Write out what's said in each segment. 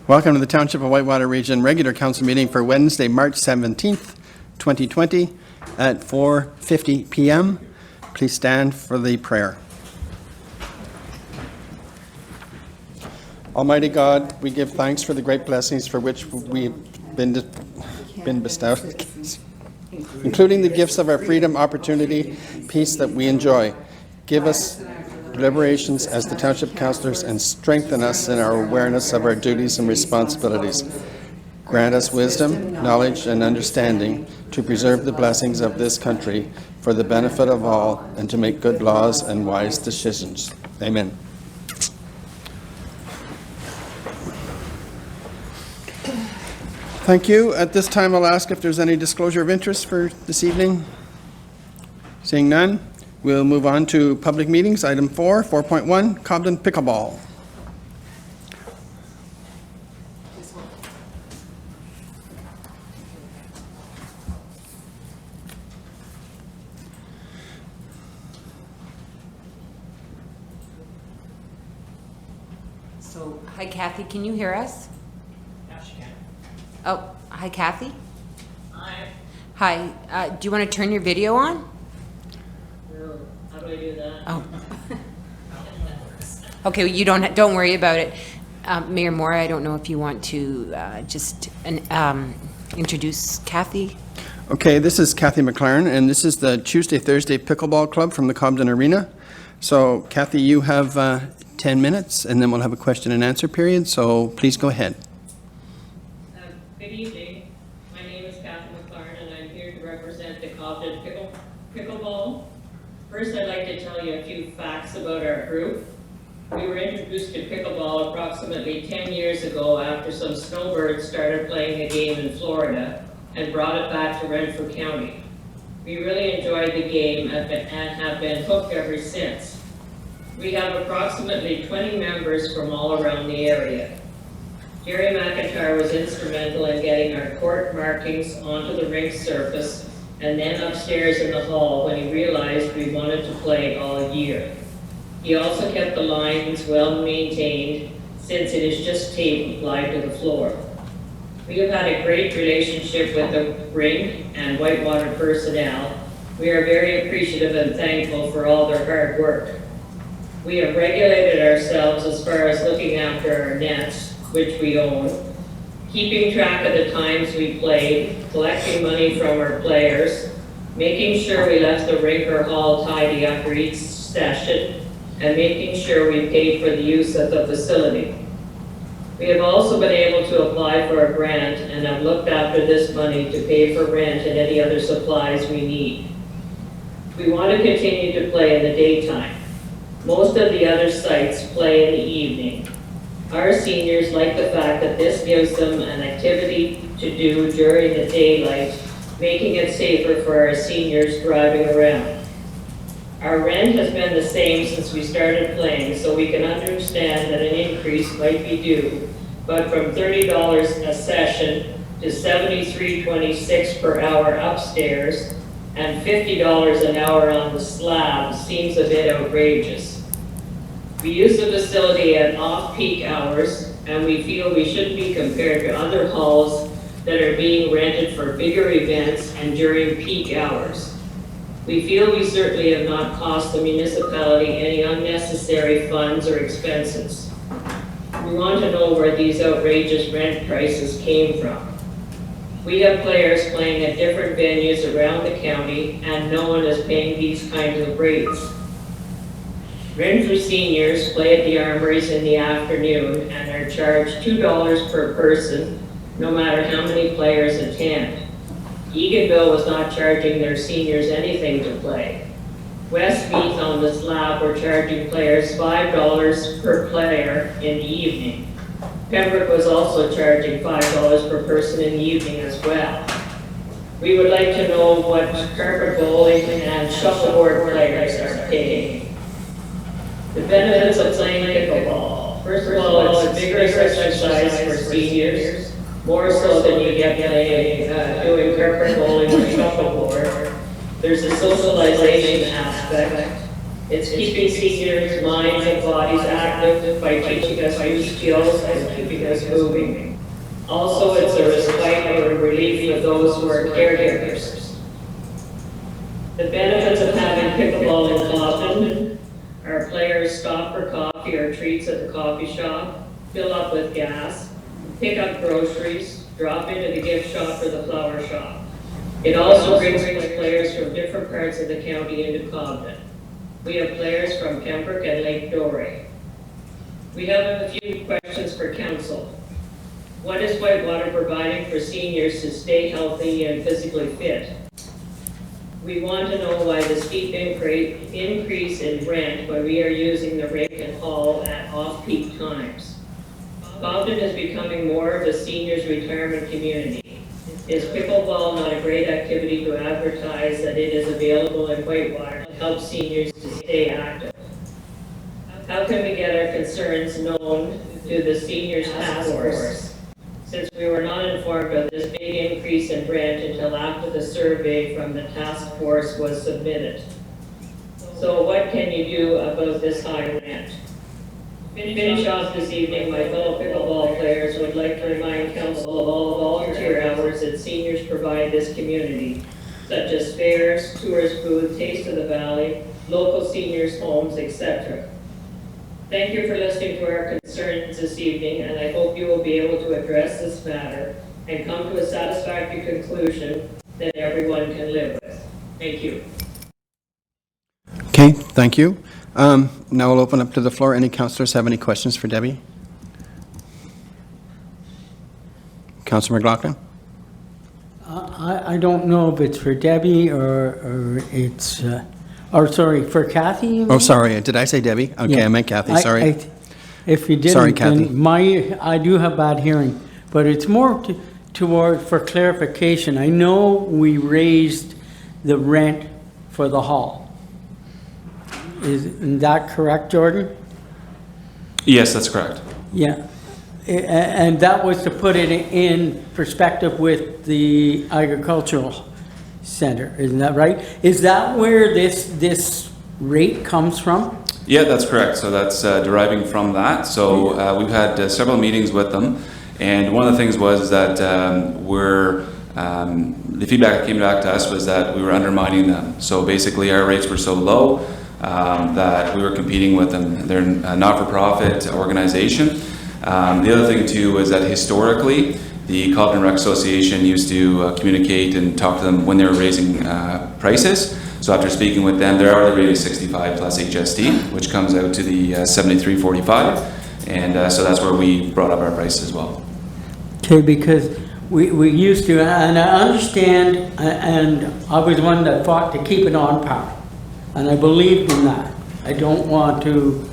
Welcome to the Township of Whitewater Region Regular Council meeting for Wednesday, March 17th, 2020 at 4:50 p.m. Please stand for the prayer. Almighty God, we give thanks for the great blessings for which we've been bestowed, including the gifts of our freedom, opportunity, peace that we enjoy. Give us deliberations as the Township Councillors and strengthen us in our awareness of our duties and responsibilities. Grant us wisdom, knowledge, and understanding to preserve the blessings of this country for the benefit of all and to make good laws and wise decisions. Amen. Thank you. At this time, I'll ask if there's any disclosure of interest for this evening. Seeing none, we'll move on to public meetings. Item 4.1, Cobden Pickleball. So, hi Kathy, can you hear us? Yeah, she can. Oh, hi Hi. Kathy. Hi, do you want to turn your video on? No, how do I do that? Oh. Okay, you don't worry about it. Mayor Moore, I don't know if you want to just introduce Kathy. Okay, this is Kathy McLaren, and this is the Tuesday-Thursday Pickleball Club from the Cobden Arena. So, Kathy, you have 10 minutes, and then we'll have a question and answer period, so please go ahead. Good evening. My name is Kathy McLaren, and I'm here to represent the Cobden Pickleball. First, I'd like to tell you a few facts about our group. We were introduced to pickleball approximately 10 years ago after some snowbirds started playing a game in Florida and brought it back to Renfrew County. We really enjoyed the game and have been hooked ever since. We have approximately 20 members from all around the area. Jerry McIntyre was instrumental in getting our court markings onto the rink surface and then upstairs in the hall when he realized we wanted to play all year. He also kept the lines well maintained since it is just tape applied to the floor. We have had a great relationship with the rink and Whitewater personnel. We are very appreciative and thankful for all their hard work. We have regulated ourselves as far as looking after our nets, which we own, keeping track of the times we played, collecting money from our players, making sure we left the rink or hall tidy after each session, and making sure we paid for the use of the facility. We have also been able to apply for a grant and have looked after this money to pay for rent and any other supplies we need. We want to continue to play in the daytime. Most of the other sites play in the evening. Our seniors like the fact that this gives them an activity to do during the daylight, making it safer for our seniors driving around. Our rent has been the same since we started playing, so we can understand that an increase might be due, but from $30 a session to $73.26 per hour upstairs and $50 an hour on the slab seems a bit outrageous. We use the facility at off-peak hours, and we feel we shouldn't be compared to other halls that are being rented for bigger events and during peak hours. We feel we certainly have not cost the municipality any unnecessary funds or expenses. We want to know where these outrageous rent prices came from. We have players playing at different venues around the county, and no one is paying these kinds of rates. Renfrew seniors play at the armories in the afternoon and are charged $2 per person, no matter how many players attend. Eganville was not charging their seniors anything to play. Westmeath on the slab were charging players $5 per player in the evening. Pembroke was also charging $5 per person in the evening as well. We would like to know what carpet bowling and shuffleboard players are paying. The benefits of playing pickleball. First of all, it's a vigorous exercise for seniors, more so than you get playing doing carpet bowling or shuffleboard. There's a socialization aspect. It's keeping seniors' minds and bodies active by teaching us new skills and keeping us moving. Also, it's a respite or relief for those who are caregivers. The benefits of having pickleball in Clompton are players stop for coffee or treats at the coffee shop, fill up with gas, pick up groceries, drop into the gift shop or the flower shop. It also brings players from different parts of the county into Clompton. We have players from Pembroke and Lake Doré. We have a few questions for council. What is Whitewater providing for seniors to stay healthy and physically fit? We want to know why the steep increase in rent when we are using the rake and haul at off-peak times. Clompton is becoming more of a seniors retirement community. Is pickleball not a great activity to advertise that it is available in Whitewater to help seniors to stay active? How can we get our concerns known to the seniors task force, since we were not informed of this big increase in rent until after the survey from the task force was submitted? So what can you do about this high rent? Finish off this evening, my fellow pickleball players would like to remind council of all volunteer hours that seniors provide this community, such as fairs, tourist booth, Taste of the Valley, local seniors' homes, etc. Thank you for listening to our concerns this evening, and I hope you will be able to address this matter and come to a satisfactory conclusion that everyone can live with. Thank you. Okay, thank you. Now we'll open up to the floor. Any councillors have any questions for Debbie? Councillor McLaughlin? I don't know if it's for Debbie or it's, or sorry, for Kathy? you Oh, mean? sorry. Did I say Debbie? Okay, Yeah. I meant Kathy. Sorry. If you didn't, Sorry, Kathy. then I do have bad hearing, but it's more toward, for clarification. I know we raised the rent for the hall. Is that correct, Jordan? Yes, that's correct. Yeah. And that was to put it in perspective with the agricultural center, isn't that right? Is that where this rate comes from? Yeah, that's correct. So that's deriving from that. So we've had several meetings with them, and one of the things was that the feedback that came back to us was that we were undermining them. So basically our rates were so low that we were competing with them. They're a not-for-profit organization. The other thing too was that historically the Clompton Rec Association used to communicate and talk to them when they were raising prices. So after speaking with them, they're already rating 65 plus HST, which comes out to the 73.45, and so that's where we brought up our price as well. Okay, because we used to, and I understand, and I was one that fought to keep it on par, and I believed in that. I don't want to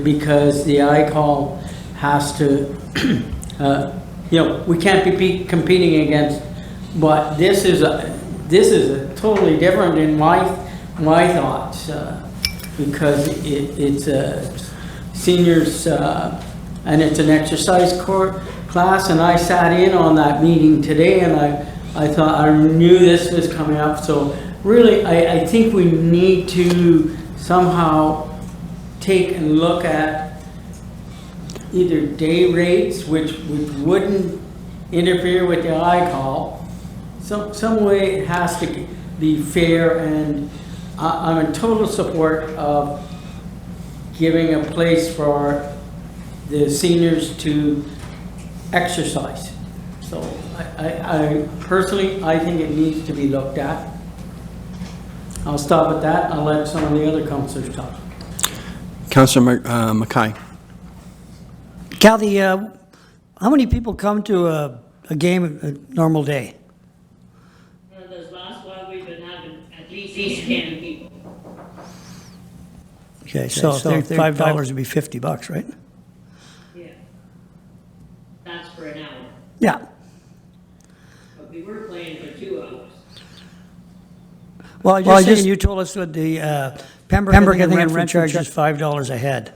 because the ICOL has to, we can't be competing against, but this is a totally different in my thoughts, because it's a seniors, and it's an exercise class, and I sat in on that meeting today, and I thought, I knew this was coming up, so really, I think we need to somehow take and look at either day rates, which wouldn't interfere with the ICOL. Some way it has to be fair, and I'm in total support of giving a place for the seniors to exercise. So I personally, I think it needs to be looked at. I'll stop at that. I'll let some of the other councillors talk. Councillor Mackay. Kathy, how many people come to a game a normal day? This last while, we've been having at least 10 people. Okay, so if they're $5 would be $50, right? Yeah. That's for an hour. Yeah. But we were playing for 2 hours. Well, I just saying, you told us that the Pembroke I think, and rent charge is $5 a head.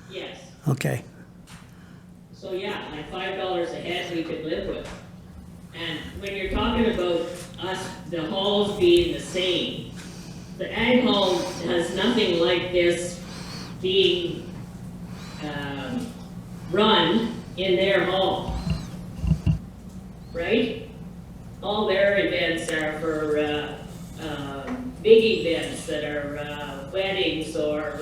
Yes. Okay. So yeah, like $5 a head we could live with. And when you're talking about us, the halls being the same, the ag hall has nothing like this being run in their hall, right? All their events are for big events that are weddings or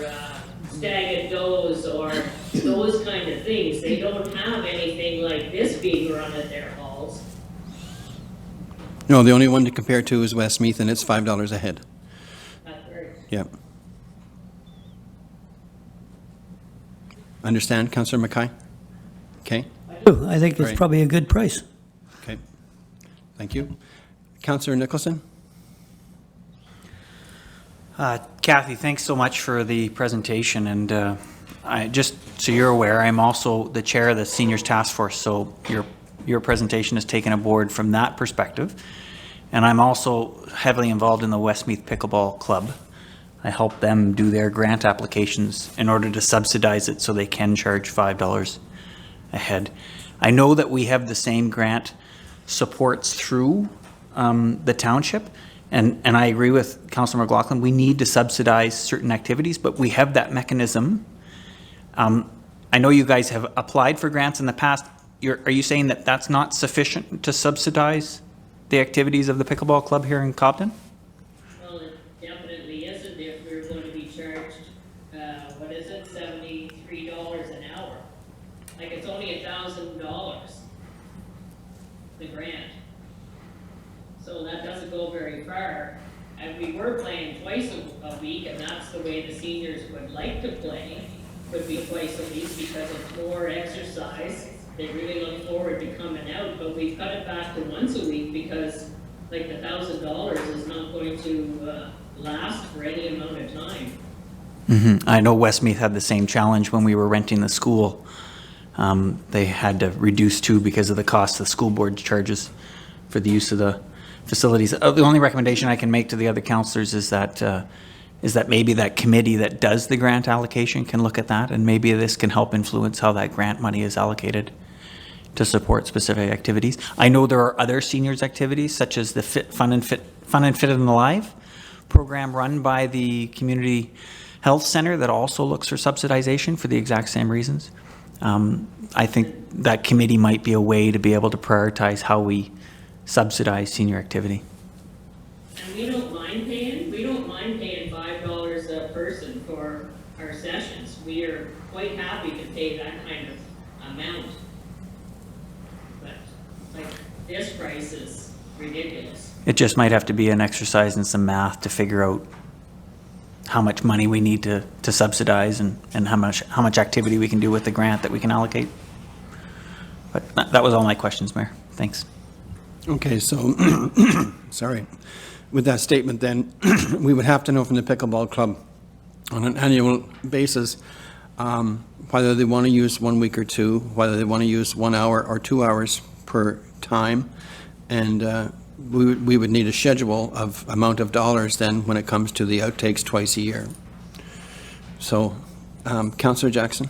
stag and does or those kind of things. They don't have anything like this being run at their halls. No, the only one to compare to is Westmeath, and it's $5 a head. That's right. Yep. Understand, Councillor Mackay? Okay, I think it's Great. probably a good price. okay. Thank you. Councillor Nicholson? Kathy, thanks so much for the presentation, and I just so you're aware, I'm also the chair of the Seniors Task Force, so your presentation has taken a board from that perspective, and I'm also heavily involved in the Westmeath Pickleball Club. I help them do their grant applications in order to subsidize it so they can charge $5 a head. I know that we have the same grant supports through the township, and I agree with Councillor McLaughlin, we need to subsidize certain activities, but we have that mechanism. I know you guys have applied for grants in the past. Are you saying that that's not sufficient to subsidize the activities of the pickleball club here in Cobden? Well, it definitely isn't if we're going to be charged, what is it, $73 an hour. Like, it's only $1,000, the grant. So that doesn't go very far. And we were playing twice a week, and that's the way the seniors would like to play, would be twice a week because it's more exercise. They really look forward to coming out, but we've cut it back to once a week because like the $1,000 is not going to last for any amount of time. I know Westmeath had the same challenge when we were renting the school. They had to reduce too because of the cost of the school board charges for the use of the facilities. The only recommendation I can make to the other councillors is that maybe that committee that does the grant allocation can look at that, and maybe this can help influence how that grant money is allocated to support specific activities. I know there are other seniors activities such as the Fun and Fit and Alive program run by the Community Health Center that also looks for subsidization for the exact same reasons. I think that committee might be a way to be able to prioritize how we subsidize senior activity. And we don't mind paying $5 a person for our sessions. We are quite happy to pay that kind of amount. But like this price is ridiculous. It just might have to be an exercise in some math to figure out how much money we need to subsidize and how much activity we can do with the grant that we can allocate. But that was all my questions, Mayor. Thanks. Okay, so, sorry. With that statement then, we would have to know from the pickleball club on an annual basis whether they want to use 1 week or two, whether they want to use 1 hour or 2 hours per time, and we would need a schedule of amount of dollars then when it comes to the outtakes twice a year. So, Councillor Jackson?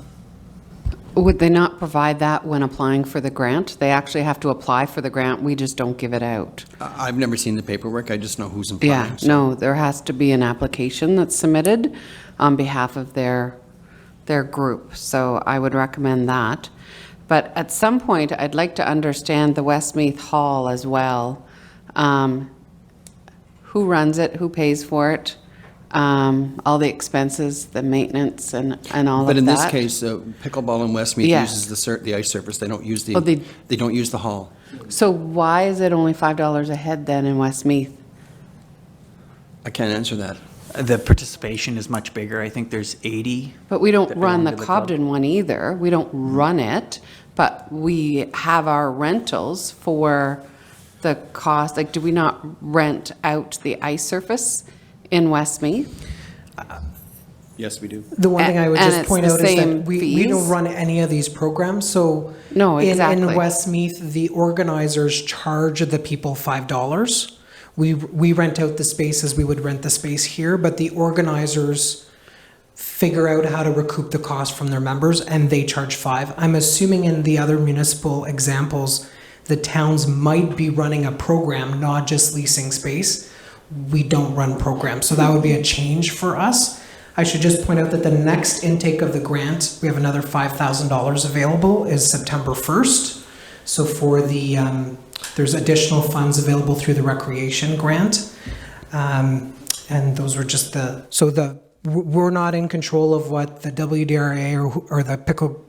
Would they not provide that when applying for the grant? They actually have to apply for the grant, we just don't give it out. I've never seen the paperwork, I just know who's applying. Yeah, so. no, there has to be an application that's submitted on behalf of their group, so I would recommend that. But at some point, I'd like to understand the Westmeath Hall as well. Who runs it, who pays for it, all the expenses, the maintenance and all of that. But in this case, pickleball in Westmeath Yes. uses the ice surface, they don't use the, Oh, they don't use the hall. So why is it only $5 a head then in Westmeath? I can't answer that. The participation is much bigger. I think there's 80. But we don't that run the belong to the club. Cobden one either. We don't run it, but we have our rentals for the cost. Like, do we not rent out the ice surface in Westmeath? Yes, we do. The one thing I would And just it's point the out is same that we don't fees? run any of these programs, so. No, exactly. In Westmeath, the organizers charge the people $5. We rent out the space as we would rent the space here, but the organizers figure out how to recoup the cost from their members, and they charge $5. I'm assuming in the other municipal examples, the towns might be running a program, not just leasing space, we don't run programs. So that would be a change for us. I should just point out that the next intake of the grant, we have another $5,000 available, is September 1st. So for the, there's additional funds available through the recreation grant. And those were just we're not in control of what the WDRA or the Pickle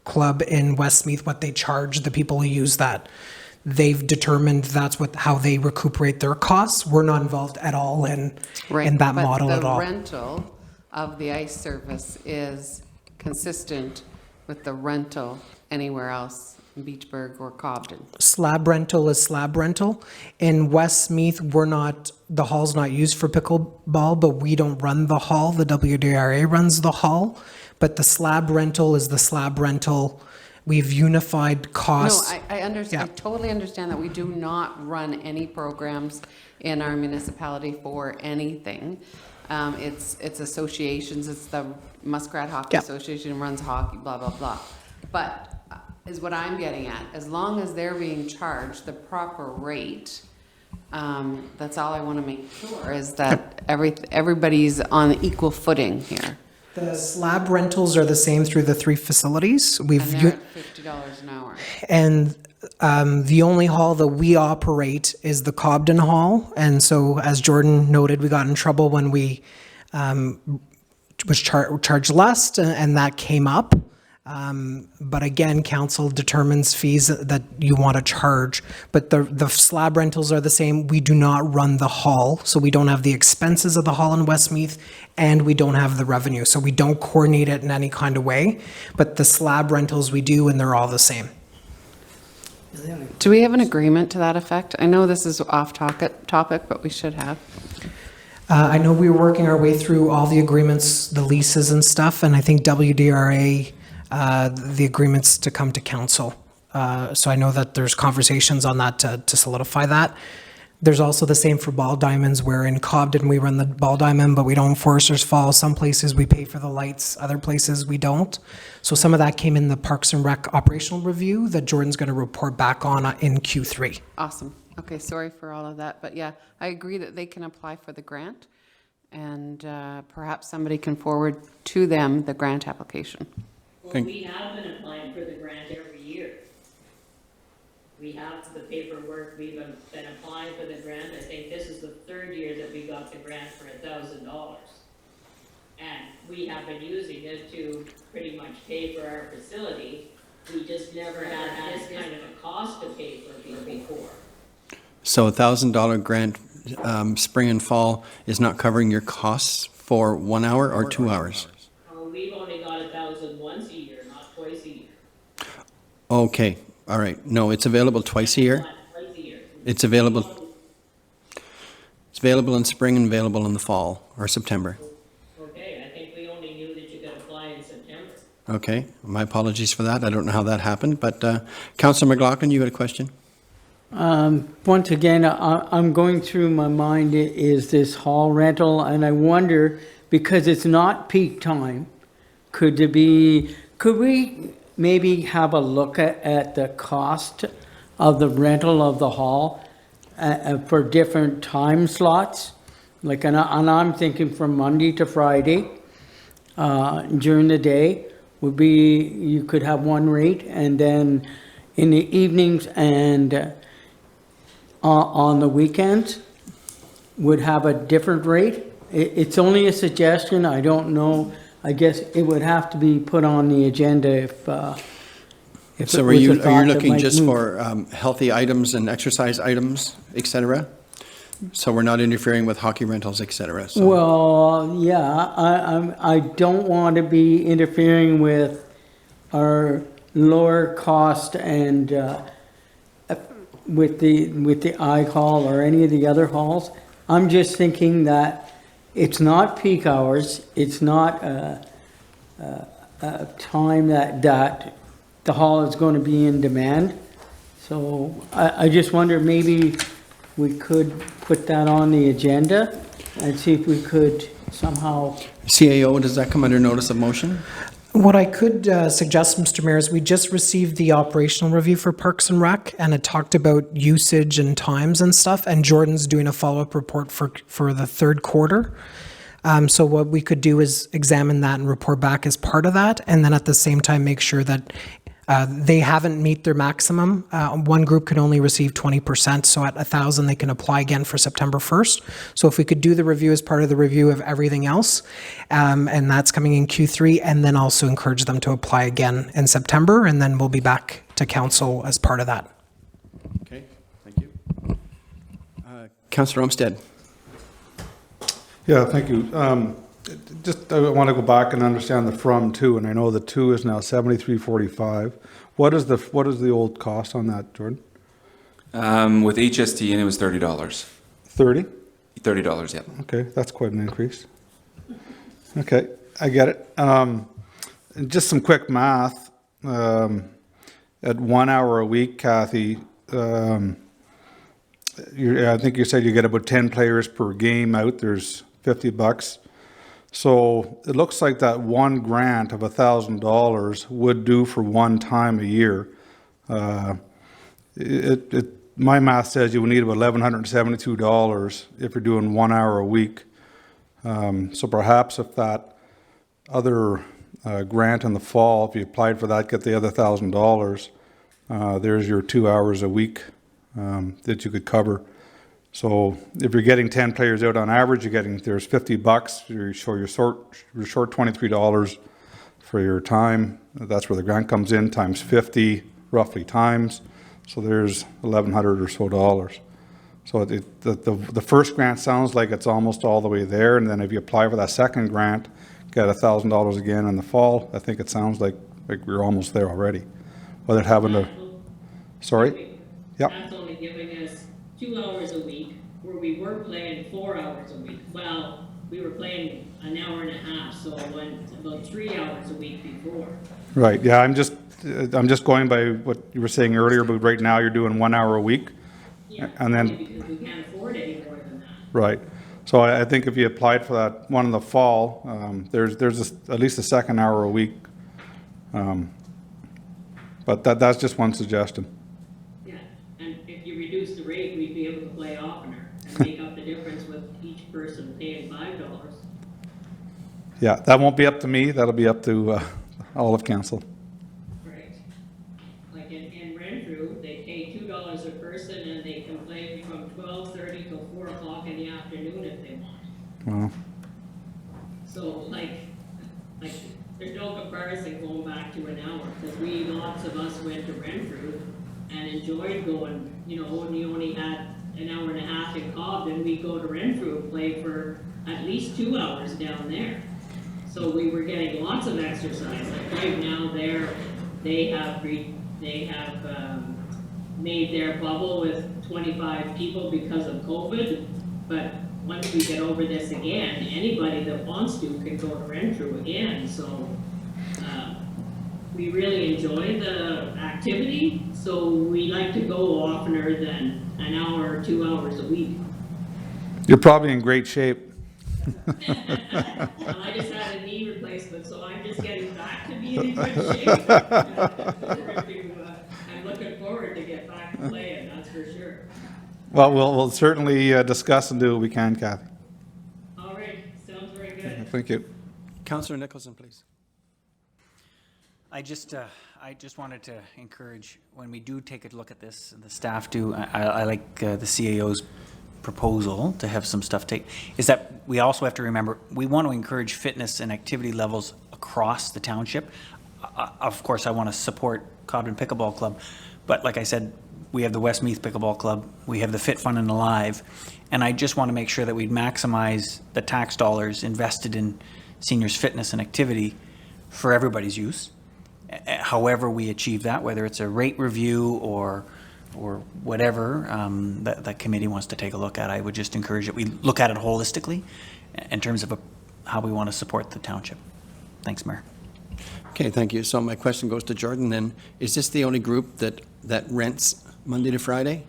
Club in Westmeath, what they charge the people who use that. They've determined that's how they recuperate their costs. We're not involved at all in that model at all. But the rental of the ice service is consistent with the rental anywhere else in Beachburg or Cobden. Slab rental is slab rental. In Westmeath, the hall's not used for pickleball, but we don't run the hall. The WDRA runs the hall. But the slab rental is the slab rental. We've unified costs. No, I understand. Yeah. I totally understand that we do not run any programs in our municipality for anything. It's associations. It's the Muskrat Hockey Yeah. Association runs hockey, blah, blah, blah. But is what I'm getting at. As long as they're being charged the proper rate, that's all I want to make sure is that everybody's on equal footing here. The slab rentals are the same through the 3 facilities. And they're at $50 an hour. And the only hall that we operate is the Cobden Hall. And so, as Jordan noted, we got in trouble when we was charged less, and that came up. But again, council determines fees that you want to charge. But the slab rentals are the same. We do not run the hall, so we don't have the expenses of the hall in Westmeath, and we don't have the revenue. So we don't coordinate it in any kind of way. But the slab rentals we do, and they're all the same. Do we have an agreement to that effect? I know this is off topic, but we should have. I know we were working our way through all the agreements, the leases and stuff, and I think WDRA, the agreements to come to council. So I know that there's conversations on that to solidify that. There's also the same for ball diamonds, where in Cobden we run the ball diamond, but we don't Foresters Fall. Some places we pay for the lights, other places we don't. So some of that came in the Parks and Rec operational review that Jordan's going to report back on in Q3. Awesome. Okay, sorry for all of that, but yeah, I agree that they can apply for the grant, and perhaps somebody can forward to them the grant application. Well, we have been applying for the grant every year. We have the paperwork, we've been applying for the grant. I think this is the 3rd year that we got the grant for $1,000. And we have been using it to pretty much pay for our facility. We just never had this kind of a cost to pay for before. So $1,000 grant, spring and fall, is not covering your costs for 1 hour or 2 hours? We've only got $1,000 once a year, not twice a year. Okay, all right. No, it's available twice a year? Not twice a year. It's available in spring and available in the fall or September. Okay, I think we only knew that you could apply in September. Okay, my apologies for that. I don't know how that happened, but Councillor McLaughlin, you got a question? Once again, I'm going through my mind is this hall rental, and I wonder, because it's not peak time, could we maybe have a look at the cost of the rental of the hall for different time slots? Like, and I'm thinking from Monday to Friday during the day would be, you could have one rate, and then in the evenings and on the weekends would have a different rate. It's only a suggestion. I don't know. I guess it would have to be put on the agenda if So are you looking just for healthy items and exercise items, et cetera? So we're not interfering with hockey rentals, et cetera? So. Well, yeah, I don't want to be interfering with our lower cost and with the I hall or any of the other halls. I'm just thinking that it's not peak hours. It's not a time that the hall is going to be in demand. So I just wonder, maybe we could put that on the agenda and see if we could somehow. CAO, does that come under notice of motion? What I could suggest, Mr. Mayor, is we just received the operational review for Parks and Rec, and it talked about usage and times and stuff, and Jordan's doing a follow-up report for the third quarter. So what we could do is examine that and report back as part of that, and then at the same time make sure that they haven't met their maximum. One group can only receive 20%, so at 1,000 they can apply again for September 1st. So if we could do the review as part of the review of everything else, and that's coming in Q3, and then also encourage them to apply again in September, and then we'll be back to council as part of that. Okay, thank you. Councillor Olmsted. Yeah, thank you. Just, I want to go back and understand the from to, and I know the to is now 73.45. What is the old cost on that, Jordan? With HST, and it was $30. 30? $30, yeah. Okay, that's quite an increase. Okay, I get it. And just some quick math. At 1 hour a week, Kathy, I think you said you get about 10 players per game out. There's $50. So it looks like that one grant of $1,000 would do for one time a year. My math says you would need about $1,172 if you're doing 1 hour a week. So perhaps if that other grant in the fall, if you applied for that, get the other $1,000, there's your 2 hours a week that you could cover. So if you're getting 10 players out on average, there's $50. You're short $23 for your time. That's where the grant comes in, times 50 roughly times. So there's $1,100 or so dollars. So the first grant sounds like it's almost all the way there, and then if you apply for that second grant, get $1,000 again in the fall, I think it sounds like we're almost there already. Without having to, sorry? Yep. That's only giving us 2 hours a week, where we were playing 4 hours a week. Well, we were playing an hour and a half, so I went about 3 hours a week before. Right, yeah, I'm just going by what you were saying earlier, but right now you're doing 1 hour a week. Yeah, And then, because we can't afford any more than that. right. So I think if you applied for that one in the fall, there's at least a second hour a week. But that's just one suggestion. Yeah, and if you reduce the rate, we'd be able to play oftener and make up the difference with each person paying $5. Yeah, that won't be up to me, that'll be up to all of council. Right. Like in Renfrew, they pay $2 a person and they can play from 12:30 till 4 o'clock in the afternoon if they want. Well, So there's no comparison going back to an hour, because lots of us went to Renfrew and enjoyed going, when you only had an hour and a half in Cobb, then we'd go to Renfrew and play for at least 2 hours down there. So we were getting lots of exercise. Like right now they have made their bubble with 25 people because of COVID, but once we get over this again, anybody that wants to can go to Renfrew again. So we really enjoy the activity, so we like to go oftener than an hour or 2 hours a week. you're probably in great shape. Well, I just had a knee replacement, so I'm just getting back to being in good shape. I'm looking forward to get back to playing, that's for sure. Well, we'll certainly discuss and do what we can, Kathy. All right, sounds very good. Thank you. Councillor Nicholson, please. I just wanted to encourage, when we do take a look at this, and the staff do, I like the CAO's proposal to have some stuff is that we also have to remember, we want to encourage fitness and activity levels across the township. Of course, I want to support Cobden Pickleball Club, but like I said, we have the Westmeath Pickleball Club, we have the Fit, Fun and Alive, and I just want to make sure that we maximize the tax dollars invested in seniors' fitness and activity for everybody's use. However we achieve that, whether it's a rate review or whatever that committee wants to take a look at, I would just encourage that we look at it holistically in terms of how we want to support the township. Thanks, Mayor. Okay, thank you. So my question goes to Jordan then. Is this the only group that rents Monday to Friday?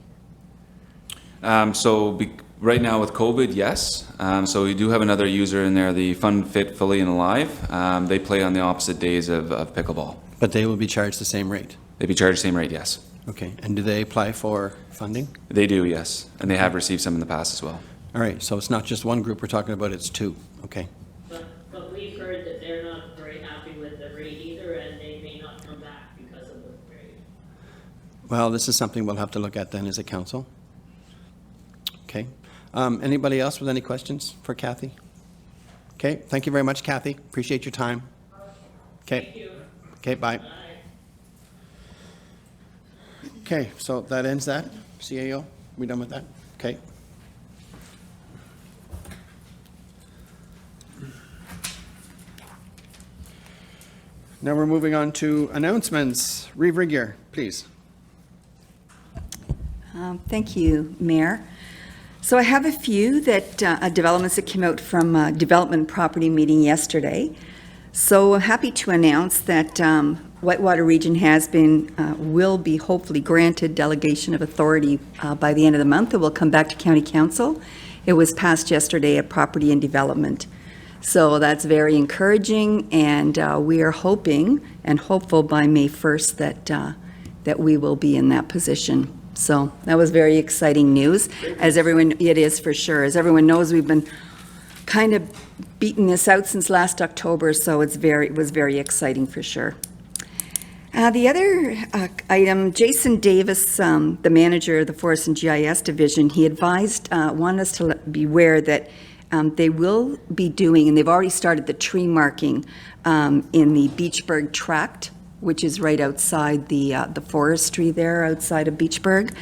Right now with COVID, yes. So we do have another user in there, the Fun Fit Fully and Alive. They play on the opposite days of pickleball. But they will be charged the same rate? They'd be charged the same rate, yes. Okay, and do they apply for funding? They do, yes. And they have received some in the past as well. All right, so it's not just one group we're talking about, it's two, okay. But we've heard that they're not very happy with the rate either, and they may not come back because of the rate. Well, this is something we'll have to look at then as a council. Okay. Anybody else with any questions for Kathy? Okay, thank you very much, Kathy. Appreciate your time. Okay. Thank you. Okay, bye. Bye. Okay, so that ends that. CAO, we done with that? Okay. Now we're moving on to announcements. Reeve Rigier, please. Thank you, Mayor. So I have a few that developments that came out from a development property meeting yesterday. So happy to announce that Whitewater Region will be hopefully granted delegation of authority by the end of the month. It will come back to County Council. It was passed yesterday at Property and Development. So that's very encouraging, and we are hoping and hopeful by May 1st that we will be in that position. So that was very exciting news. It is for sure. As everyone knows, we've been kind of beating this out since last October, so it was very exciting for sure. The other item, Jason Davis, the manager of the Forest and GIS Division, he wanted us to be aware that they will be doing, and they've already started the tree marking in the Beachburg tract, which is right outside the forestry there outside of Beachburg.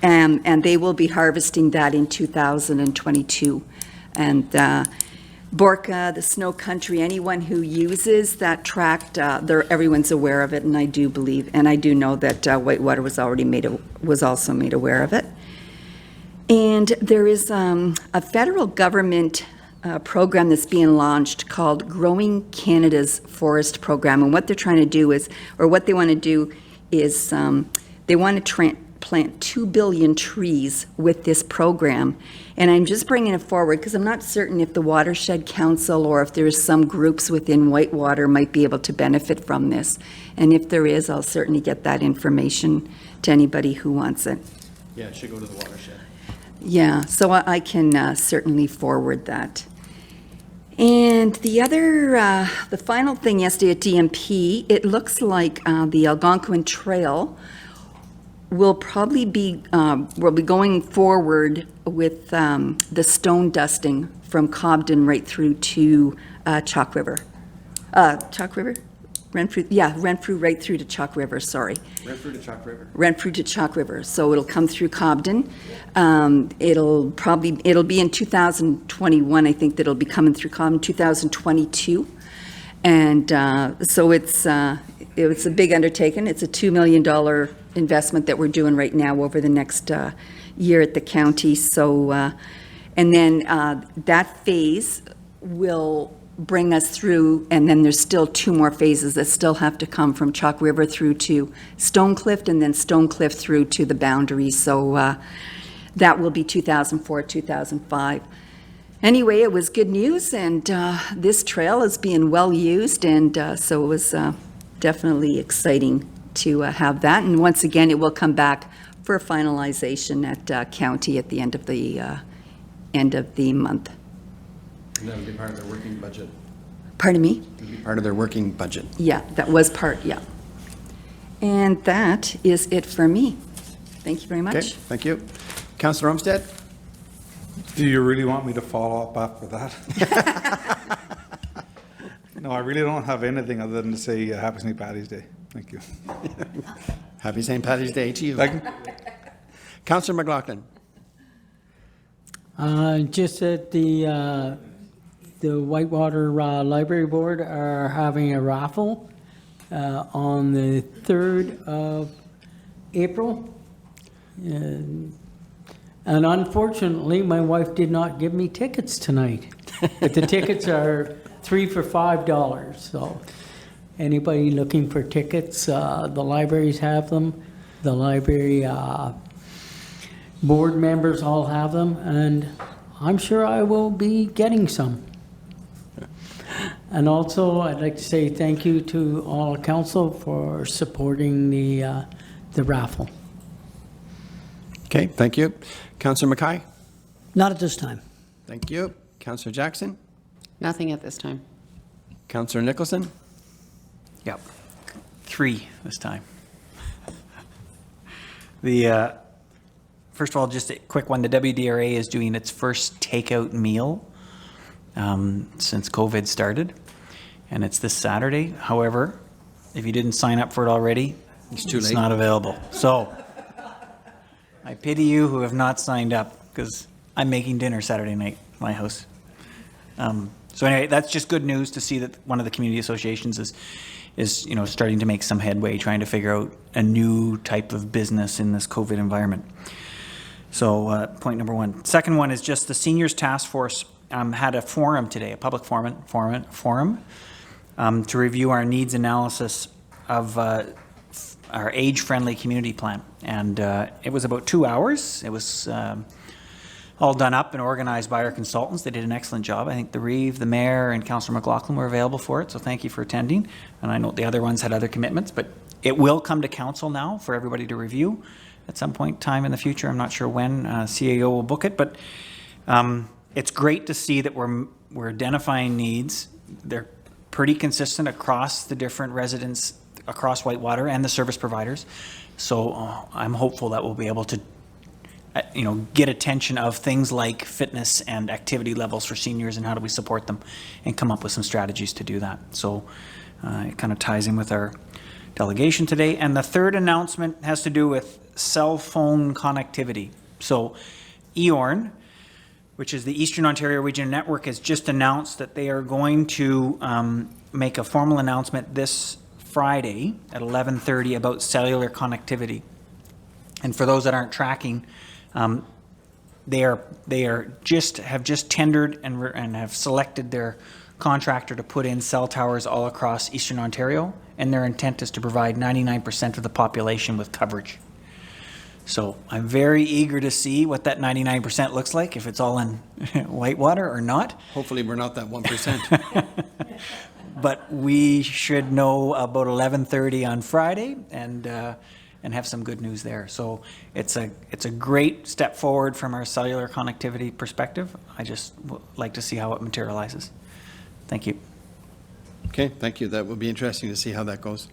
And they will be harvesting that in 2022. And Borca, the Snow Country, anyone who uses that tract, everyone's aware of it, and I do believe, and I do know that Whitewater was also made aware of it. And there is a federal government program that's being launched called Growing Canada's Forest Program. And what they're trying to do is, or what they want to do is, they want to plant 2 billion trees with this program. And I'm just bringing it forward because I'm not certain if the Watershed Council or if there's some groups within Whitewater might be able to benefit from this. And if there is, I'll certainly get that information to anybody who wants it. Yeah, it should go to the watershed. Yeah, so I can certainly forward that. And the final thing yesterday at DMP, it looks like the Algonquin Trail will probably be, we'll be going forward with the stone dusting from Cobden right through to Chalk River. Chalk River? Renfrew, yeah, Renfrew right through to Chalk River, sorry. Renfrew to Chalk River. Renfrew to Chalk River. So it'll come through Cobden. It'll be in 2021, I think, that it'll be coming through Cobden, 2022. And so it's a big undertaking. It's a $2 million investment that we're doing right now over the next year at the county. So, and then that phase will bring us through, and then there's still 2 more phases that still have to come from Chalk River through to Stonecliff, and then Stonecliff through to the boundary. So that will be 2004, 2005. Anyway, it was good news, and this trail is being well used, and so it was definitely exciting to have that. And once again, it will come back for finalization at county at the end of the month. And that would be part of their working budget. Pardon me? It would be part of their working budget. Yeah, that was part, yeah. And that is it for me. Thank you very much. Okay, thank you. Councillor Olmsted? Do you really want me to follow up after that? No, I really don't have anything other than to say Happy St. Paddy's Day. Thank you. Happy St. Paddy's Day to you. Councillor McLaughlin? Just that the Whitewater Library Board are having a raffle on the 3rd of April. And unfortunately, my wife did not give me tickets tonight. But the tickets are 3 for $5. So anybody looking for tickets, the libraries have them. The library board members all have them, and I'm sure I will be getting some. And also, I'd like to say thank you to all council for supporting the raffle. Okay, thank you. Councillor Mackay? Not at this time. Thank you. Councillor Jackson? Nothing at this time. Councillor Nicholson? Yep. 3 this time. The first of all, just a quick one. The WDRA is doing its first takeout meal since COVID started, and it's this Saturday. However, if you didn't sign up for it already, it's not available. So I pity you who have not signed up, because I'm making dinner Saturday night at my house. So anyway, that's just good news to see that one of the community associations is starting to make some headway, trying to figure out a new type of business in this COVID environment. So point number one. Second one is just the seniors task force had a forum today, a public forum to review our needs analysis of our age-friendly community plan. And it was about 2 hours. It was all done up and organized by our consultants. They did an excellent job. I think the Reeve, the Mayor, and Councillor McLaughlin were available for it, so thank you for attending. And I know the other ones had other commitments, but it will come to council now for everybody to review at some point in time in the future. I'm not sure when CAO will book it, but it's great to see that we're identifying needs. They're pretty consistent across the different residents across Whitewater and the service providers. So I'm hopeful that we'll be able to get attention of things like fitness and activity levels for seniors and how do we support them, and come up with some strategies to do that. So it kind of ties in with our delegation today. And the third announcement has to do with cell phone connectivity. So EORN, which is the Eastern Ontario Region Network, has just announced that they are going to make a formal announcement this Friday at 11:30 about cellular connectivity. And for those that aren't tracking, they have just tendered and have selected their contractor to put in cell towers all across Eastern Ontario, and their intent is to provide 99% of the population with coverage. So I'm very eager to see what that 99% looks like, if it's all in Whitewater or not. Hopefully we're not that 1%. But we should know about 11:30 on Friday, and have some good news there. So it's a great step forward from our cellular connectivity perspective. I just like to see how it materializes. Thank you. Okay, thank you. That will be interesting to see how that goes.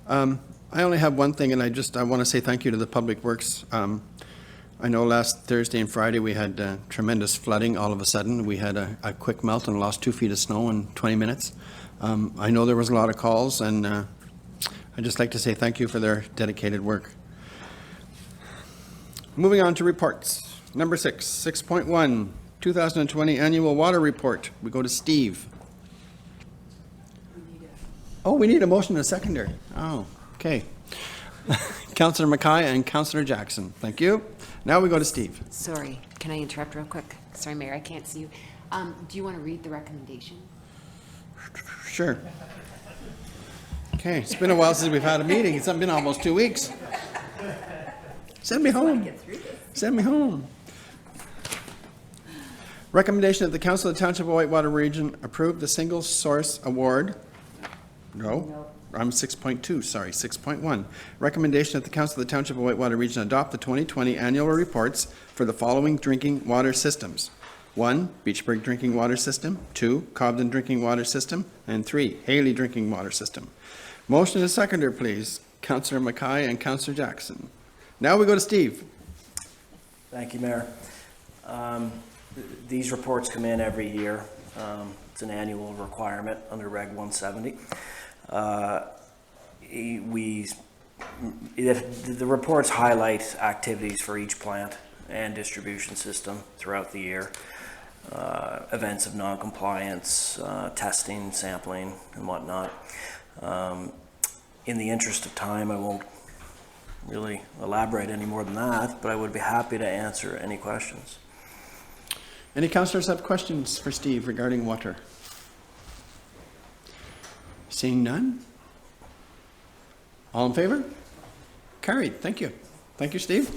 I only have one thing, and I want to say thank you to the Public Works. I know last Thursday and Friday we had tremendous flooding all of a sudden. We had a quick melt and lost 2 feet of snow in 20 minutes. I know there was a lot of calls, and I'd just like to say thank you for their dedicated work. Moving on to reports. Number 6.1, 2020 Annual Water Report. We go to Steve. Oh, we need a motion and a seconder. Oh, okay. Councillor Mackay and Councillor Jackson. Thank you. Now we go to Steve. Sorry, can I interrupt real quick? Sorry, Mayor, I can't see you. Do you want to read the recommendation? Sure. Okay, it's been a while since we've had a meeting. It's been almost 2 weeks. Send me home. Send me home. Recommendation that the Council of the Township of Whitewater Region approve the single source award. No, I'm 6.2, sorry, 6.1. Recommendation that the Council of the Township of Whitewater Region adopt the 2020 annual reports for the following drinking water systems. 1, Beachburg Drinking Water System. 2, Cobden Drinking Water System. And 3, Haley Drinking Water System. Motion and seconder, please. Councillor Mackay and Councillor Jackson. Now we go to Steve. Thank you, Mayor. These reports come in every year. It's an annual requirement under Reg 170. The reports highlight activities for each plant and distribution system throughout the year. Events of non-compliance, testing, sampling, and whatnot. In the interest of time, I won't really elaborate any more than that, but I would be happy to answer any questions. Any councillors have questions for Steve regarding water? Seeing none? All in favor? Carried. Thank you. Thank you, Steve.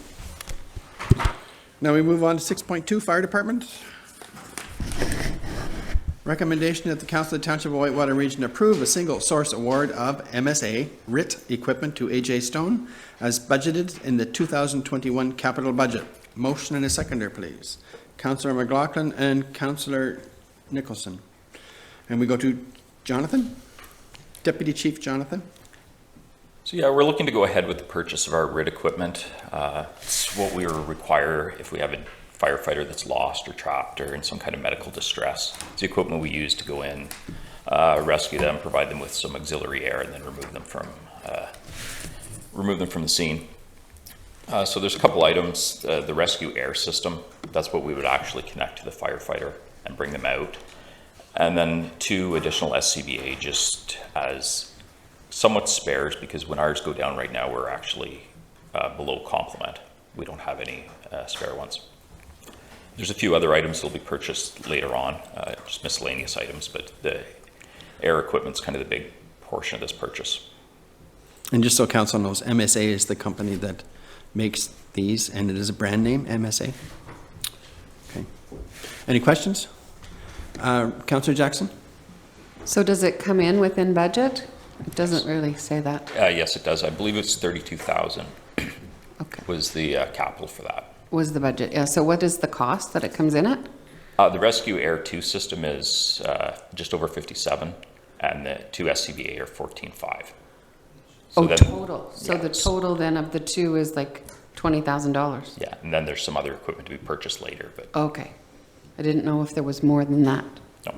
Now we move on to 6.2, Fire Department. Recommendation that the Council of the Township of Whitewater Region approve a single source award of MSA Writ equipment to AJ Stone as budgeted in the 2021 capital budget. Motion and a seconder, please. Councillor McLaughlin and Councillor Nicholson. And we go to Jonathan, Deputy Chief Jonathan. So yeah, we're looking to go ahead with the purchase of our Writ equipment. It's what we require if we have a firefighter that's lost or trapped or in some kind of medical distress. It's the equipment we use to go in, rescue them, provide them with some auxiliary air, and then remove them from the scene. So there's a couple items. The rescue air system, that's what we would actually connect to the firefighter and bring them out. And then 2 additional SCBA just as somewhat spares, because when ours go down right now, we're actually below complement. We don't have any spare ones. There's a few other items that will be purchased later on, just miscellaneous items, but the air equipment's kind of the big portion of this purchase. And just so council knows, MSA is the company that makes these, and it is a brand name, MSA. Okay. Any questions? Councillor Jackson? So does it come in within budget? It doesn't really say that. Yes, it does. I believe it's 32,000 Okay. was the capital for that. Was the budget, yeah. So what is the cost that it comes in at? The Rescue Air 2 system is just over 57, and the 2 SCBA are 14.5. So Total. So yeah, the total then of the 2 is like $20,000. Yeah, and then there's some other equipment to be purchased later, but Okay. I didn't know if there was more than that. no.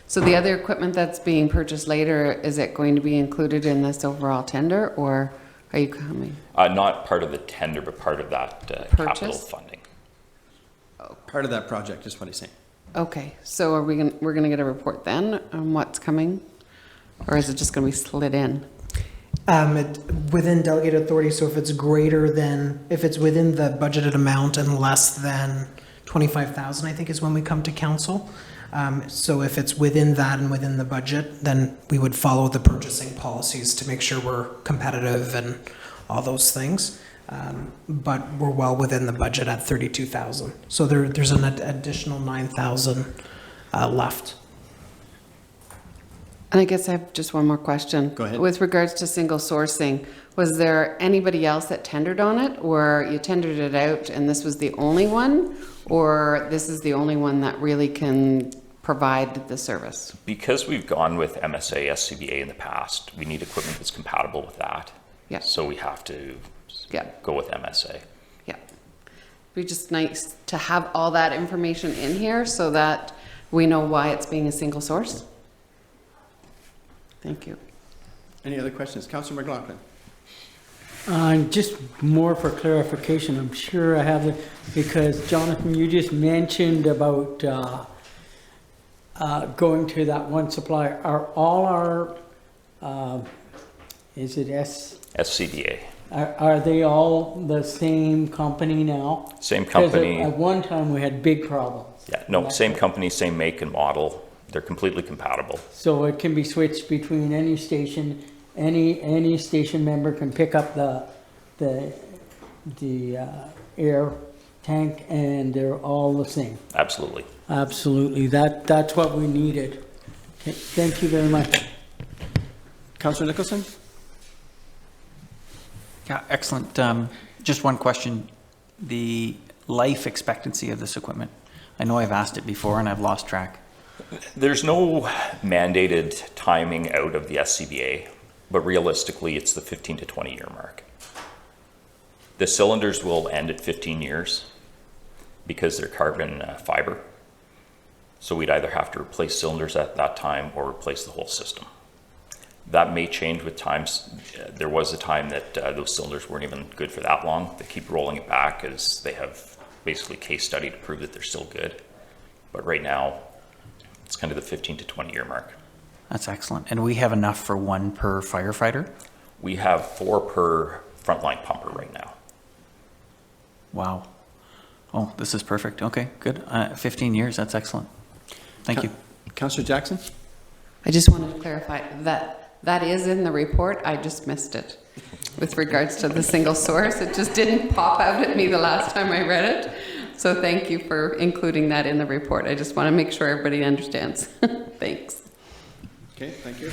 So the other equipment that's being purchased later, is it going to be included in this overall tender, or are you coming? Not part of the tender, but part of that capital Purchase? funding. Part of that project is what he's saying. Okay, so are we we're gonna get a report then on what's coming? Or is it just gonna be slid in? Within delegated authority, so if it's greater than, if it's within the budgeted amount and less than 25,000, I think is when we come to council. So if it's within that and within the budget, then we would follow the purchasing policies to make sure we're competitive and all those things. But we're well within the budget at 32,000. So there's an additional 9,000 left. And I guess I have just one more question. Go ahead. With regards to single sourcing, was there anybody else that tendered on it, or you tendered it out and this was the only one? Or this is the only one that really can provide the service? Because we've gone with MSA, SCBA in the past, we need equipment that's compatible with that. Yeah. So we have to go with MSA. Yeah. It'd be just nice to have all that information in here so that we know why it's being a single source. Thank you. Any other questions? Councillor McLaughlin? Just more for clarification, I'm sure I have it, because Jonathan, you just mentioned about going to that one supplier. Are all our, is it SCBA. Are they all the same company now? Same company. Because at one time we had big problems. Yeah, no, same company, same make and model. They're completely compatible. So it can be switched between any station. Any station member can pick up the air tank, and they're all the same. Absolutely. Absolutely. That's what we needed. Okay, thank you very much. Councillor Nicholson? Yeah, excellent. Just one question. The life expectancy of this equipment. I know I've asked it before and I've lost track. There's no mandated timing out of the SCBA, but realistically it's the 15 to 20 year mark. The cylinders will end at 15 years because they're carbon fiber. So we'd either have to replace cylinders at that time or replace the whole system. That may change with times. There was a time that those cylinders weren't even good for that long. They keep rolling it back as they have basically case study to prove that they're still good. But right now, it's kind of the 15 to 20 year mark. That's excellent. And we have enough for 1 per firefighter? We have 4 per frontline pumper right now. Wow. Oh, this is perfect. Okay, good. 15 years, that's excellent. Thank you. Councillor Jackson? I just wanted to clarify that is in the report. I just missed it. With regards to the single source, it just didn't pop out at me the last time I read it. So thank you for including that in the report. I just want to make sure everybody understands. Thanks. Okay, thank you.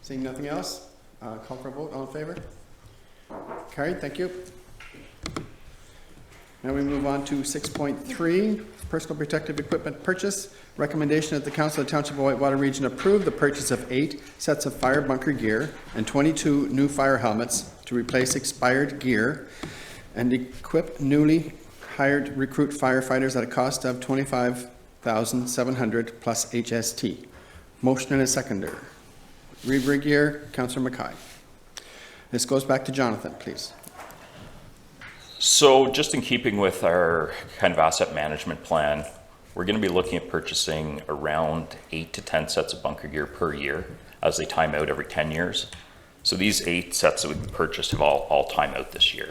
Seeing nothing else, call for a vote. All in favor? Carried, thank you. Now we move on to 6.3, personal protective equipment purchase. Recommendation that the Council of the Township of Whitewater Region approve the purchase of 8 sets of fire bunker gear and 22 new fire helmets to replace expired gear and equip newly hired recruit firefighters at a cost of $25,700 plus HST. Motion and a seconder. Rebrigadier, Councillor Mackay. This goes back to Jonathan, please. So just in keeping with our kind of asset management plan, we're going to be looking at purchasing around 8 to 10 sets of bunker gear per year as they time out every 10 years. So these 8 sets that we've purchased have all time out this year.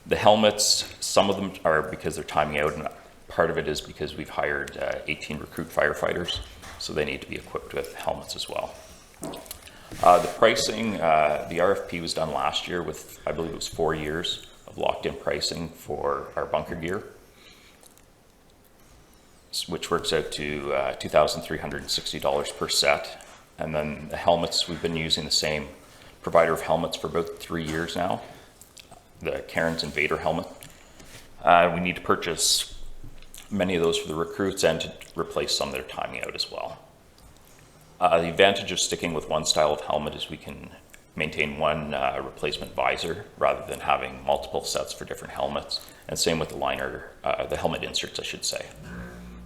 The helmets, some of them are because they're timing out, and part of it is because we've hired 18 recruit firefighters, so they need to be equipped with helmets as well. The pricing, the RFP was done last year with, I believe it was 4 years of locked-in pricing for our bunker gear, which works out to $2,360 per set. And then the helmets, we've been using the same provider of helmets for about 3 years now, the Cairns Invader helmet. We need to purchase many of those for the recruits and to replace some that are timing out as well. The advantage of sticking with one style of helmet is we can maintain one replacement visor rather than having multiple sets for different helmets. And same with the liner, the helmet inserts, I should say.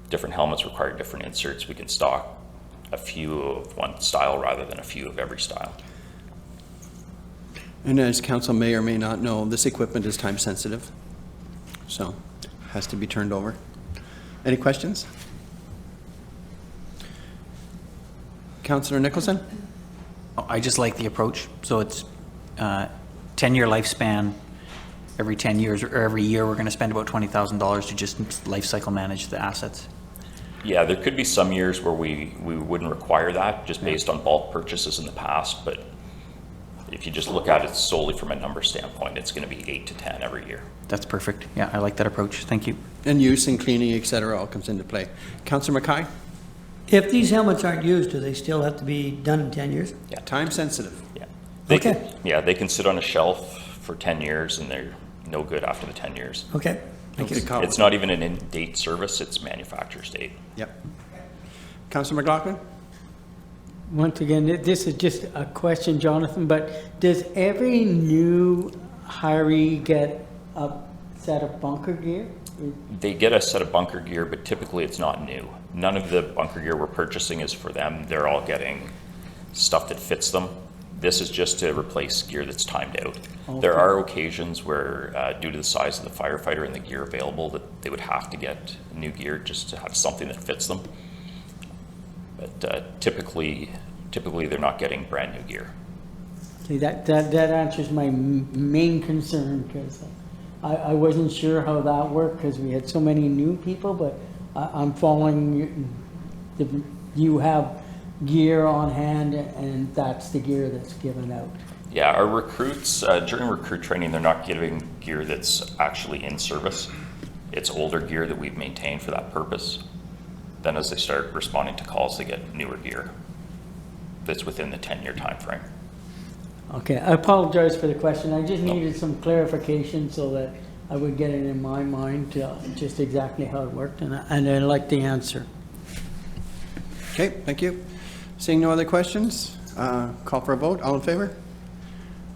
Different helmets require different inserts. We can stock a few of one style rather than a few of every style. And as council may or may not know, this equipment is time sensitive, so has to be turned over. Any questions? Councillor Nicholson? I just like the approach. So it's 10-year lifespan. Every 10 years or every year, we're going to spend about $20,000 to just life cycle manage the assets. Yeah, there could be some years where we wouldn't require that just based on bulk purchases in the past, but if you just look at it solely from a number standpoint, it's going to be 8 to 10 every year. That's perfect. Yeah, I like that approach. Thank you. And use and cleaning, et cetera, all comes into play. Councillor Mackay? If these helmets aren't used, do they still have to be done in 10 years? Yeah. Time sensitive. Yeah. Okay. They can sit on a shelf for 10 years and they're no good after the 10 years. Okay. Thank you. It's not even an in-date service, it's manufacturer's date. Yep. Councillor McLaughlin? Once again, this is just a question, Jonathan, but does every new hiree get a set of bunker gear? They get a set of bunker gear, but typically it's not new. None of the bunker gear we're purchasing is for them. They're all getting stuff that fits them. This is just to replace gear that's timed out. Okay. There are occasions where, due to the size of the firefighter and the gear available, that they would have to get new gear just to have something that fits them. But typically they're not getting brand new gear. See, that answers my main concern, because I wasn't sure how that worked because we had so many new people, but I'm following you have gear on hand and that's the gear that's given out. Yeah, our recruits, during recruit training, they're not giving gear that's actually in service. It's older gear that we've maintained for that purpose. Then as they start responding to calls, they get newer gear that's within the 10-year time frame. Okay, I apologize for the question. I just needed some clarification so that I would get it in my mind just exactly how it worked, and I like the answer. Okay, thank you. Seeing no other questions, call for a vote. All in favor?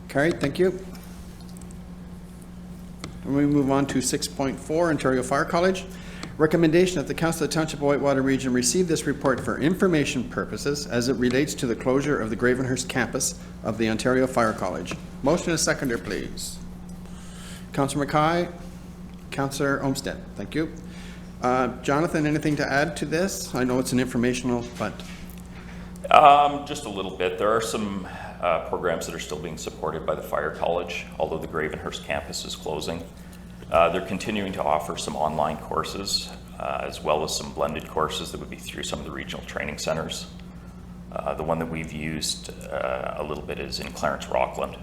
Carried, thank you. And we move on to 6.4, Ontario Fire College. Recommendation that the Council of the Township of Whitewater Region receive this report for information purposes as it relates to the closure of the Gravenhurst campus of the Ontario Fire College. Motion and seconder, please. Councillor Mackay, Councillor Olmsted, thank you. Jonathan, anything to add to this? I know it's an informational, but... Just a little bit. There are some programs that are still being supported by the Fire College, although the Gravenhurst campus is closing. They're continuing to offer some online courses, as well as some blended courses that would be through some of the regional training centers. The one that we've used a little bit is in Clarence Rockland.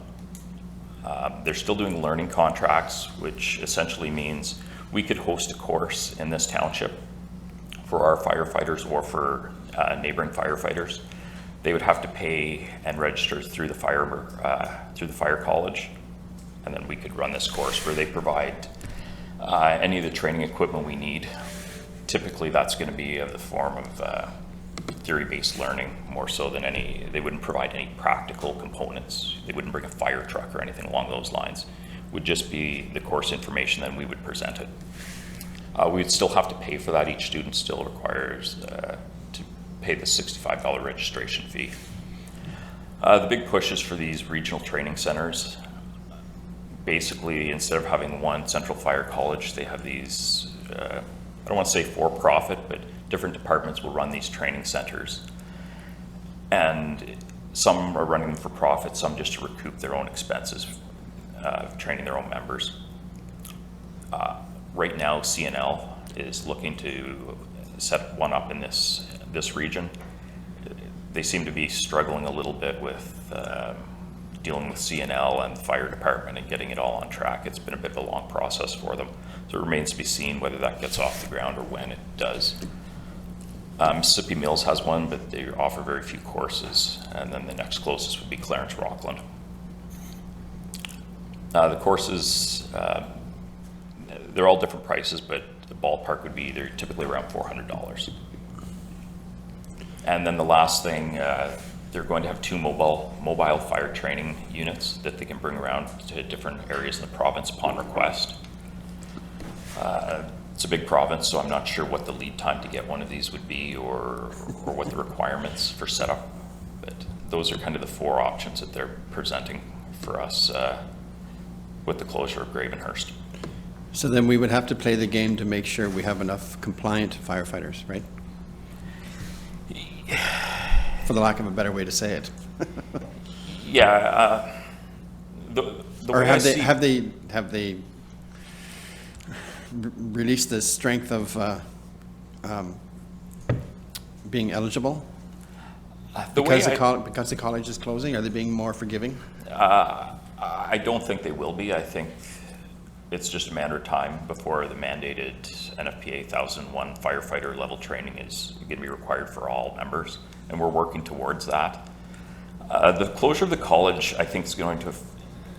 They're still doing learning contracts, which essentially means we could host a course in this township for our firefighters or for neighboring firefighters. They would have to pay and register through the fire college, and then we could run this course where they provide any of the training equipment we need. Typically, that's going to be of the form of theory-based learning more so than they wouldn't provide any practical components. They wouldn't bring a fire truck or anything along those lines. It would just be the course information, then we would present it. We'd still have to pay for that. Each student still requires to pay the $65 registration fee. The big push is for these regional training centers. Basically, instead of having one central fire college, they have these, I don't want to say for-profit, but different departments will run these training centers. And some are running them for profit, some just to recoup their own expenses of training their own members. Right now, CNL is looking to set one up in this region. They seem to be struggling a little bit with dealing with CNL and the fire department and getting it all on track. It's been a bit of a long process for them. So it remains to be seen whether that gets off the ground or when it does. Mississippi Mills has one, but they offer very few courses. And then the next closest would be Clarence Rockland. The courses, they're all different prices, but the ballpark would be they're typically around $400. And then the last thing, they're going to have 2 mobile fire training units that they can bring around to different areas in the province upon request. It's a big province, so I'm not sure what the lead time to get one of these would be or what the requirements for setup. But those are kind of the 4 options that they're presenting for us with the closure of Gravenhurst. So then we would have to play the game to make sure we have enough compliant firefighters, right? For the lack of a better way to say it. Yeah. The or way have they released the strength of being eligible? Because the college is closing, are they being more forgiving? I don't think they will be. I think it's just a matter of time before the mandated NFPA 1001 firefighter level training is going to be required for all members, and we're working towards that. The closure of the college, I think, is going to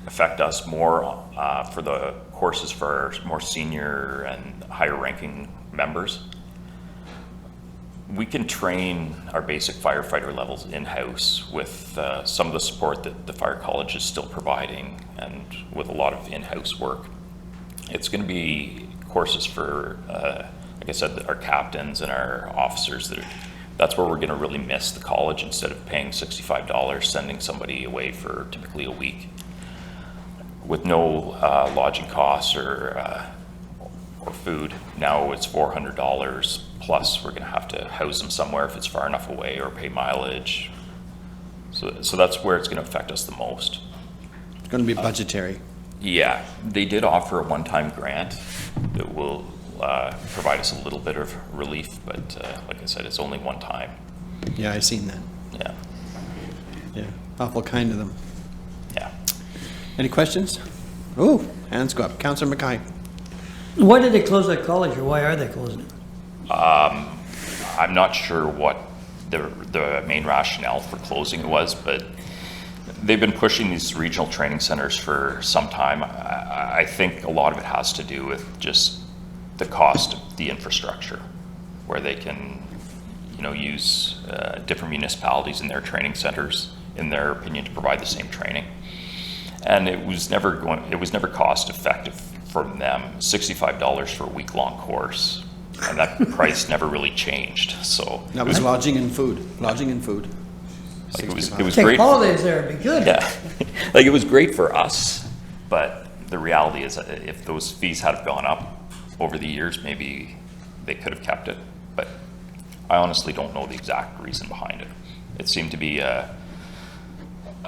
affect us more for the courses for our more senior and higher ranking members. We can train our basic firefighter levels in-house with some of the support that the fire college is still providing and with a lot of in-house work. It's going to be courses for, like I said, our captains and our officers. That's where we're going to really miss the college instead of paying $65, sending somebody away for typically a week with no lodging costs or food. Now it's $400 plus we're going to have to house them somewhere if it's far enough away or pay mileage. So that's where it's going to affect us the most. It's going to be budgetary. Yeah, they did offer a one-time grant that will provide us a little bit of relief, but like I said, it's only one time. Yeah, I've seen that. Yeah. Yeah, awful kind of them. Yeah. Any questions? Oh, hands go up. Councillor Mackay. Why did they close that college, or why are they closing it? I'm not sure what the main rationale for closing it was, but they've been pushing these regional training centers for some time. I think a lot of it has to do with just the cost of the infrastructure, where they can, use different municipalities in their training centers, in their opinion, to provide the same training. And it was never cost effective for them. $65 for a week-long course, and that price never really changed. So that was lodging and food. Lodging and food. Like it was Take great. holidays there, it'd be good. Yeah, like it was great for us, but the reality is that if those fees had gone up over the years, maybe they could have kept it. But I honestly don't know the exact reason behind it. It seemed to be a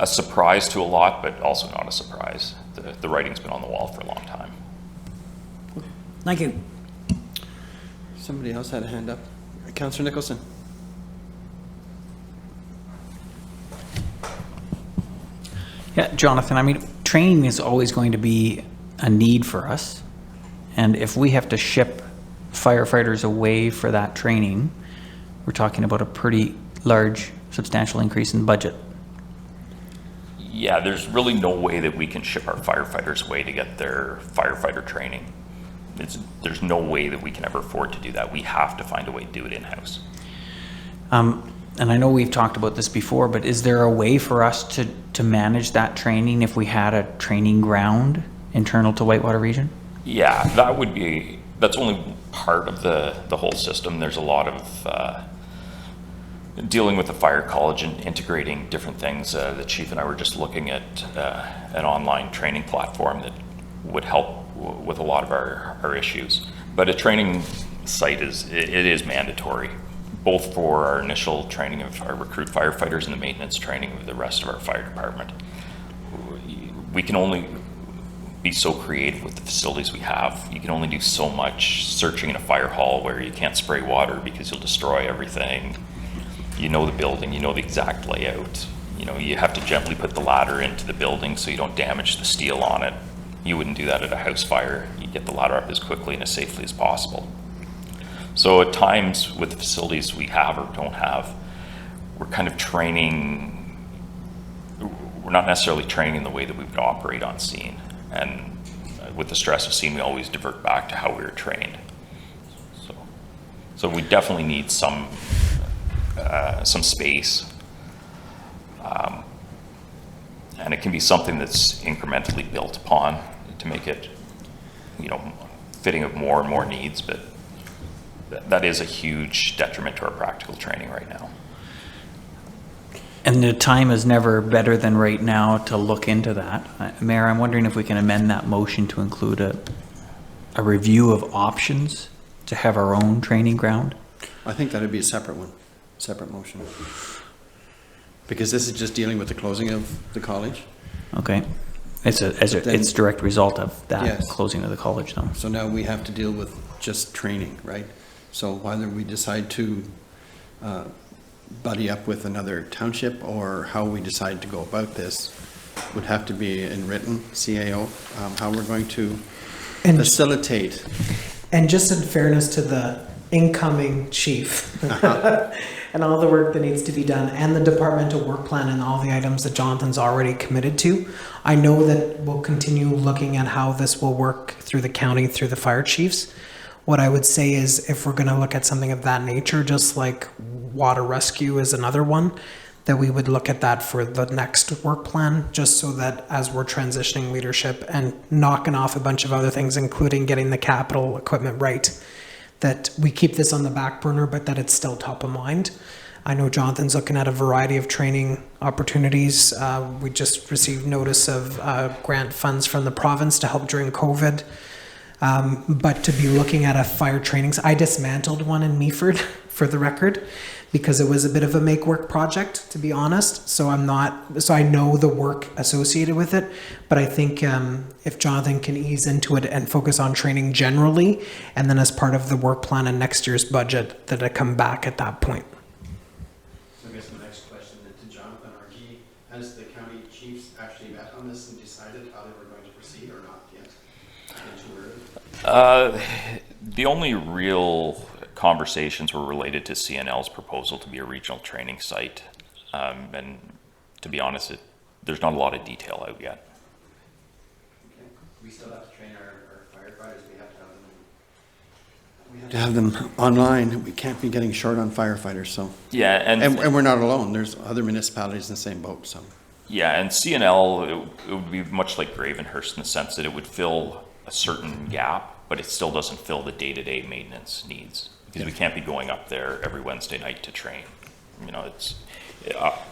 surprise to a lot, but also not a surprise. The writing's been on the wall for a long time. Thank you. Somebody else had a hand up. Councillor Nicholson. Yeah, Jonathan, training is always going to be a need for us. And if we have to ship firefighters away for that training, we're talking about a pretty large, substantial increase in budget. Yeah, there's really no way that we can ship our firefighters away to get their firefighter training. There's no way that we can ever afford to do that. We have to find a way to do it in-house. And I know we've talked about this before, but is there a way for us to manage that training if we had a training ground internal to Whitewater Region? Yeah, that's only part of the whole system. There's a lot of dealing with the fire college and integrating different things. The chief and I were just looking at an online training platform that would help with a lot of our issues. But a training site is mandatory, both for our initial training of our recruit firefighters and the maintenance training of the rest of our fire department. We can only be so creative with the facilities we have. You can only do so much searching in a fire hall where you can't spray water because you'll destroy everything. You know the building, you know the exact layout. You know, you have to gently put the ladder into the building so you don't damage the steel on it. You wouldn't do that at a house fire. You get the ladder up as quickly and as safely as possible. So at times with the facilities we have or don't have, we're kind of training, we're not necessarily training in the way that we would operate on scene. And with the stress of scene, we always divert back to how we were trained. So we definitely need some space. And it can be something that's incrementally built upon to make it, you know, fitting of more and more needs, but that is a huge detriment to our practical training right now. And the time is never better than right now to look into that. Mayor, I'm wondering if we can amend that motion to include a review of options to have our own training ground? I think that'd be a separate one, separate motion. Because this is just dealing with the closing of the college. Okay. It's a direct result of that Yes. closing of the college though. So now we have to deal with just training, right? So whether we decide to buddy up with another township or how we decide to go about this would have to be in written, CAO, how we're going to facilitate. And just in fairness to the incoming chief and all the work that needs to be done and the departmental work plan and all the items that Jonathan's already committed to, I know that we'll continue looking at how this will work through the county, through the fire chiefs. What I would say is if we're going to look at something of that nature, just like water rescue is another one, that we would look at that for the next work plan, just so that as we're transitioning leadership and knocking off a bunch of other things, including getting the capital equipment right, that we keep this on the back burner, but that it's still top of mind. I know Jonathan's looking at a variety of training opportunities. We just received notice of grant funds from the province to help during COVID. But to be looking at a fire training, I dismantled one in Meaford for the record, because it was a bit of a make work project, to be honest. So I know the work associated with it, but I think if Jonathan can ease into it and focus on training generally, and then as part of the work plan and next year's budget, that it come back at that point. So I guess the next question to Jonathan or Guy, has the county chiefs actually met on this and decided how they were going to proceed or not yet? The only real conversations were related to CNL's proposal to be a regional training site. And to be honest, there's not a lot of detail out yet. Okay. We still have to train our firefighters. We have to have them online. We can't be getting short on firefighters, so. Yeah, And we're not alone. There's other municipalities in the same boat, so. Yeah, and CNL, it would be much like Gravenhurst in the sense that it would fill a certain gap, but it still doesn't fill the day-to-day maintenance needs, because we can't be going up there every Wednesday night to train. You know, it's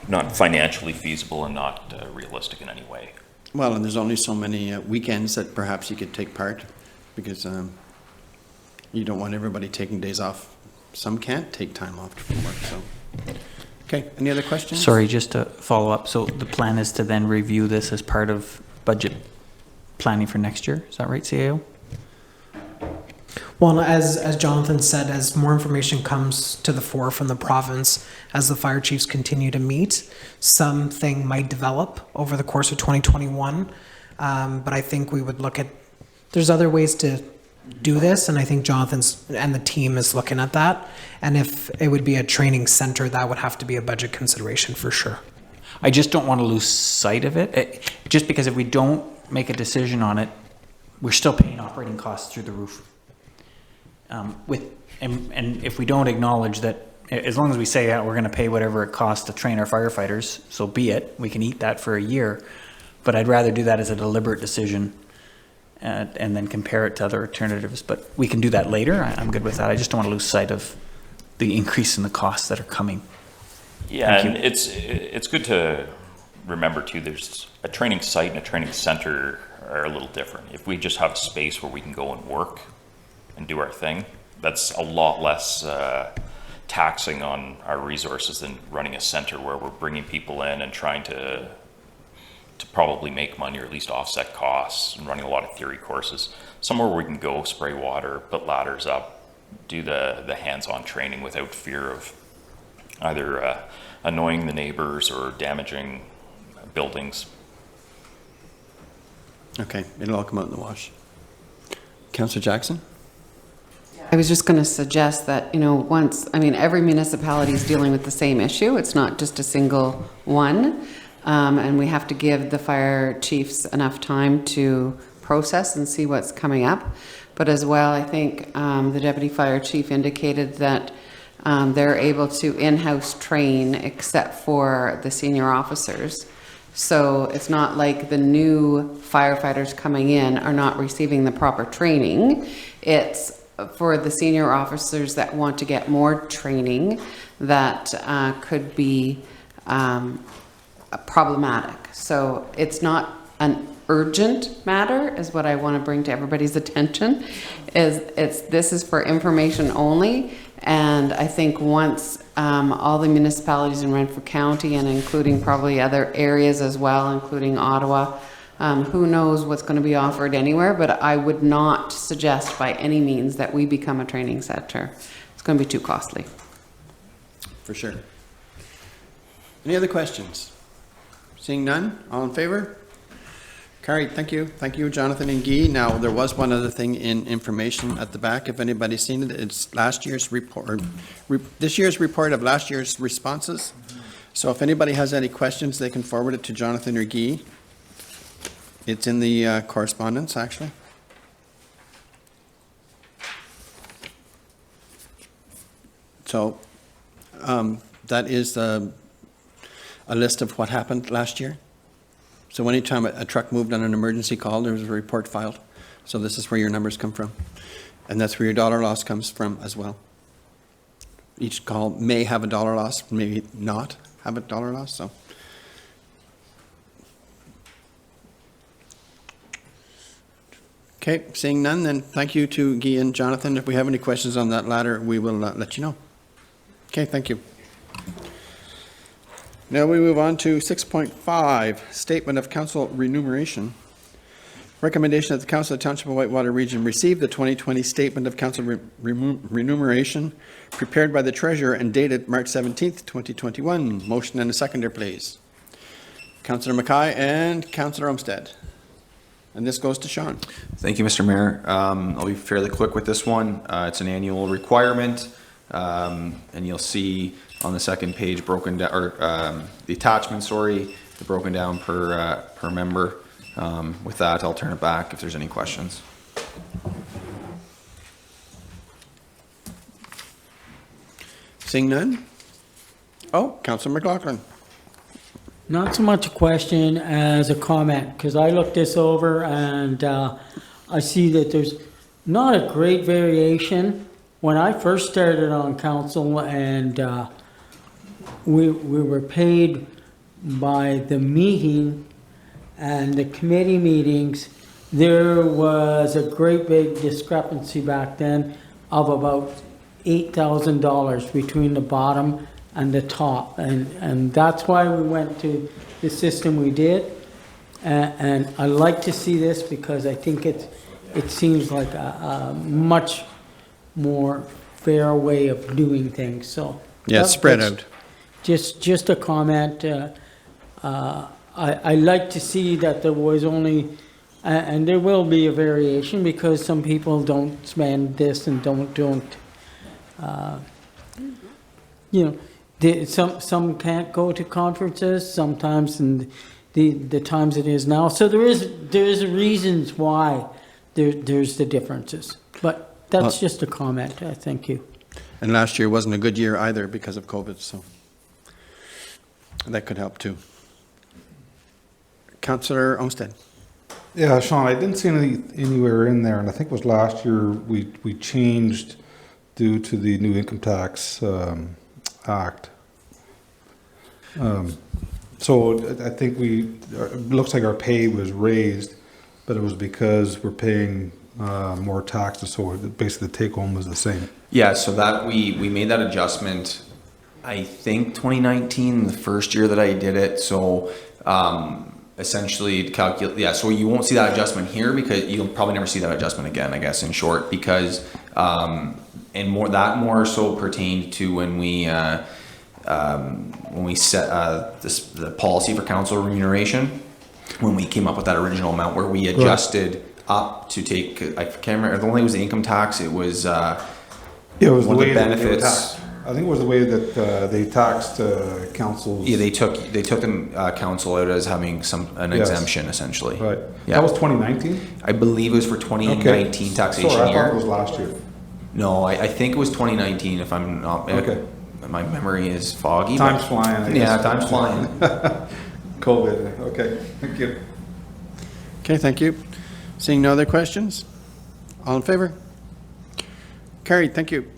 not financially feasible and not realistic in any way. Well, and there's only so many weekends that perhaps you could take part, because you don't want everybody taking days off. Some can't take time off from work, so. Okay, any other questions? Sorry, just to follow up. So the plan is to then review this as part of budget planning for next year. Is that right, CAO? Well, as Jonathan said, as more information comes to the fore from the province, as the fire chiefs continue to meet, something might develop over the course of 2021. But I think we would look at, there's other ways to do this, and I think Jonathan's and the team is looking at that. And if it would be a training center, that would have to be a budget consideration for sure. I just don't want to lose sight of it, just because if we don't make a decision on it, we're still paying operating costs through the roof. And if we don't acknowledge that, as long as we say, yeah, we're going to pay whatever it costs to train our firefighters, so be it. We can eat that for a year, but I'd rather do that as a deliberate decision and then compare it to other alternatives. But we can do that later. I'm good with that. I just don't want to lose sight of the increase in the costs that are coming. Yeah, and it's good to remember too, there's a training site and a training center are a little different. If we just have a space where we can go and work and do our thing, that's a lot less taxing on our resources than running a center where we're bringing people in and trying to probably make money or at least offset costs and running a lot of theory courses. Somewhere where we can go spray water, put ladders up, do the hands-on training without fear of either annoying the neighbors or damaging buildings. Okay, it'll all come out in the wash. Councillor Jackson? I was just going to suggest that, every municipality is dealing with the same issue. It's not just a single one. And we have to give the fire chiefs enough time to process and see what's coming up. But as well, I think the deputy fire chief indicated that they're able to in-house train except for the senior officers. So it's not like the new firefighters coming in are not receiving the proper training. It's for the senior officers that want to get more training that could be problematic. So it's not an urgent matter, is what I want to bring to everybody's attention. This is for information only, and I think once all the municipalities in Renfrew County, and including probably other areas as well, including Ottawa, who knows what's going to be offered anywhere, but I would not suggest by any means that we become a training center. It's going to be too costly. For sure. Any other questions? Seeing none, all in favor? Carried, thank you. Thank you, Jonathan and Guy. Now, there was one other thing in information at the back, if anybody's seen it. It's last year's report, this year's report of last year's responses. So if anybody has any questions, they can forward it to Jonathan or Guy. It's in the correspondence, actually. So that is a list of what happened last year. So anytime a truck moved on an emergency call, there was a report filed. So this is where your numbers come from. And that's where your dollar loss comes from as well. Each call may have a dollar loss, maybe not have a dollar loss, so. Okay, seeing none, then thank you to Guy and Jonathan. If we have any questions on that latter, we will let you know. Okay, thank you. Now we move on to 6.5, Statement of Council Remuneration. Recommendation that the Council of the Township of Whitewater Region receive the 2020 Statement of Council Remuneration prepared by the Treasurer and dated March 17th, 2021. Motion and a seconder, please. Councillor Mackay and Councillor Olmsted. And this goes to Sean. Thank you, Mr. Mayor. I'll be fairly quick with this one. It's an annual requirement, and you'll see on the second page broken down, or the attachment, sorry, they're broken down per member. With that, I'll turn it back if there's any questions. Seeing none? Oh, Councillor McLaughlin. Not so much a question as a comment, because I looked this over and I see that there's not a great variation. When I first started on council and we were paid by the meeting and the committee meetings, there was a great big discrepancy back then of about $8,000 between the bottom and the top, and that's why we went to the system we did, and I like to see this because I think it seems like a much more fair way of doing things. So yeah, spread out. Just a comment. I like to see that there was only And there will be a variation because some people don't spend this and don't, some can't go to conferences sometimes, and the times it is now. So there is reasons why there's the differences. But that's just a comment. Thank you. And last year wasn't a good year either because of COVID, so that could help too. Councillor Olmsted. Yeah, Sean, I didn't see anywhere in there, and I think it was last year we changed due to the new income tax act. So I think it looks like our pay was raised, but it was because we're paying more taxes, so basically the take home was the same. Yeah, so that we made that adjustment, I think 2019, the first year that I did it. So essentially calculate, yeah, so you won't see that adjustment here because you'll probably never see that adjustment again, I guess, in short, because and more so pertained to when we set the policy for council remuneration, when we came up with that original amount where we adjusted up to take, I can't remember, the only was the income tax, it was it was one the of way the benefits. I think it was the way that they taxed councils. Yeah, they took the council out as having an exemption essentially. Right. Yeah. That was 2019? I believe it was for 2019 taxation Sorry, I year. thought it was last year. No, I think it was 2019 if I'm not. Okay. My memory is foggy. Time's flying, I guess. Yeah, time's flying. COVID. Okay. Thank you. Okay, thank you. Seeing no other questions? All in favor? Carried, thank you.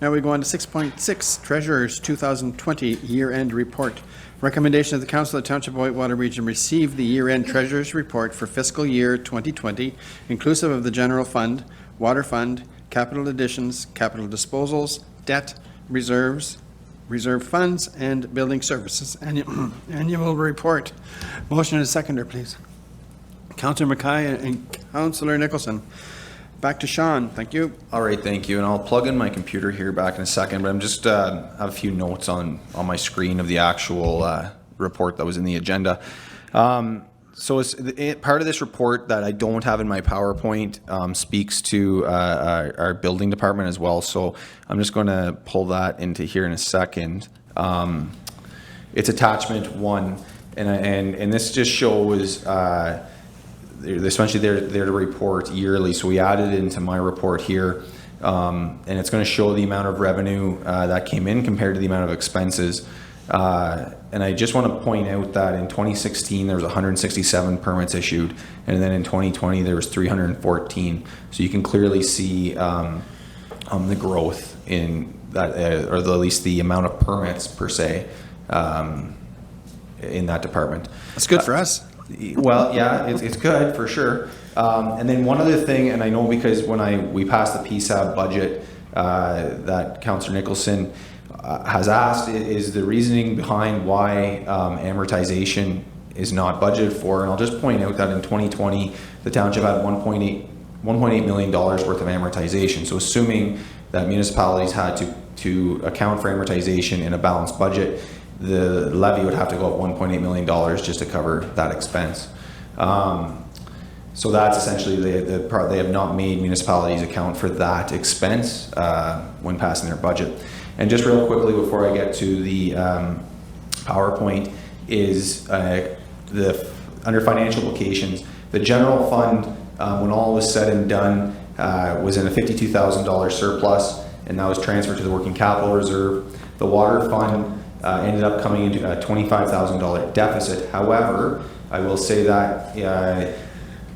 Now we go on to 6.6, Treasurer's 2020 Year-End Report. Recommendation of the Council of the Township of Whitewater Region receive the year-end Treasurer's Report for fiscal year 2020, inclusive of the General Fund, Water Fund, capital additions, capital disposals, debt, reserves, reserve funds, and building services. Annual report. Motion and a seconder, please. Councillor Mackay and Councillor Nicholson. Back to Sean. Thank you. All right, thank you. And I'll plug in my computer here back in a second, but I'm just have a few notes on my screen of the actual report that was in the agenda. So part of this report that I don't have in my PowerPoint speaks to our building department as well. So I'm just going to pull that into here in a second. It's attachment 1, and this just shows essentially they're to report yearly. So we added it into my report here, and it's going to show the amount of revenue that came in compared to the amount of expenses. And I just want to point out that in 2016 there was 167 permits issued, and then in 2020 there was 314. So you can clearly see the growth in that, or at least the amount of permits per se in that department. That's good for us. Well, yeah, it's good for sure. And then one other thing, and I know because when we passed the PSAB budget that Councillor Nicholson has asked, is the reasoning behind why amortization is not budgeted for. And I'll just point out that in 2020, the township had $1.8 million worth of amortization. So assuming that municipalities had to account for amortization in a balanced budget, the levy would have to go up $1.8 million just to cover that expense. So that's essentially the part. They have not made municipalities account for that expense when passing their budget. And just real quickly before I get to the PowerPoint is under financial implications, the general fund, when all was said and done, was in a $52,000 surplus, and that was transferred to the working capital reserve. The water fund ended up coming into a $25,000 deficit. However, I will say that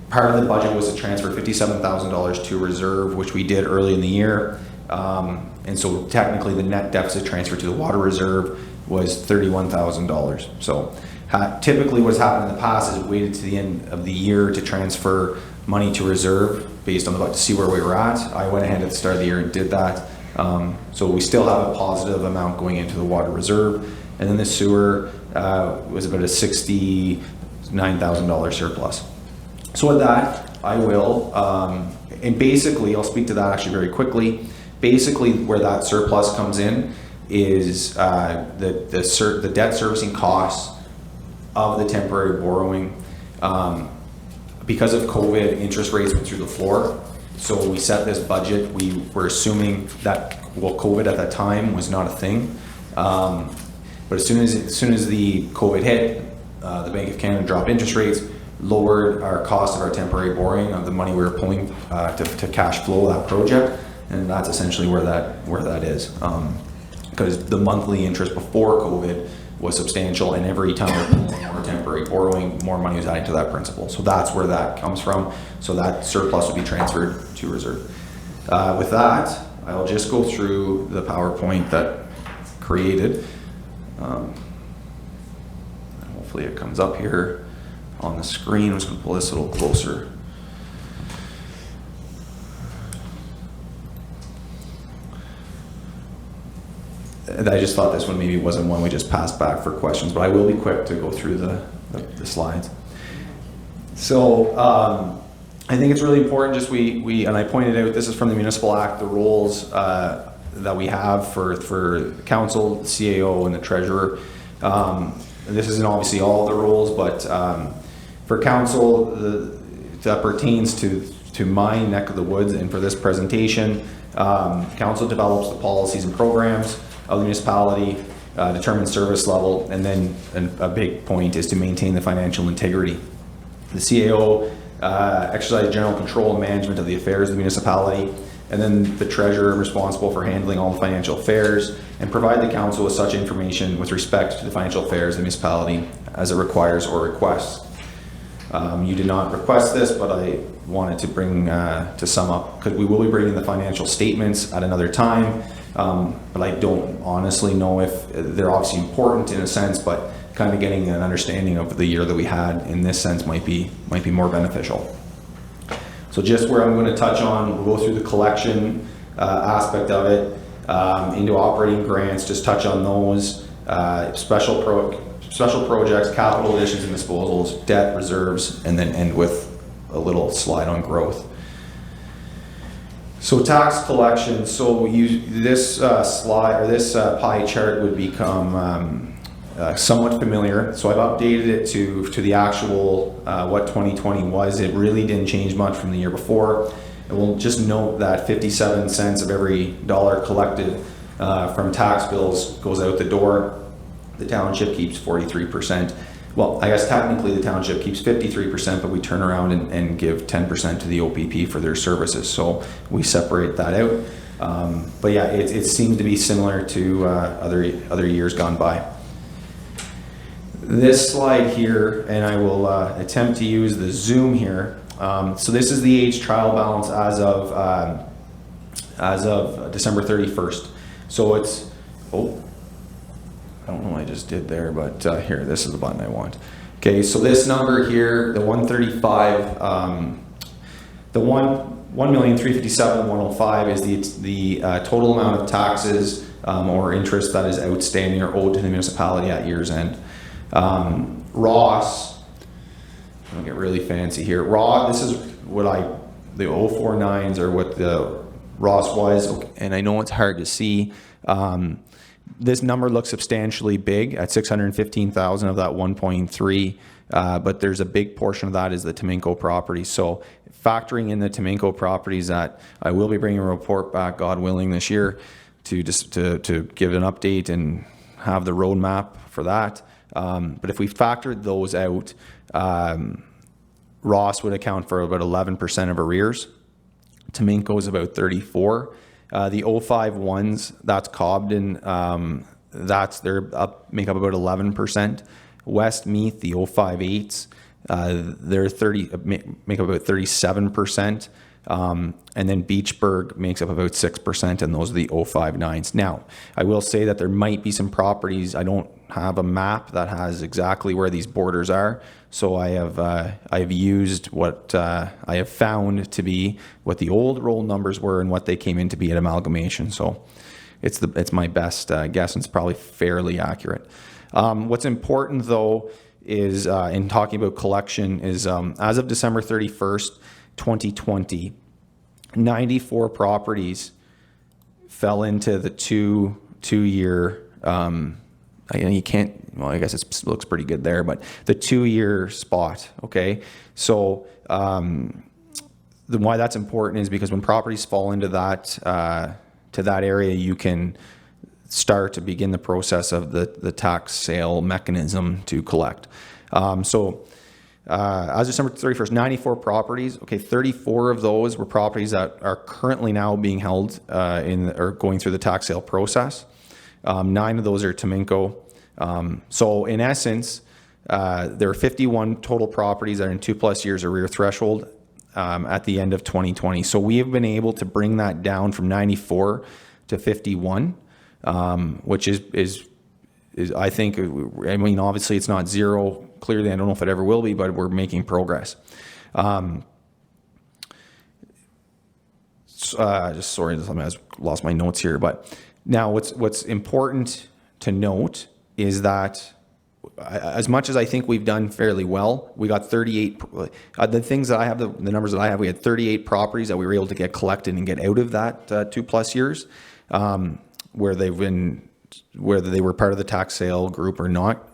part of the budget was to transfer $57,000 to reserve, which we did early in the year. And so technically the net deficit transfer to the water reserve was $31,000. So typically what's happened in the past is it waited to the end of the year to transfer money to reserve based on the budget to see where we were at. I went ahead at the start of the year and did that. So we still have a positive amount going into the water reserve. And then the sewer was about a $69,000 surplus. So with that, I will, and basically I'll speak to that actually very quickly. Basically where that surplus comes in is the debt servicing costs of the temporary borrowing. because of COVID, interest rates went through the floor. So when we set this budget, we were assuming that, well, COVID at that time was not a thing. But as soon as the COVID hit, the Bank of Canada dropped interest rates, lowered our cost of our temporary borrowing of the money we were pulling to cash flow that project, and that's essentially where that is. Because the monthly interest before COVID was substantial, and every time we're pulling more temporary borrowing, more money was added to that principal. So that's where that comes from. So that surplus would be transferred to reserve. With that, I'll just go through the PowerPoint that created. Hopefully it comes up here on the screen. I'm just going to pull this a little closer. I just thought this one maybe wasn't one we just passed back for questions, but I will be quick to go through the slides. So I think it's really important, just we and I pointed out, this is from the Municipal Act, the roles that we have for council, the CAO, and the treasurer. This isn't obviously all the roles, but for council, that pertains to my neck of the woods, and for this presentation, council develops the policies and programs of the municipality, determines service level, and then a big point is to maintain the financial integrity. The CAO exercise general control and management of the affairs of the municipality, and then the treasurer responsible for handling all the financial affairs and provide the council with such information with respect to the financial affairs of the municipality as it requires or requests. You did not request this, but I wanted to bring to sum up, because we will be bringing the financial statements at another time, but I don't honestly know if they're obviously important in a sense, but kind of getting an understanding of the year that we had in this sense might be more beneficial. So just where I'm going to touch on, we'll go through the collection aspect of it, into operating grants, just touch on those, special projects, capital additions and disposals, debt reserves, and then end with a little slide on growth. So tax collection, so this slide or this pie chart would become somewhat familiar. So I've updated it to the actual what 2020 was. It really didn't change much from the year before. And we'll just note that 57 cents of every dollar collected from tax bills goes out the door. The township keeps 43%. Well, I guess technically the township keeps 53%, but we turn around and give 10% to the OPP for their services. So we separate that out. But yeah, it seems to be similar to other years gone by. This slide here, and I will attempt to use the zoom here. So this is the age trial balance as of December 31st. So it's, I don't know what I just did there, but here, this is the button I want. Okay, so this number here, the 135, the 1,357,105 is the total amount of taxes or interest that is outstanding or owed to the municipality at year's end. Ross, I'll get really fancy here. This is what the 049s are what the Ross was, and I know it's hard to see. This number looks substantially big at 615,000 of that 1.3, but there's a big portion of that is the Temenko property. So factoring in the Temenko properties, that I will be bringing a report back, God willing, this year to give an update and have the roadmap for that. But if we factored those out, Ross would account for about 11% of arrears. Temenko is about 34%. The 051s, that's Cobden, make up about 11%. Westmeath, the 058s, make up about 37%. And then Beachburg makes up about 6%, and those are the 059s. Now, I will say that there might be some properties, I don't have a map that has exactly where these borders are, so I've used what I have found to be what the old roll numbers were and what they came in to be at amalgamation. So it's my best guess, and it's probably fairly accurate. What's important though is in talking about collection is as of December 31st, 2020, 94 properties fell into the two-year. You can't well, I guess it looks pretty good there, but the 2-year spot, okay? So why that's important is because when properties fall into that, to that area, you can start to begin the process of the tax sale mechanism to collect. As of December 31st, 94 properties. Okay, 34 of those were properties that are currently now being held or going through the tax sale process. 9 of those are Taminco. So in essence, there are 51 total properties that are in 2+ years arrear threshold at the end of 2020. So we have been able to bring that down from 94 to 51, which is I think, I mean, obviously it's not zero. Clearly, I don't know if it ever will be, but we're making progress. Just sorry, I lost my notes here. But now, what's important to note is that as much as I think we've done fairly well, we got 38. The things that I have, the numbers that I have, we had 38 properties that we were able to get collected and get out of that 2+ years, whether they were part of the tax sale group or not.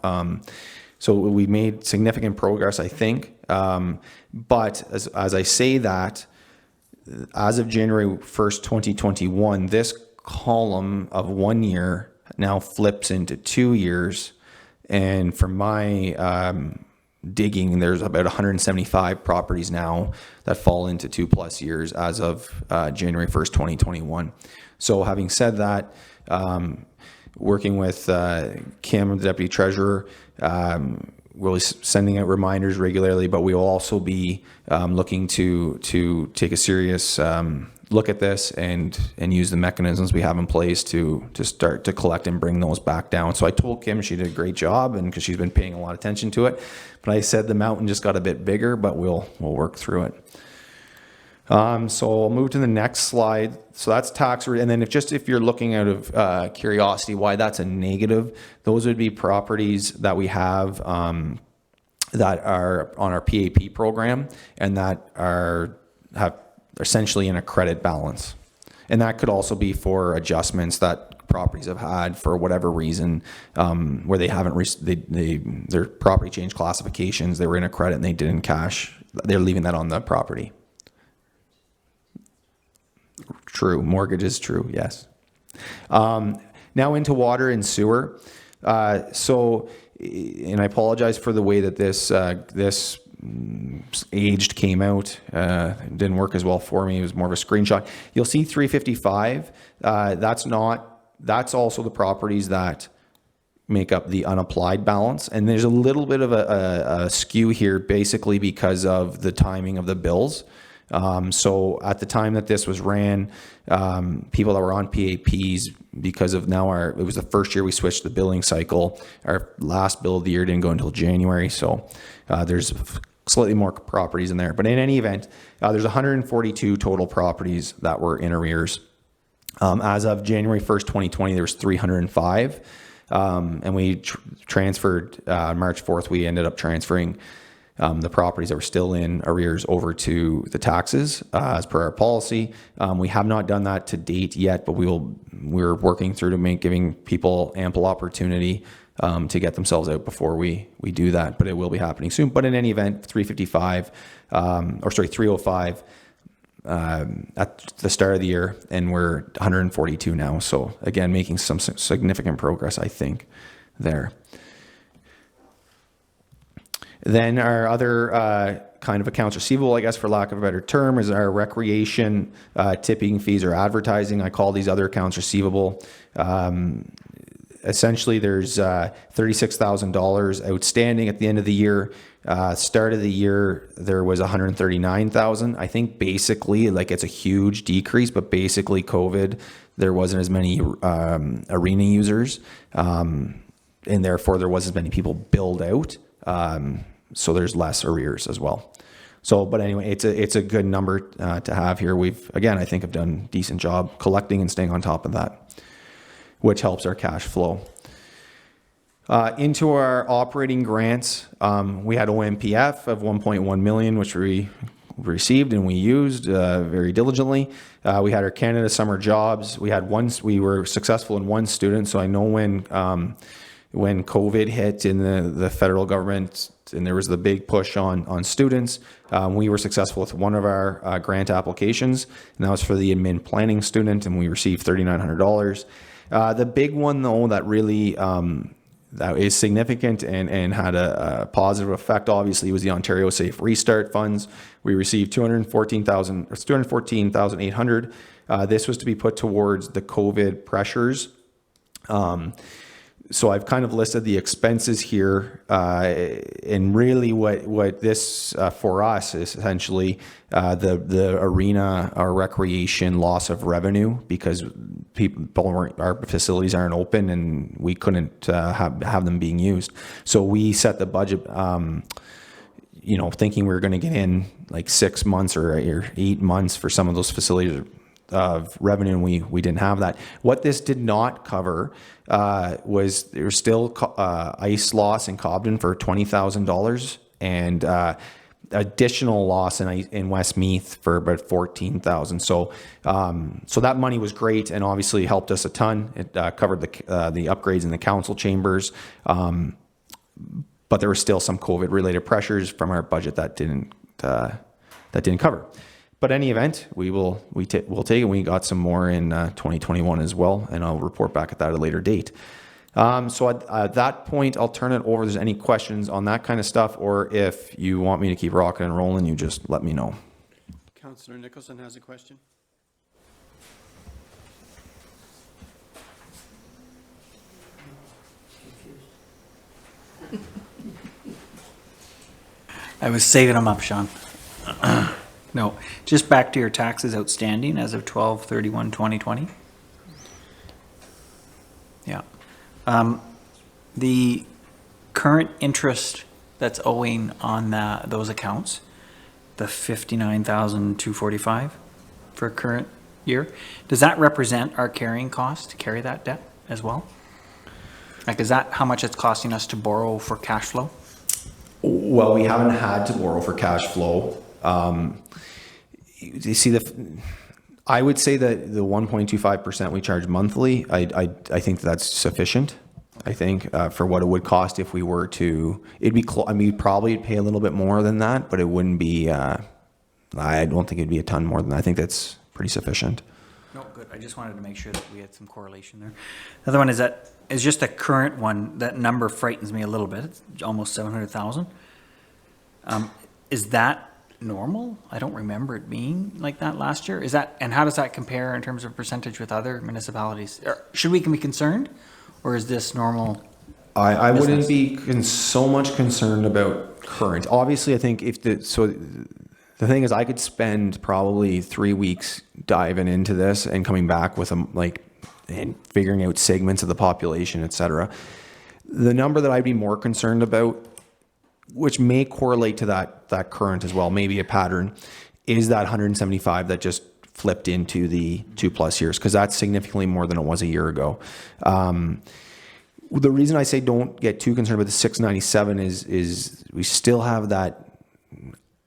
So we made significant progress, I think. But as I say that, as of January 1st, 2021, this column of 1 year now flips into 2 years. And from my digging, there's about 175 properties now that fall into 2+ years as of January 1st, 2021. So having said that, working with Kim, the Deputy Treasurer, we'll be sending out reminders regularly, but we will also be looking to take a serious look at this and use the mechanisms we have in place to start to collect and bring those back down. So I told Kim she did a great job, and because she's been paying a lot of attention to it, but I said the mountain just got a bit bigger, but we'll work through it. So I'll move to the next slide. So that's tax, and then if you're looking out of curiosity why that's a negative, those would be properties that we have that are on our PAP program and that have essentially in a credit balance, and that could also be for adjustments that properties have had for whatever reason, where they haven't their property change classifications, they were in a credit and they didn't cash. They're leaving that on the property. True. Mortgage is true. Yes. Now into water and sewer. And I apologize for the way that this aged came out. It didn't work as well for me. It was more of a screenshot. You'll see 355. That's also the properties that make up the unapplied balance. And there's a little bit of a skew here, basically because of the timing of the bills. So at the time that this was ran, people that were on PAPs, because of now it was the first year we switched the billing cycle. Our last bill of the year didn't go until January. So there's slightly more properties in there. But in any event, there's 142 total properties that were in arrears. As of January 1st, 2020, there was 305. And we transferred, March 4th, we ended up transferring the properties that were still in arrears over to the taxes as per our policy. We have not done that to date yet, but we're working through to giving people ample opportunity to get themselves out before we do that, but it will be happening soon. But in any event, 305 at the start of the year, and we're 142 now. So again, making some significant progress, I think, there. Then our other kind of accounts receivable, I guess, for lack of a better term, is our recreation, tipping fees, or advertising. I call these other accounts receivable. Essentially, there's $36,000 outstanding at the end of the year. Start of the year, there was $139,000. I think basically, it's a huge decrease, but basically COVID, there wasn't as many arena users, and therefore there wasn't as many people billed out. So there's less arrears as well. So, but anyway, it's a good number to have here. I think have done a decent job collecting and staying on top of that, which helps our cash flow. Into our operating grants, we had OMPF of 1.1 million, which we received and we used very diligently. We had our Canada Summer Jobs. We were successful in one student, so I know when when COVID hit in the federal government and there was the big push on students, we were successful with one of our grant applications, and that was for the admin planning student, and we received $3,900. The big one, though, that really that is significant and had a positive effect, obviously, was the Ontario Safe Restart funds. We received $214,800. This was to be put towards the COVID pressures. So I've kind of listed the expenses here, and really what this for us is essentially the arena or recreation loss of revenue, because our facilities aren't open and we couldn't have them being used. So we set the budget, thinking we were going to get in like 6 months or 8 months for some of those facilities of revenue, and we didn't have that. What this did not cover was there was still ice loss in Cobden for $20,000 and additional loss in Westmeath for about $14,000. So that money was great and obviously helped us a ton. It covered the upgrades in the council chambers, but there were still some COVID related pressures from our budget that didn't cover. But any event, we'll take it. We got some more in 2021 as well, and I'll report back at that at a later date. So at that point, I'll turn it over. If there's any questions on that kind of stuff, or if you want me to keep rocking and rolling, you just let me know. Councillor Nicholson has a question. I was saving them up, Sean. No, just back to your taxes outstanding as of 12/31/2020. Yeah. The current interest that's owing on those accounts, the $59,245 for current year, does that represent our carrying cost to carry that debt as well? Like, is that how much it's costing us to borrow for cash flow? Well, we haven't had to borrow for cash flow. You see, I would say that the 1.25% we charge monthly, I think that's sufficient. I think for what it would cost if we were to, we'd probably pay a little bit more than that, but it wouldn't be, I don't think it'd be a ton more than that. I think that's pretty sufficient. No, good. I just wanted to make sure that we had some correlation there. The other one is just a current one. That number frightens me a little bit. It's almost 700,000. Is that normal? I don't remember it being like that last year. And how does that compare in terms of percentage with other municipalities? Should we be concerned, or is this normal? I wouldn't be so much concerned about current. Obviously, I think the thing is, I could spend probably 3 weeks diving into this and coming back with and figuring out segments of the population, etc. The number that I'd be more concerned about, which may correlate to that current as well, maybe a pattern, is that 175 that just flipped into the 2+ years, because that's significantly more than it was a year ago. The reason I say don't get too concerned with the 697 is we still have that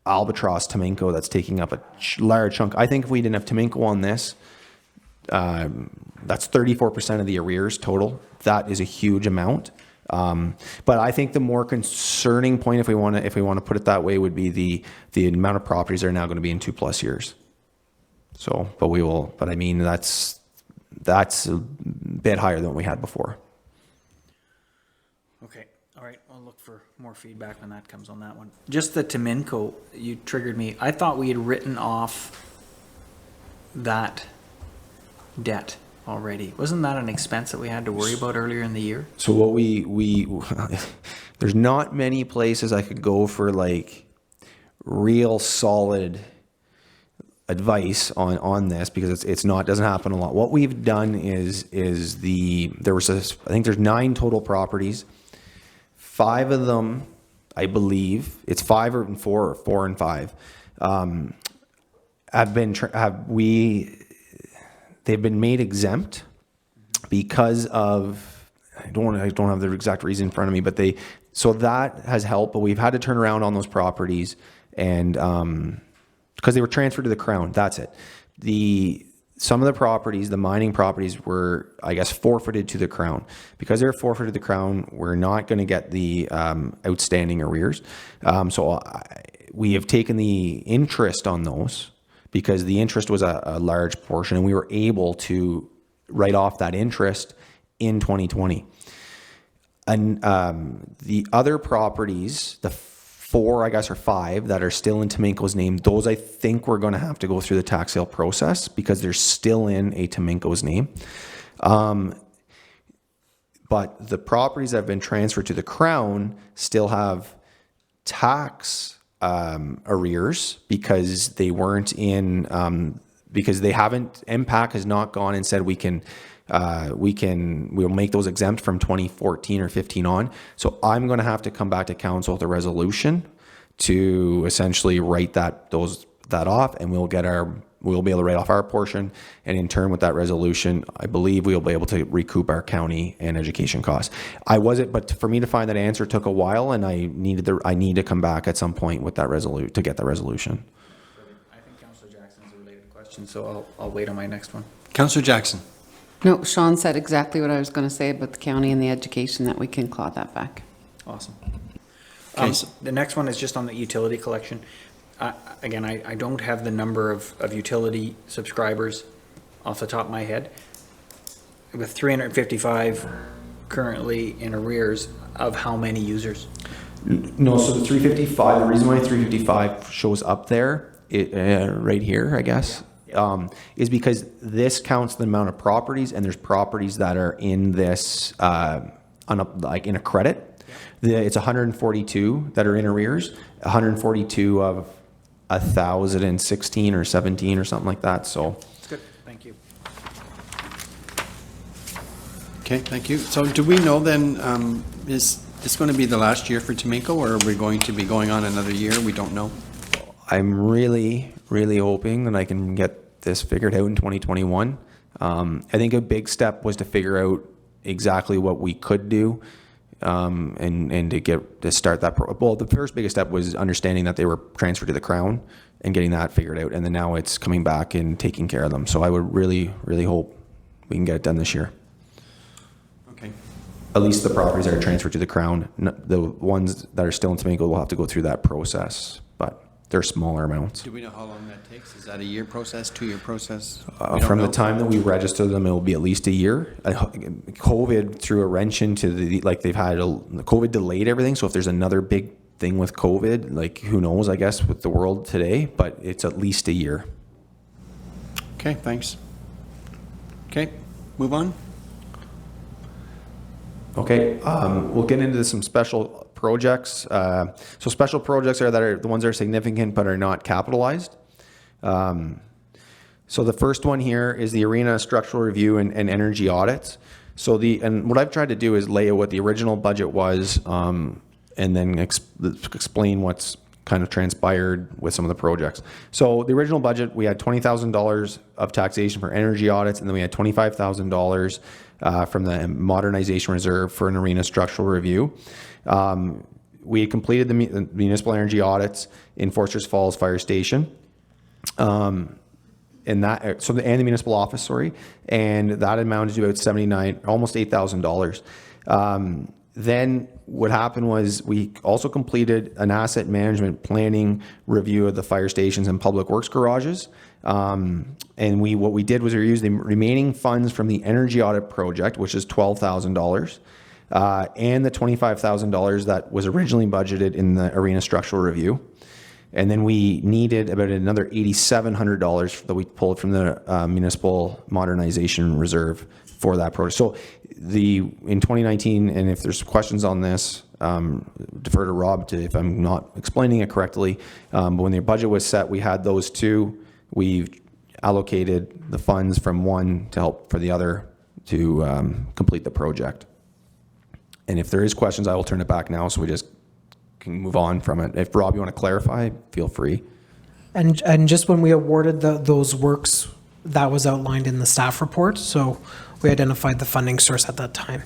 albatross Temenko that's taking up a large chunk. I think if we didn't have Temenko on this, that's 34% of the arrears total. That is a huge amount. But I think the more concerning point, if we want to put it that way, would be the amount of properties that are now going to be in 2+ years. So, but I mean, that's a bit higher than what we had before. Okay. All right. I'll look for more feedback when that comes on that one. Just the Temenko, you triggered me. I thought we had written off that debt already. Wasn't that an expense that we had to worry about earlier in the year? So what we there's not many places I could go for like real solid advice on this, because doesn't happen a lot. What we've done is I think there's 9 total properties. 5 of them, I believe, it's 5 and 4 or 4 and 5, they've been made exempt because of, I don't have the exact reason in front of me, but so that has helped, but we've had to turn around on those properties and because they were transferred to the Crown. That's it. some of the properties, the mining properties, were, I guess, forfeited to the Crown. Because they're forfeited to the Crown, we're not going to get the outstanding arrears. We have taken the interest on those because the interest was a large portion, and we were able to write off that interest in 2020. And the other properties, the 4, I guess, or 5 that are still in Tominko's name, those I think we're going to have to go through the tax sale process because they're still in a Tominko's name. But the properties that have been transferred to the Crown still have tax arrears because they weren't in, because they haven't, MPAC has not gone and said we'll make those exempt from 2014 or 15 on. So I'm going to have to come back to council with a resolution to essentially write that off, and we'll be able to write off our portion. And in turn with that resolution, I believe we'll be able to recoup our county and education costs. But for me to find that answer took a while, and I need to come back at some point with that to get that resolution. I think Councillor Jackson's a related question, so I'll wait on my next one. Councillor Jackson. No, Sean said exactly what I was going to say about the county and the education, that we can claw that back. Awesome. Okay, The next one is just on the utility collection. Again, I don't have the number of utility subscribers off the top of my head. With 355 currently in arrears, of how many users? No, so the 355, the reason why 355 shows up there, right here, I guess, is because this counts the amount of properties, and there's properties that are in this, like in a credit. It's 142 that are in arrears, 142 of 1,016 or 17 or something like that, so. That's good, thank you. Okay, thank you. So do we know then, is this going to be the last year for Tominko, or are we going to be going on another year? We don't know. I'm really, really hoping that I can get this figured out in 2021. I think a big step was to figure out exactly what we could do, and to start that. Well, the first biggest step was understanding that they were transferred to the Crown and getting that figured out, and then now it's coming back and taking care of them. So I would really, really hope we can get it done this year. Okay. At least the properties that are transferred to the Crown. The ones that are still in Tominko will have to go through that process, but they're smaller amounts. Do we know how long that takes? Is that a year process, 2-year process? From the time that we register them, it will be at least a year. COVID threw a wrench into they've had COVID delayed everything. So if there's another big thing with COVID, like who knows, I guess, with the world today, but it's at least a year. Okay, thanks. Okay, move on. Okay, we'll get into some special projects. So special projects are the ones that are significant but are not capitalized. So the first one here is the arena structural review and energy audits. So what I've tried to do is lay out what the original budget was, and then explain what's kind of transpired with some of the projects. So the original budget, we had $20,000 of taxation for energy audits, and then we had $25,000 from the modernization reserve for an arena structural review. We had completed the municipal energy audits in Forster's Falls Fire Station, and the municipal office, sorry, and that amounted to about almost $8,000. Then what happened was we also completed an asset management planning review of the fire stations and public works garages. And what we did was we used the remaining funds from the energy audit project, which is $12,000, and the $25,000 that was originally budgeted in the arena structural review. And then we needed about another $8,700 that we pulled from the municipal modernization reserve for that project. So in 2019, and if there's questions on this, defer to Rob if I'm not explaining it correctly. But when the budget was set, we had those two. We allocated the funds from one to help for the other to complete the project. And if there is questions, I will turn it back now so we just can move on from it. If Rob, you want to clarify, feel free. And just when we awarded those works, that was outlined in the staff report, so we identified the funding source at that time.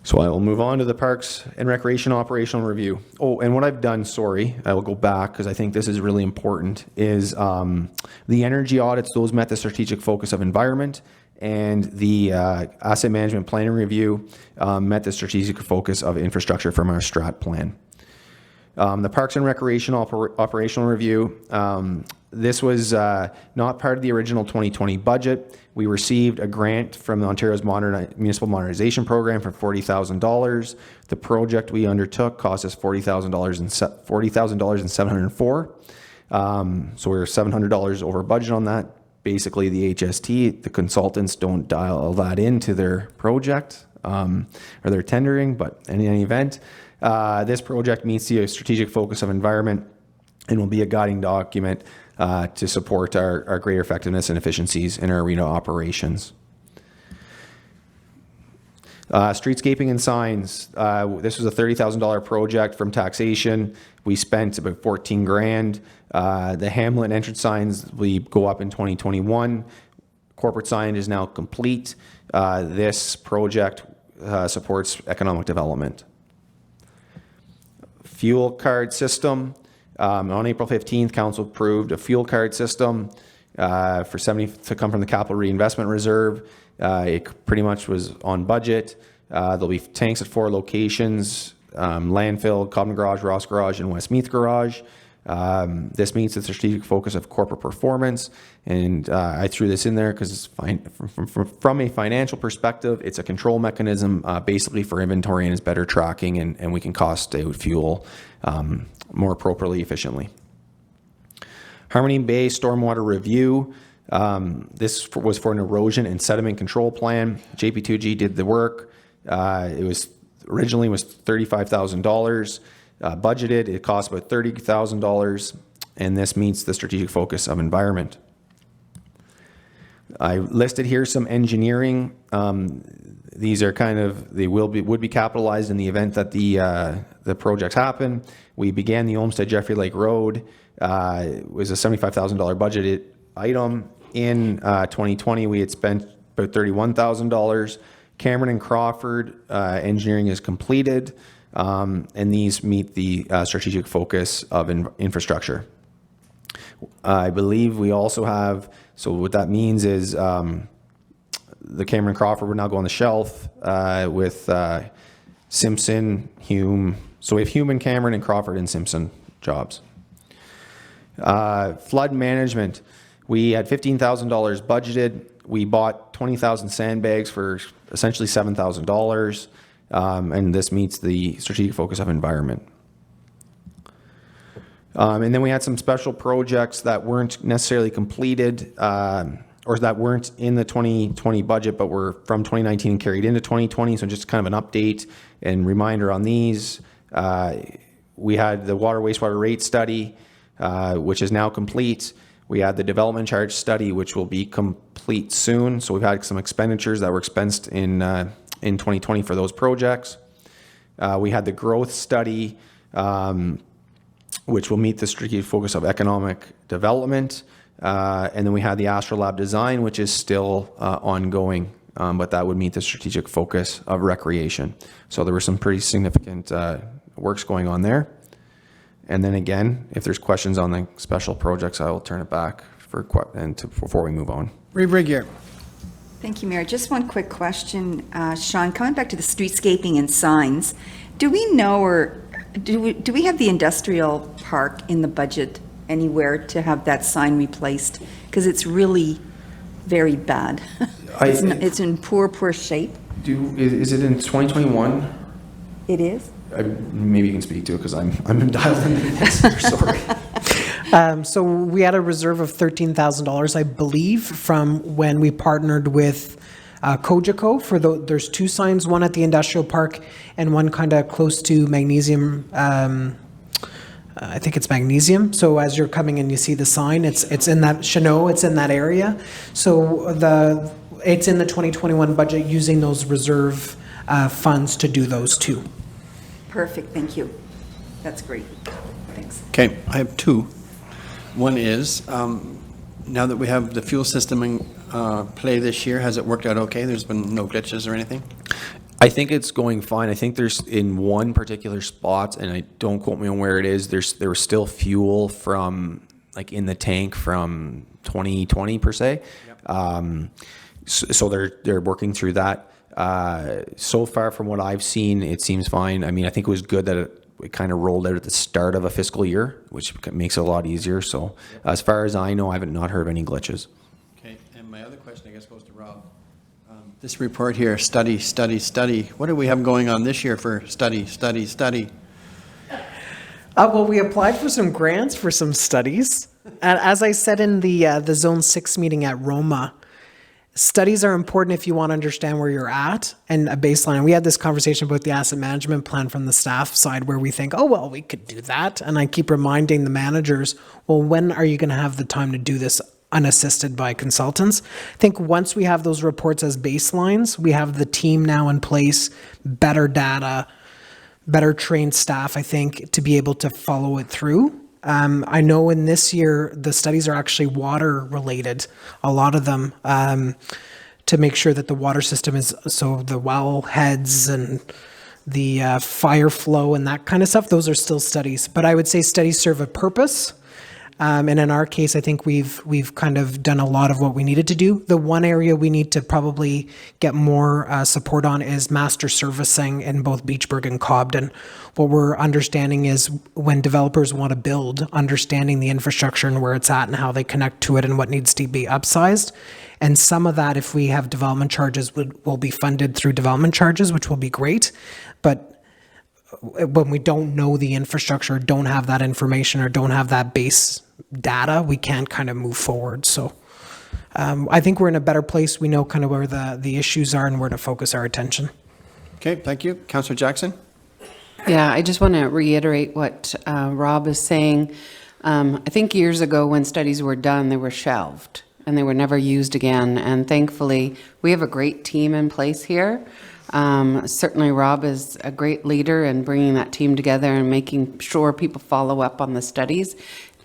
So I will move on to the Parks and Recreation Operational Review. Oh, and what I've done, sorry, I will go back because I think this is really important, is the energy audits, those met the strategic focus of environment, and the asset management planning review met the strategic focus of infrastructure from our strat plan. The Parks and Recreation Operational Review, this was not part of the original 2020 budget. We received a grant from the Ontario's Municipal Modernization Program for $40,000. The project we undertook cost us $40,704. So we were $700 over budget on that. Basically, the HST, the consultants don't dial that into their project or their tendering, but in any event, this project meets the strategic focus of environment and will be a guiding document to support our greater effectiveness and efficiencies in our arena operations. Streetscaping and Signs. This was a $30,000 project from taxation. We spent about 14 grand. The Hamlet entrance signs, we go up in 2021. Corporate sign is now complete. This project supports economic development. Fuel card system. On April 15th, Council approved a fuel card system for 70 to come from the Capital Reinvestment Reserve. It pretty much was on budget. There'll be tanks at 4 locations: landfill, Cobham Garage, Ross Garage, and Westmeath Garage. This meets the strategic focus of corporate performance, and I threw this in there because it's fine from a financial perspective. It's a control mechanism basically for inventory and is better tracking, and we can cost out fuel more appropriately, efficiently. Harmony Bay Stormwater Review. This was for an erosion and sediment control plan. JP2G did the work. It was originally was $35,000 budgeted. It cost about $30,000, and this meets the strategic focus of environment. I listed here some engineering. These are kind of, they would be capitalized in the event that the projects happen. We began the Olmsted Jeffrey Lake Road. It was a $75,000 budgeted item. In 2020, we had spent about $31,000. Cameron and Crawford engineering is completed, and these meet the strategic focus of infrastructure. I believe we also have, so what that means is the Cameron Crawford would now go on the shelf with Simpson, Hume. So we have Hume and Cameron and Crawford and Simpson jobs. Flood management. We had $15,000 budgeted. We bought 20,000 sandbags for essentially $7,000, and this meets the strategic focus of environment. And then we had some special projects that weren't necessarily completed or that weren't in the 2020 budget, but were from 2019 and carried into 2020. So just kind of an update and reminder on these. We had the water wastewater rate study, which is now complete. We had the development charge study, which will be complete soon. So we've had some expenditures that were expensed in 2020 for those projects. We had the growth study, which will meet the strategic focus of economic development. And then we had the Astrolab design, which is still ongoing, but that would meet the strategic focus of recreation. So there were some pretty significant works going on there. And then again, if there's questions on the special projects, I will turn it back before we move on. Rebrigger. Thank you, Mayor. Just one quick question. Sean, coming back to the streetscaping and signs, do we know or do we have the industrial park in the budget anywhere to have that sign replaced? Because it's really very bad. It's in poor shape. Is it in 2021? It is? Maybe you can speak to it because I'm dialed into this. Sorry. So we had a reserve of $13,000, I believe, from when we partnered with Cogeco for there's 2 signs, one at the industrial park and one kind of close to Magnesium. I think it's Magnesium. So as you're coming in, you see the sign. It's in that Chanot. It's in that area. So it's in the 2021 budget using those reserve funds to do those 2. Perfect, thank you. That's great. Thanks. Okay, I have 2. One is, now that we have the fuel system in play this year, has it worked out okay? There's been no glitches or anything? I think it's going fine. I think there's in one particular spot, and I don't quote me on where it is, there was still fuel from, like, in the tank from 2020 per se. Yep. So they're working through that. So far from what I've seen, it seems fine. I mean, I think it was good that it kind of rolled out at the start of a fiscal year, which makes it a lot easier. So as far as I know, I haven't not heard any glitches. Okay, and my other question, I guess, goes to Rob. This report here, study, study, study. What do we have going on this year for study, study, study? Well, we applied for some grants for some studies. And as I said in the Zone 6 meeting at Roma, studies are important if you want to understand where you're at and a baseline. We had this conversation about the asset management plan from the staff side where we think, oh, well, we could do that. And I keep reminding the managers, well, when are you going to have the time to do this unassisted by consultants? I think once we have those reports as baselines, we have the team now in place, better data, better trained staff, I think, to be able to follow it through. I know in this year, the studies are actually water related, a lot of them, to make sure that the water system is, so the well heads and the fire flow and that kind of stuff, those are still studies. But I would say studies serve a purpose. And in our case, I think we've kind of done a lot of what we needed to do. The one area we need to probably get more support on is master servicing in both Beachburg and Cobden. What we're understanding is when developers want to build, understanding the infrastructure and where it's at and how they connect to it and what needs to be upsized. And some of that, if we have development charges, will be funded through development charges, which will be great. But when we don't know the infrastructure, don't have that information, or don't have that base data, we can't kind of move forward. So I think we're in a better place. We know kind of where the issues are and where to focus our attention. Okay, thank you. Councillor Jackson? Yeah, I just want to reiterate what Rob is saying. I think years ago when studies were done, they were shelved and they were never used again. And thankfully, we have a great team in place here. Certainly Rob is a great leader in bringing that team together and making sure people follow up on the studies.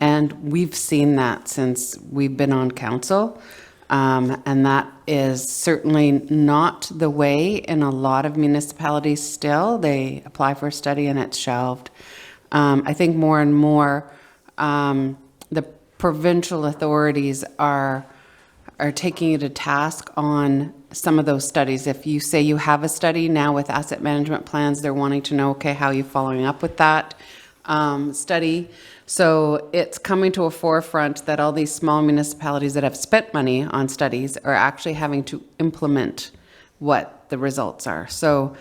And we've seen that since we've been on council. And that is certainly not the way in a lot of municipalities still. They apply for a study and it's shelved. I think more and more the provincial authorities are taking you to task on some of those studies. If you say you have a study now with asset management plans, they're wanting to know, okay, how are you following up with that study? So it's coming to a forefront that all these small municipalities that have spent money on studies are actually having to implement what the results are. So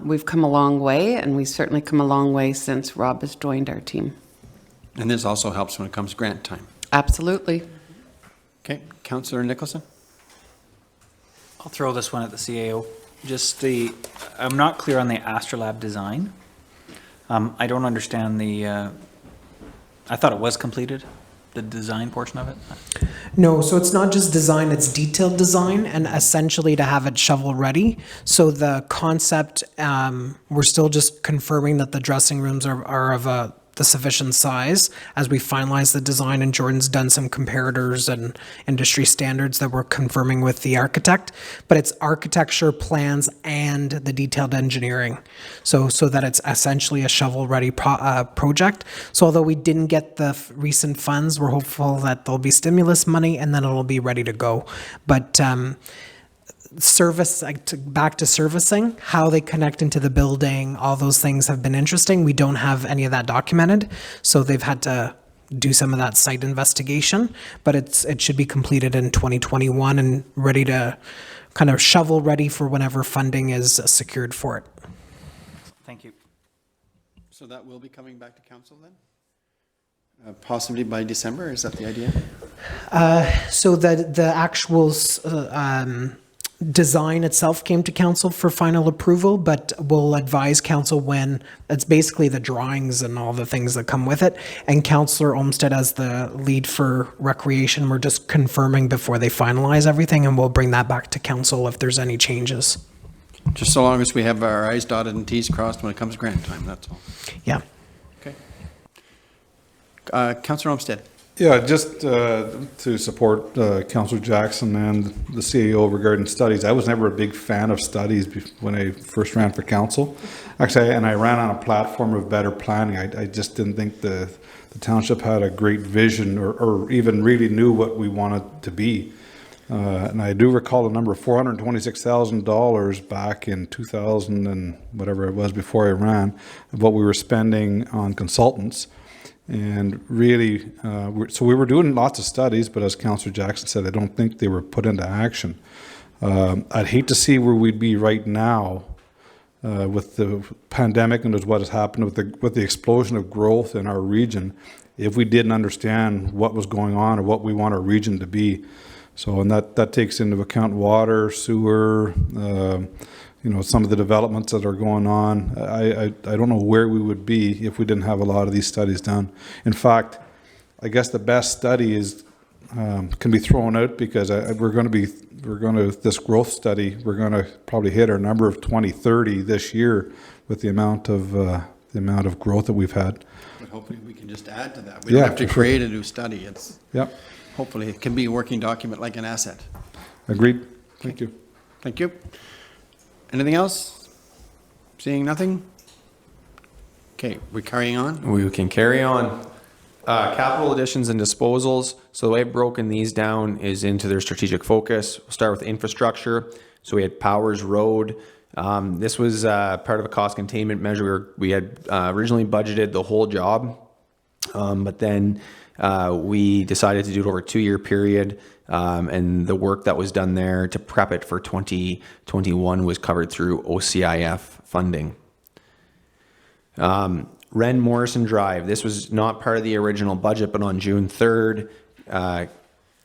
we've come a long way, and we've certainly come a long way since Rob has joined our team. And this also helps when it comes grant time. Absolutely. Okay, Councillor Nicholson? I'll throw this one at the CAO. I'm not clear on the Astrolab design. I don't understand I thought it was completed, the design portion of it. No, so it's not just design, it's detailed design, and essentially to have it shovel ready. So the concept, we're still just confirming that the dressing rooms are of the sufficient size as we finalize the design, and Jordan's done some comparators and industry standards that we're confirming with the architect, but it's architecture plans and the detailed engineering. So that it's essentially a shovel-ready project. So although we didn't get the recent funds, we're hopeful that there'll be stimulus money and then it'll be ready to go. But back to servicing, how they connect into the building, all those things have been interesting. We don't have any of that documented, so they've had to do some of that site investigation, but it should be completed in 2021 and ready to kind of shovel ready for whenever funding is secured for it. Thank you. So that will be coming back to council then? Possibly by December, is that the idea? So the actual design itself came to council for final approval, but we'll advise council when it's basically the drawings and all the things that come with it. And Councillor Olmsted, as the lead for recreation, we're just confirming before they finalize everything, and we'll bring that back to council if there's any changes. Just so long as we have our I's dotted and T's crossed when it comes grant time, that's all. Yeah. Okay. Councillor Olmsted. Yeah, just to support Councillor Jackson and the CAO regarding studies. I was never a big fan of studies when I first ran for council. Actually, and I ran on a platform of better planning. I just didn't think the township had a great vision or even really knew what we wanted to be. And I do recall a number of $426,000 back in 2000 and whatever it was before I ran, of what we were spending on consultants. And really, so we were doing lots of studies, but as Councillor Jackson said, I don't think they were put into action. I'd hate to see where we'd be right now with the pandemic and with what has happened with the explosion of growth in our region, if we didn't understand what was going on or what we want our region to be. So, and that takes into account water, sewer, some of the developments that are going on. I don't know where we would be if we didn't have a lot of these studies done. In fact, I guess the best study is can be thrown out because this growth study, we're going to probably hit our number of 2030 this year with the amount of growth that we've had. But hopefully we can just add to that. We don't have to create a new study. Hopefully it can be a working document like an asset. Agreed. Thank you. Thank you. Anything else? Seeing nothing? Okay, we're carrying on? We can carry on. Capital additions and disposals. So the way I've broken these down is into their strategic focus. We'll start with infrastructure. So we had Powers Road. This was part of a cost containment measure. We had originally budgeted the whole job, but then we decided to do it over a 2-year period. And the work that was done there to prep it for 2021 was covered through OCIF funding. Ren Morrison Drive. This was not part of the original budget, but on June 3rd, and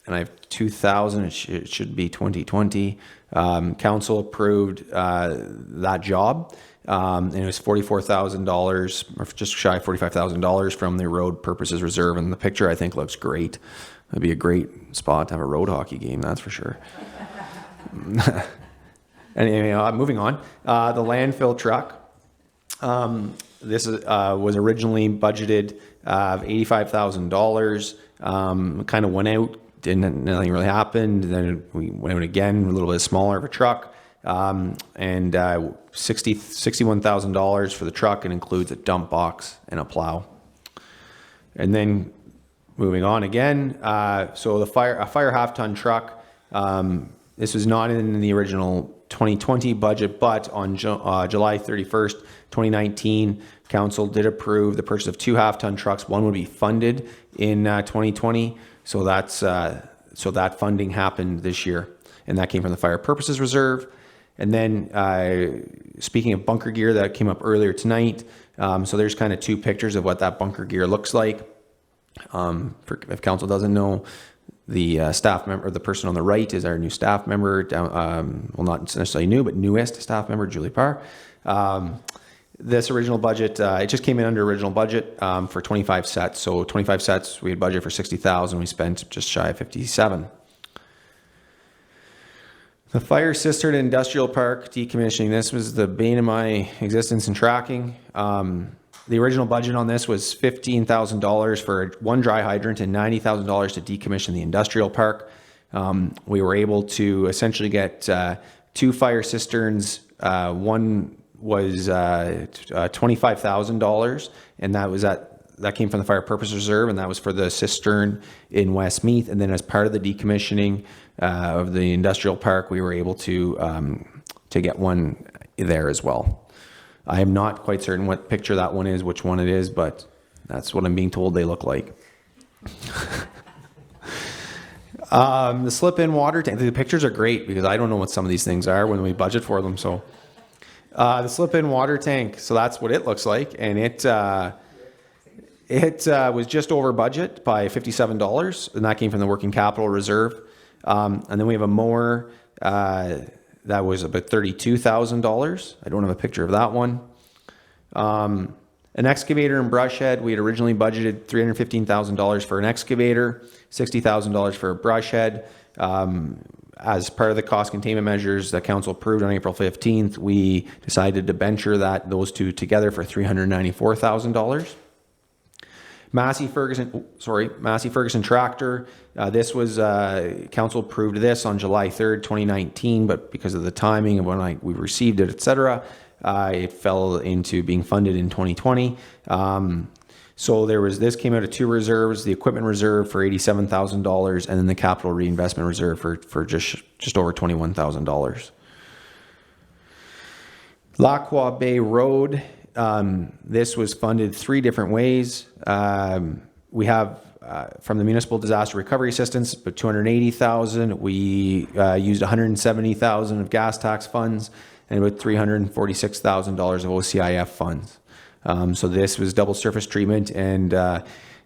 I have 2000, it should be 2020, council approved that job. And it was $44,000, or just shy of $45,000 from the Road Purposes Reserve. And the picture, I think, looks great. It'd be a great spot to have a road hockey game, that's for sure. Anyway, moving on. The landfill truck. This was originally budgeted of $85,000. Kind of went out, nothing really happened. Then we went out again, a little bit smaller of a truck. And $61,000 for the truck. It includes a dump box and a plow. And then moving on again, so a fire half-ton truck. This was not in the original 2020 budget, but on July 31st, 2019, council did approve the purchase of 2 half-ton trucks. One would be funded in 2020, so that funding happened this year, and that came from the Fire Purposes Reserve. And then speaking of bunker gear, that came up earlier tonight. So there's kind of 2 pictures of what that bunker gear looks like. If council doesn't know, the staff member, the person on the right is our new staff member, well, not necessarily new, but newest staff member, Julie Parr. This original budget, it just came in under original budget for 25 sets. So 25 sets, we had budget for 60,000. We spent just shy of 57. The fire cistern industrial park decommissioning. This was the bane of my existence in tracking. The original budget on this was $15,000 for 1 dry hydrant and $90,000 to decommission the industrial park. We were able to essentially get 2 fire cisterns. One was $25,000, and that came from the Fire Purpose Reserve, and that was for the cistern in Westmeath. And then as part of the decommissioning of the industrial park, we were able to get one there as well. I am not quite certain what picture that one is, which one it is, but that's what I'm being told they look like. The slip-in water tank. The pictures are great because I don't know what some of these things are when we budget for them. So the slip-in water tank. So that's what it looks like, and it was just over budget by $57, and that came from the working capital reserve. And then we have a mower that was about $32,000. I don't have a picture of that one. An excavator and brush head. We had originally budgeted $315,000 for an excavator, $60,000 for a brush head. As part of the cost containment measures that council approved on April 15th, we decided to debenture those 2 together for $394,000. Massey Ferguson tractor. This was, council approved this on July 3rd, 2019, but because of the timing of when we received it, et cetera, it fell into being funded in 2020. So this came out of two reserves, the equipment reserve for $87,000 and then the capital reinvestment reserve for just over $21,000. Lacroix Bay Road, this was funded three different ways. We have from the Municipal Disaster Recovery Assistance, about $280,000. We used $170,000 of gas tax funds and about $346,000 of OCIF funds. So this was double surface treatment and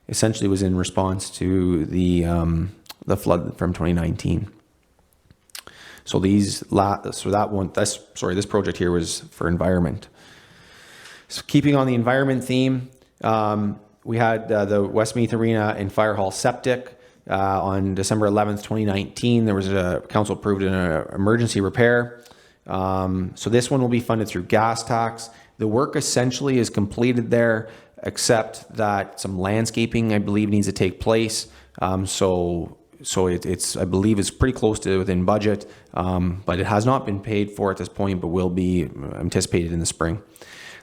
essentially was in response to the flood from 2019. So this project here was for environment. So keeping on the environment theme, we had the Westmeath Arena and Fire Hall septic on December 11th, 2019. There was a council approved an emergency repair. So this one will be funded through gas tax. The work essentially is completed there, except that some landscaping, I believe, needs to take place. So it's I believe it's pretty close to within budget, but it has not been paid for at this point, but will be anticipated in the spring.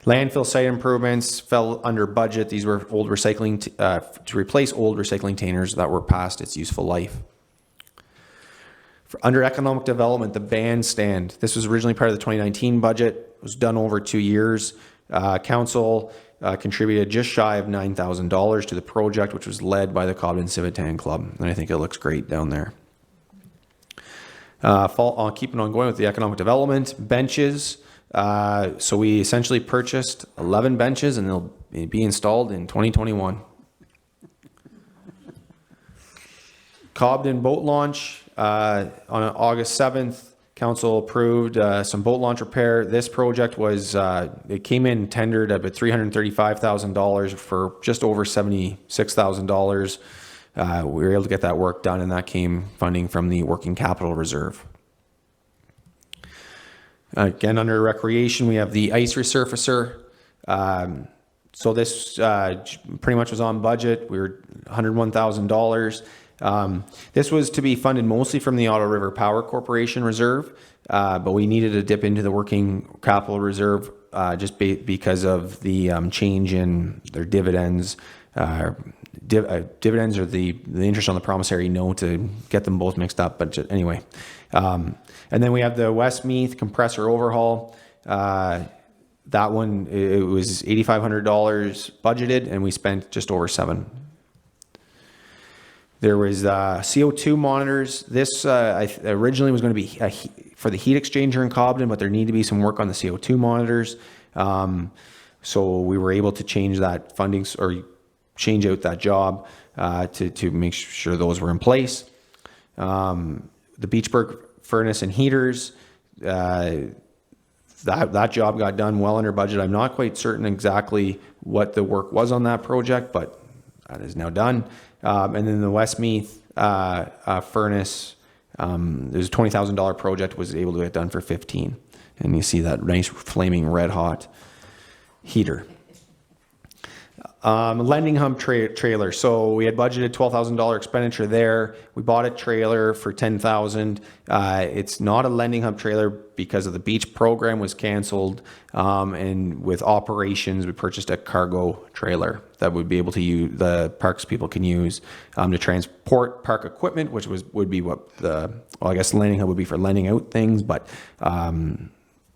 Landfill site improvements fell under budget. These were old recycling to replace old recycling containers that were past its useful life. Under economic development, the bandstand. This was originally part of the 2019 budget. It was done over 2 years. Council contributed just shy of $9,000 to the project, which was led by the Cobden Civitan Club, and I think it looks great down there. Keeping on going with the economic development, benches. So we essentially purchased 11 benches, and they'll be installed in 2021. Cobden boat launch. On August 7th, council approved some boat launch repair. This project was, it came in tendered at about $335,000 for just over $76,000. We were able to get that work done, and that came funding from the working capital reserve. Again, under recreation, we have the ice resurfacer. So this pretty much was on budget. We were $101,000. This was to be funded mostly from the Ottawa River Power Corporation reserve, but we needed to dip into the working capital reserve just because of the change in their dividends. Dividends are the interest on the promissory note, to get them both mixed up, but anyway. And then we have the Westmeath compressor overhaul. That one, it was $8,500 budgeted, and we spent just over $7,000. There was CO2 monitors. This originally was going to be for the heat exchanger in Cobden, but there needed to be some work on the CO2 monitors. So we were able to change that funding, or change out that job to make sure those were in place. The Beachburg furnace and heaters, that job got done well under budget. I'm not quite certain exactly what the work was on that project, but that is now done. And then the Westmeath furnace, there's a $20,000 project, was able to get done for $15,000. And you see that nice flaming red hot heater. Lending hump trailer. So we had budgeted $12,000 expenditure there. We bought a trailer for $10,000. It's not a lending hump trailer because of the beach program was canceled. And with operations, we purchased a cargo trailer that would be able to use, the parks people can use to transport park equipment, which would be what I guess the lending hub would be for lending out things, but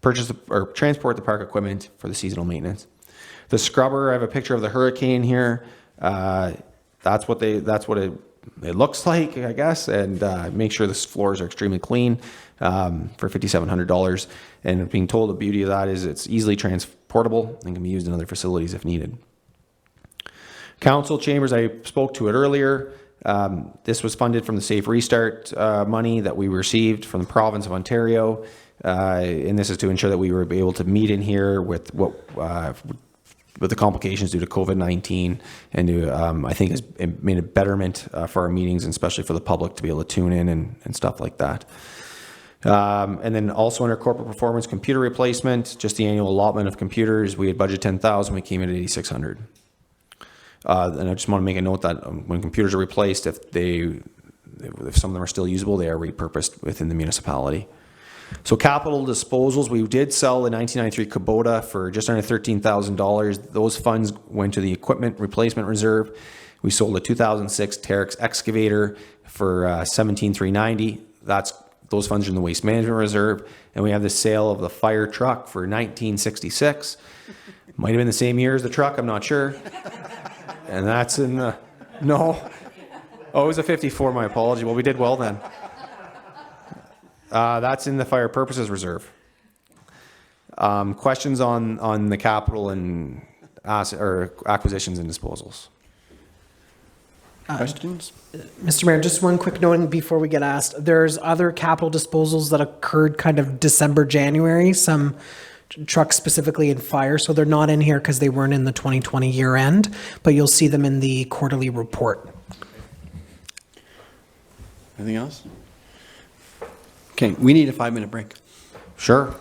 transport the park equipment for the seasonal maintenance. The scrubber, I have a picture of the Hurricane here. That's what it looks like, I guess, and make sure the floors are extremely clean for $5,700. And being told the beauty of that is it's easily transportable and can be used in other facilities if needed. Council chambers, I spoke to it earlier. This was funded from the Safe Restart money that we received from the province of Ontario. And this is to ensure that we were able to meet in here with the complications due to COVID-19, and to, I think has made a betterment for our meetings, and especially for the public to be able to tune in and stuff like that. And then also under corporate performance, computer replacement, just the annual allotment of computers. We had budget $10,000, we came in at $8,600. And I just want to make a note that when computers are replaced, if some of them are still usable, they are repurposed within the municipality. So capital disposals, we did sell the 1993 Kubota for just under $13,000. Those funds went to the equipment replacement reserve. We sold a 2006 Terex excavator for $17,390. Those funds are in the waste management reserve. And we have the sale of the fire truck for $1966. Might have been the same year as the truck, I'm not sure. And that's in the, no. Oh, it was a 54, my apology. Well, we did well then. That's in the fire purposes reserve. Questions on the capital and or acquisitions and disposals? Questions? Mr. Mayor, just one quick note before we get asked. There's other capital disposals that occurred kind of December, January, some trucks specifically in fire, so they're not in here because they weren't in the 2020 year end, but you'll see them in the quarterly report. Anything else? Okay, we need a 5-minute break. Sure.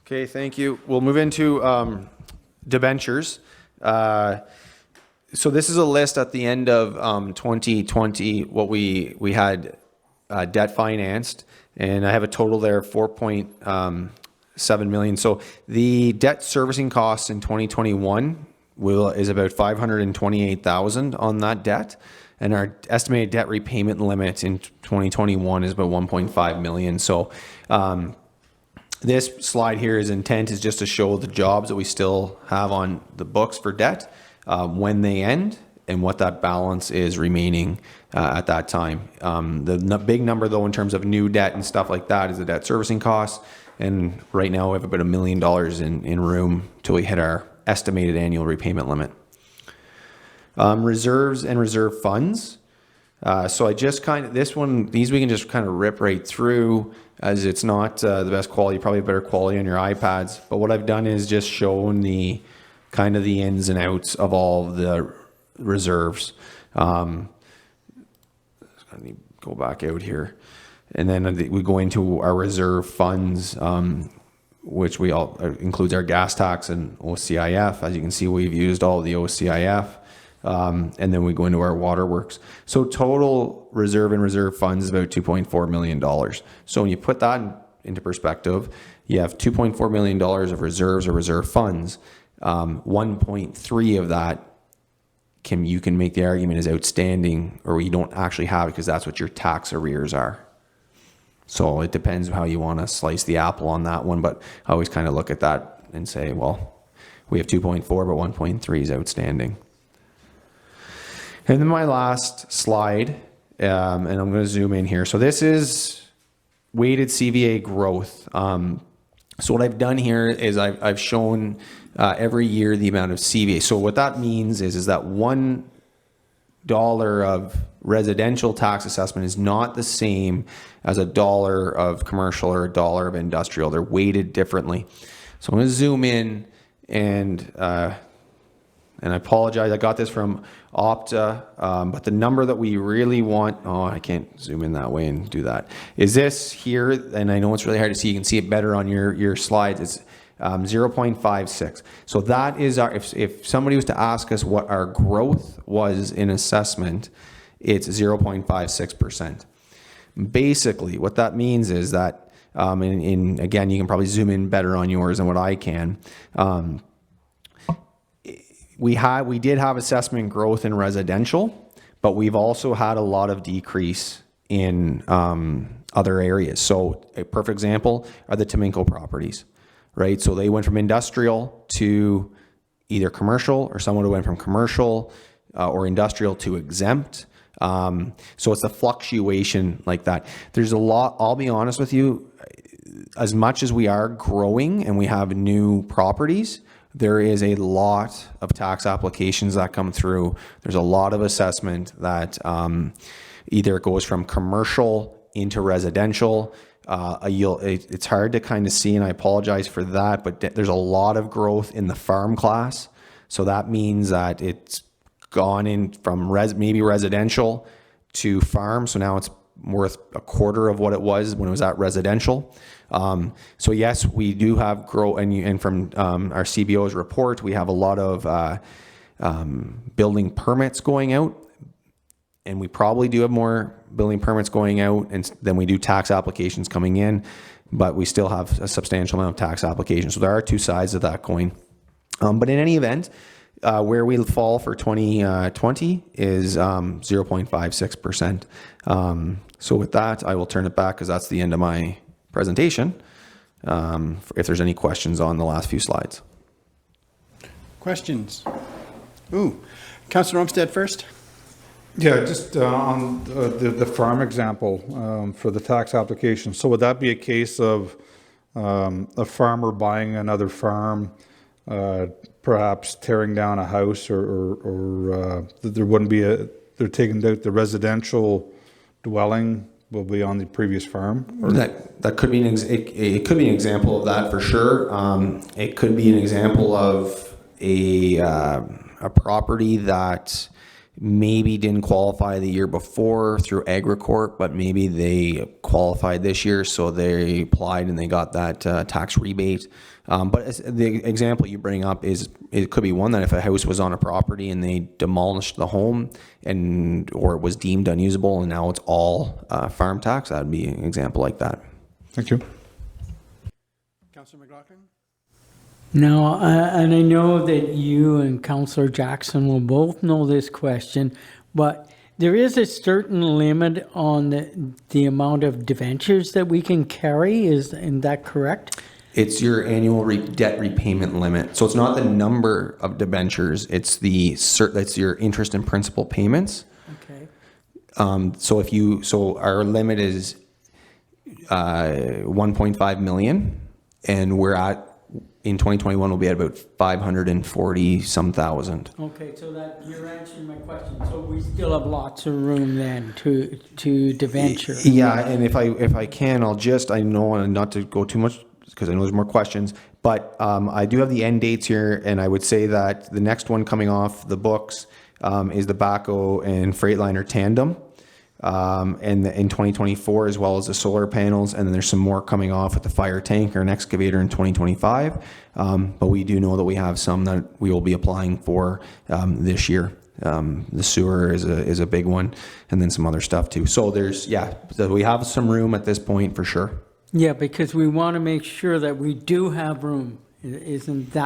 Okay, thank you. We'll move into debentures. So this is a list at the end of 2020, what we had debt financed, and I have a total there of 4.7 million. So the debt servicing costs in 2021 is about 528,000 on that debt, and our estimated debt repayment limit in 2021 is about 1.5 million. So this slide here, intent is just to show the jobs that we still have on the books for debt, when they end, and what that balance is remaining at that time. The big number, though, in terms of new debt and stuff like that, is the debt servicing costs. And right now, we have about $1 million in room till we hit our estimated annual repayment limit. Reserves and reserve funds. So I just these we can just kind of rip right through, as it's not the best quality, probably better quality on your iPads. But what I've done is just shown the kind of the ins and outs of all of the reserves. Let me go back out here. And then we go into our reserve funds, which includes our gas tax and OCIF. As you can see, we've used all of the OCIF. And then we go into our waterworks. So total reserve and reserve funds is about $2.4 million. So when you put that into perspective, you have $2.4 million of reserves or reserve funds. 1.3 of that you can make the argument is outstanding, or you don't actually have it because that's what your tax arrears are. So it depends how you want to slice the apple on that one, but I always kind of look at that and say, well, we have 2.4, but 1.3 is outstanding. And then my last slide, and I'm going to zoom in here. So this is weighted Cva growth. So what I've done here is I've shown every year the amount of Cva. So what that means is that $1 of residential tax assessment is not the same as $1 of commercial or $1 of industrial. They're weighted differently. So I'm going to zoom in, and I apologize, I got this from Opta, but the number that we really want, I can't zoom in that way and do that, is this here, and I know it's really hard to see, you can see it better on your slides, it's 0.56. So that is our, if somebody was to ask us what our growth was in assessment, it's 0.56%. Basically, what that means is that, again, you can probably zoom in better on yours than what I can. We did have assessment growth in residential, but we've also had a lot of decrease in other areas. So a perfect example are the Teminko properties, right? So they went from industrial to either commercial, or someone who went from commercial or industrial to exempt. So it's a fluctuation like that. There's a lot, I'll be honest with you, as much as we are growing and we have new properties, there is a lot of tax applications that come through. There's a lot of assessment that either it goes from commercial into residential. It's hard to kind of see, and I apologize for that, but there's a lot of growth in the farm class. So that means that it's gone in from maybe residential to farm. So now it's worth a quarter of what it was when it was at residential. So yes, we do have growth, and from our CBO's report, we have a lot of building permits going out, and we probably do have more building permits going out than we do tax applications coming in, but we still have a substantial amount of tax applications. So there are two sides of that coin. But in any event, where we fall for 2020 is 0.56%. So with that, I will turn it back, because that's the end of my presentation, if there's any questions on the last few slides. Questions? Ooh, Councillor Olmsted first. Yeah, just on the farm example for the tax application. So would that be a case of a farmer buying another farm, perhaps tearing down a house, or there wouldn't be they're taking out the residential dwelling will be on the previous farm? Or? That could be it could be an example of that for sure. It could be an example of a property that maybe didn't qualify the year before through AgriCorp, but maybe they qualified this year, so they applied and they got that tax rebate. But the example you bring up is, it could be one that if a house was on a property and they demolished the home or it was deemed unusable and now it's all farm tax, that'd be an example like that. Thank you. Councillor McLaughlin? Now, and I know that you and Councillor Jackson will both know this question, but there is a certain limit on the amount of debentures that we can carry. Isn't that correct? It's your annual debt repayment limit. So it's not the number of debentures, it's that's your interest and principal payments. Okay. So our limit is 1.5 million, and in 2021 we'll be at about 540 some thousand. Okay, so that you're answering my question. So we still have lots of room then to debenture. Yeah, and if I can, I know not to go too much because I know there's more questions, but I do have the end dates here, and I would say that the next one coming off the books is the backhoe and Freightliner tandem. And in 2024, as well as the solar panels, and then there's some more coming off with the fire tank or an excavator in 2025. But we do know that we have some that we will be applying for this year. The sewer is a big one, and then some other stuff too. So we have some room at this point for sure. Yeah, because we want to make sure that we do have room. Isn't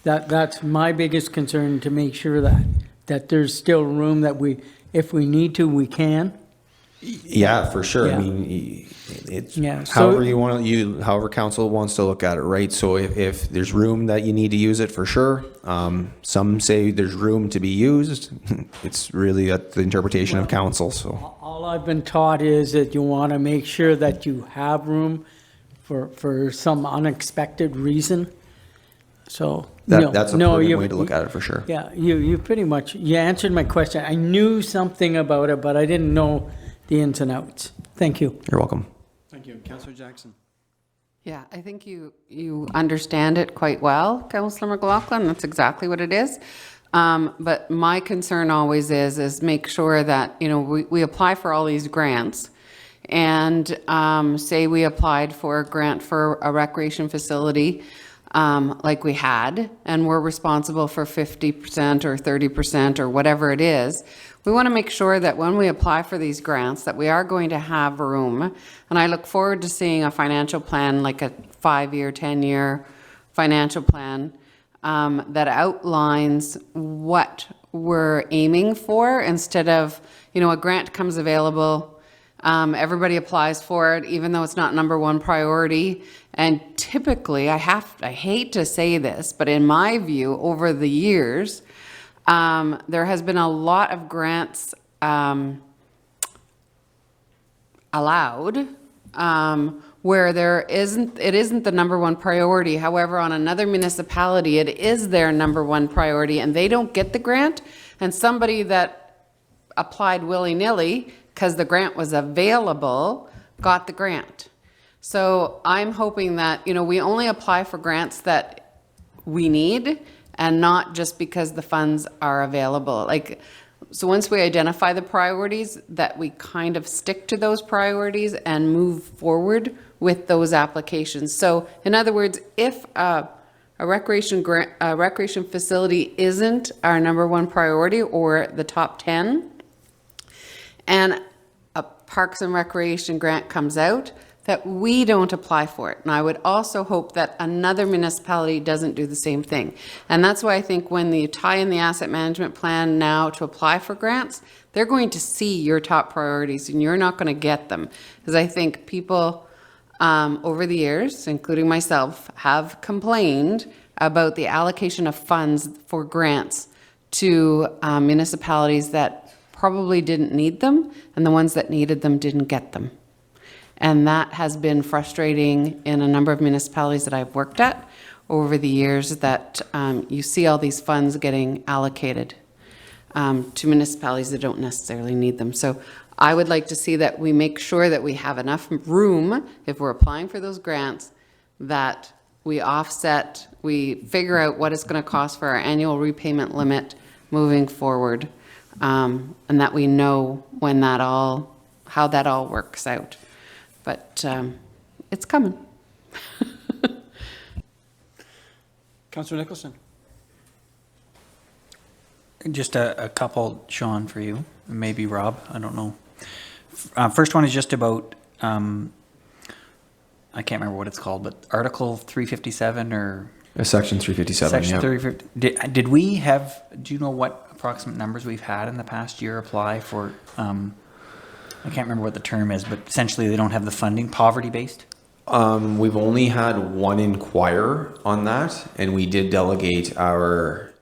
that's my biggest concern, to make sure that there's still room, that if we need to, we can. Yeah, for sure. Yeah. I mean, it's So, however council wants to look at it, right? So if there's room that you need to use it, for sure. Some say there's room to be used. It's really the interpretation of council. So all I've been taught is that you want to make sure that you have room for some unexpected reason. So that's a prudent way to look at it, for sure. Yeah, you pretty much answered my question. I knew something about it, but I didn't know the ins and outs. Thank you. You're welcome. Thank you. Councillor Jackson? Yeah, I think you understand it quite well, Councillor McLaughlin. That's exactly what it is. But my concern always is make sure that, we apply for all these grants, and say we applied for a grant for a recreation facility, like we had, and we're responsible for 50% or 30% or whatever it is. We want to make sure that when we apply for these grants, that we are going to have room. And I look forward to seeing a financial plan, like a 5-year, 10-year financial plan, that outlines what we're aiming for, instead of, a grant comes available, everybody applies for it, even though it's not number one priority. And typically, I hate to say this, but in my view, over the years, there has been a lot of grants allowed where it isn't the number one priority. However, on another municipality, it is their number one priority, and they don't get the grant. And somebody that applied willy-nilly because the grant was available got the grant. So I'm hoping that, we only apply for grants that we need, and not just because the funds are available. So once we identify the priorities, that we kind of stick to those priorities and move forward with those applications. So in other words, if a recreation facility isn't our number one priority or the top 10, and a Parks and Recreation grant comes out, that we don't apply for it. And I would also hope that another municipality doesn't do the same thing. And that's why I think when you tie in the asset management plan now to apply for grants, they're going to see your top priorities, and you're not going to get them. Because I think people over the years, including myself, have complained about the allocation of funds for grants to municipalities that probably didn't need them, and the ones that needed them didn't get them. And that has been frustrating in a number of municipalities that I've worked at over the years, that you see all these funds getting allocated to municipalities that don't necessarily need them. So I would like to see that we make sure that we have enough room, if we're applying for those grants, that we offset, we figure out what it's going to cost for our annual repayment limit moving forward. and that we know when that all, how that all works out. But it's coming. Councillor Nicholson. Just a couple, Sean, for you, maybe Rob, I don't know. First one is just about, I can't remember what it's called, but Article 357 or? Section 357, Section yeah. 350. Did we have, do you know what approximate numbers we've had in the past year apply for, I can't remember what the term is, but essentially they don't have the funding, poverty-based? We've only had one inquire on that, and we did delegate our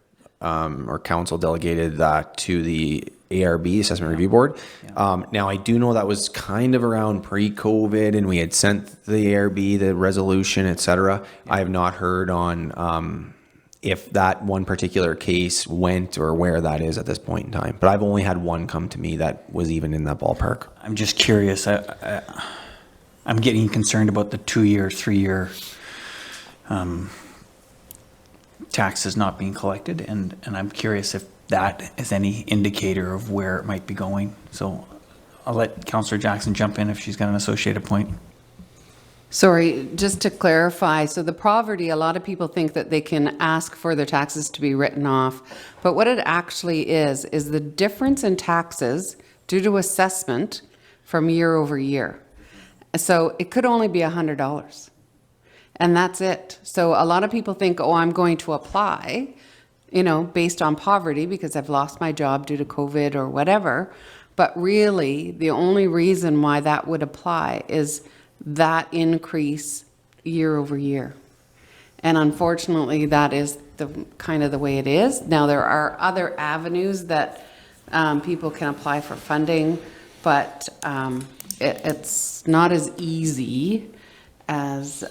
council delegated that to the ARB, Assessment Review Board. Now, I do know that was kind of around pre-COVID, and we had sent the ARB the resolution, et cetera. I have not heard on if that one particular case went or where that is at this point in time. But I've only had one come to me that was even in that ballpark. I'm just curious. I'm getting concerned about the 2-year, 3-year taxes not being collected, and I'm curious if that is any indicator of where it might be going. So I'll let Councillor Jackson jump in if she's got an associated point. Sorry, just to clarify, so the poverty, a lot of people think that they can ask for their taxes to be written off, but what it actually is the difference in taxes due to assessment from year over year. So it could only be $100, and that's it. So a lot of people think, oh, I'm going to apply, you know, based on poverty because I've lost my job due to COVID or whatever, but really the only reason why that would apply is that increase year over year. And unfortunately, that is the kind of the way it is. Now, there are other avenues that people can apply for funding, but it's not as easy as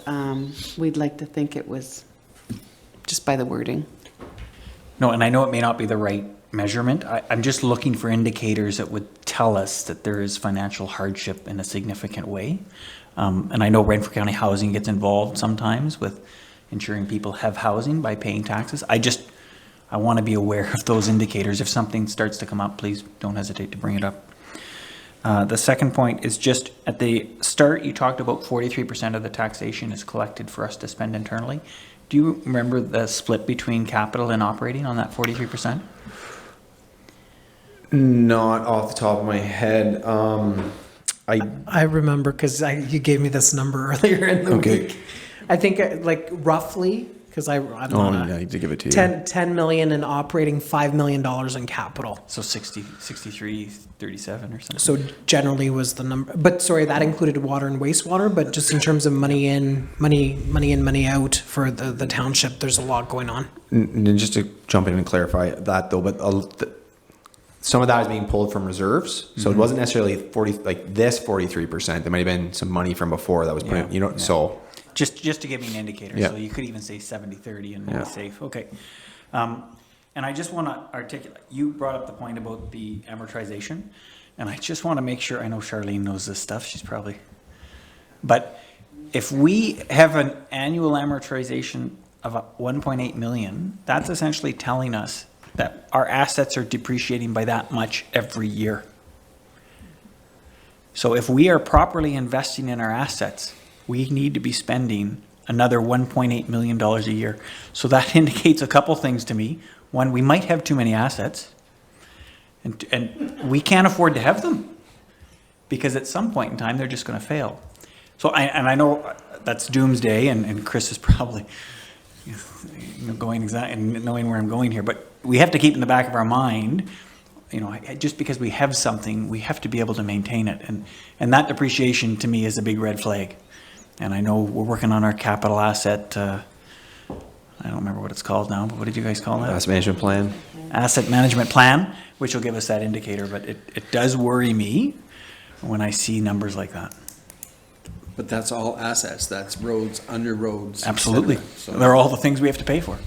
we'd like to think it was, just by the wording. No, and I know it may not be the right measurement. I'm just looking for indicators that would tell us that there is financial hardship in a significant way. And I know Renfrew County Housing gets involved sometimes with ensuring people have housing by paying taxes. I want to be aware of those indicators. If something starts to come up, please don't hesitate to bring it up. The second point is just at the start, you talked about 43% of the taxation is collected for us to spend internally. Do you remember the split between capital and operating on that 43%? Not off the top of my head. I remember because you gave me this number earlier in the week. I think like roughly, because I'm on I need to give it to you. 10 million in operating, $5 million in capital. So 63, 37 or something. So generally was the number, but sorry, that included water and wastewater, but just in terms of money in, money out for the township, there's a lot going on. And just to jump in and clarify that though, but some of that is being pulled from reserves. So it wasn't necessarily 43%. There might have been some money from before that was put in, so. Just to give me an indicator. So you could even say 70-30 and be safe. Okay. And I just want to articulate, you brought up the point about the amortization, and I just want to make sure, I know Charlene knows this stuff, she's probably, but if we have an annual amortization of 1.8 million, that's essentially telling us that our assets are depreciating by that much every year. So if we are properly investing in our assets, we need to be spending another $1.8 million a year. So that indicates a couple things to me. One, we might have too many assets, and we can't afford to have them because at some point in time, they're just going to fail. So, I know that's doomsday, and Chris is probably going exactly and knowing where I'm going here, but we have to keep in the back of our mind, just because we have something, we have to be able to maintain it. And that depreciation to me is a big red flag. And I know we're working on our capital asset, I don't remember what it's called now, but what did you guys call that? Asset management plan. Asset management plan, which will give us that indicator, but it does worry me when I see numbers like that. But that's all assets. That's roads, under roads. Absolutely. So they're all the things we have to pay for.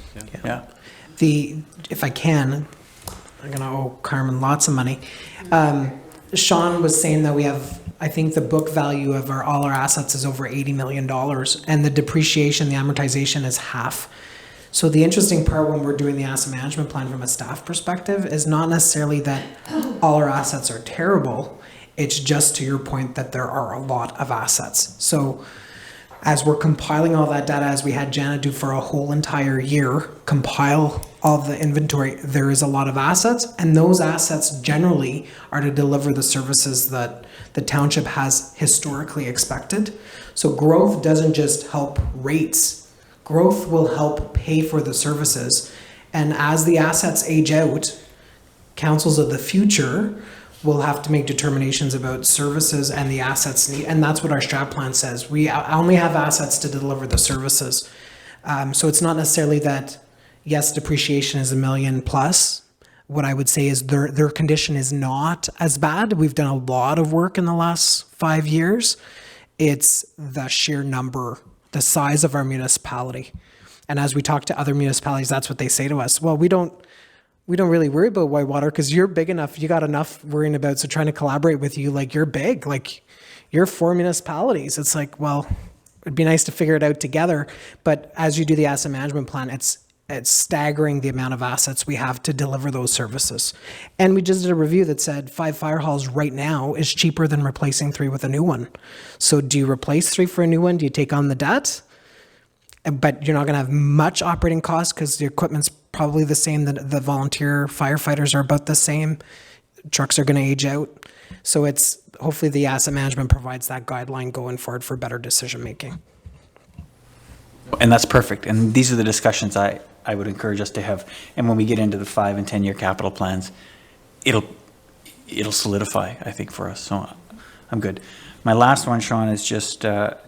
Yeah. If I can, I'm going to owe Carmen lots of money. Sean was saying that we have, I think the book value of all our assets is over $80 million, and the depreciation, the amortization is half. So the interesting part when we're doing the asset management plan from a staff perspective is not necessarily that all our assets are terrible. It's just to your point that there are a lot of assets. So as we're compiling all that data, as we had Jana do for a whole entire year, compile all the inventory, there is a lot of assets, and those assets generally are to deliver the services that the township has historically expected. So growth doesn't just help rates, growth will help pay for the services. And as the assets age out, councils of the future will have to make determinations about services and the assets need, and that's what our strat plan says. We only have assets to deliver the services. So it's not necessarily that, yes, depreciation is $1 million plus. What I would say is their condition is not as bad. We've done a lot of work in the last 5 years. It's the sheer number, the size of our municipality. And as we talk to other municipalities, that's what they say to us. Well, we don't really worry about Whitewater because you're big enough, you got enough worrying about, so trying to collaborate with you, like you're big, like you're 4 municipalities. It's like, well, it'd be nice to figure it out together. But as you do the asset management plan, it's staggering the amount of assets we have to deliver those services. And we just did a review that said 5 fire halls right now is cheaper than replacing 3 with a new one. So do you replace 3 for a new one? Do you take on the debt? But you're not going to have much operating costs because the equipment's probably the same. The volunteer firefighters are about the same. Trucks are going to age out. So it's hopefully the asset management provides that guideline going forward for better decision making. And that's perfect. And these are the discussions I would encourage us to have. And when we get into the 5 and 10 year capital plans, it'll solidify, I think, for us. So I'm good. My last one, Sean, is just the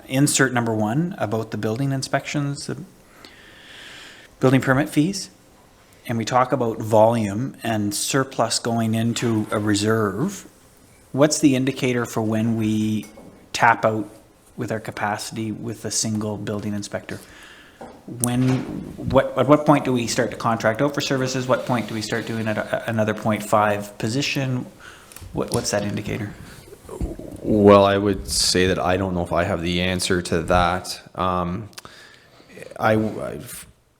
insert number 1 about the building inspections, the building permit fees. And we talk about volume and surplus going into a reserve. What's the indicator for when we tap out with our capacity with a single building inspector? At what point do we start to contract out for services? What point do we start doing another 0.5 position? What's that indicator? Well, I would say that I don't know if I have the answer to that.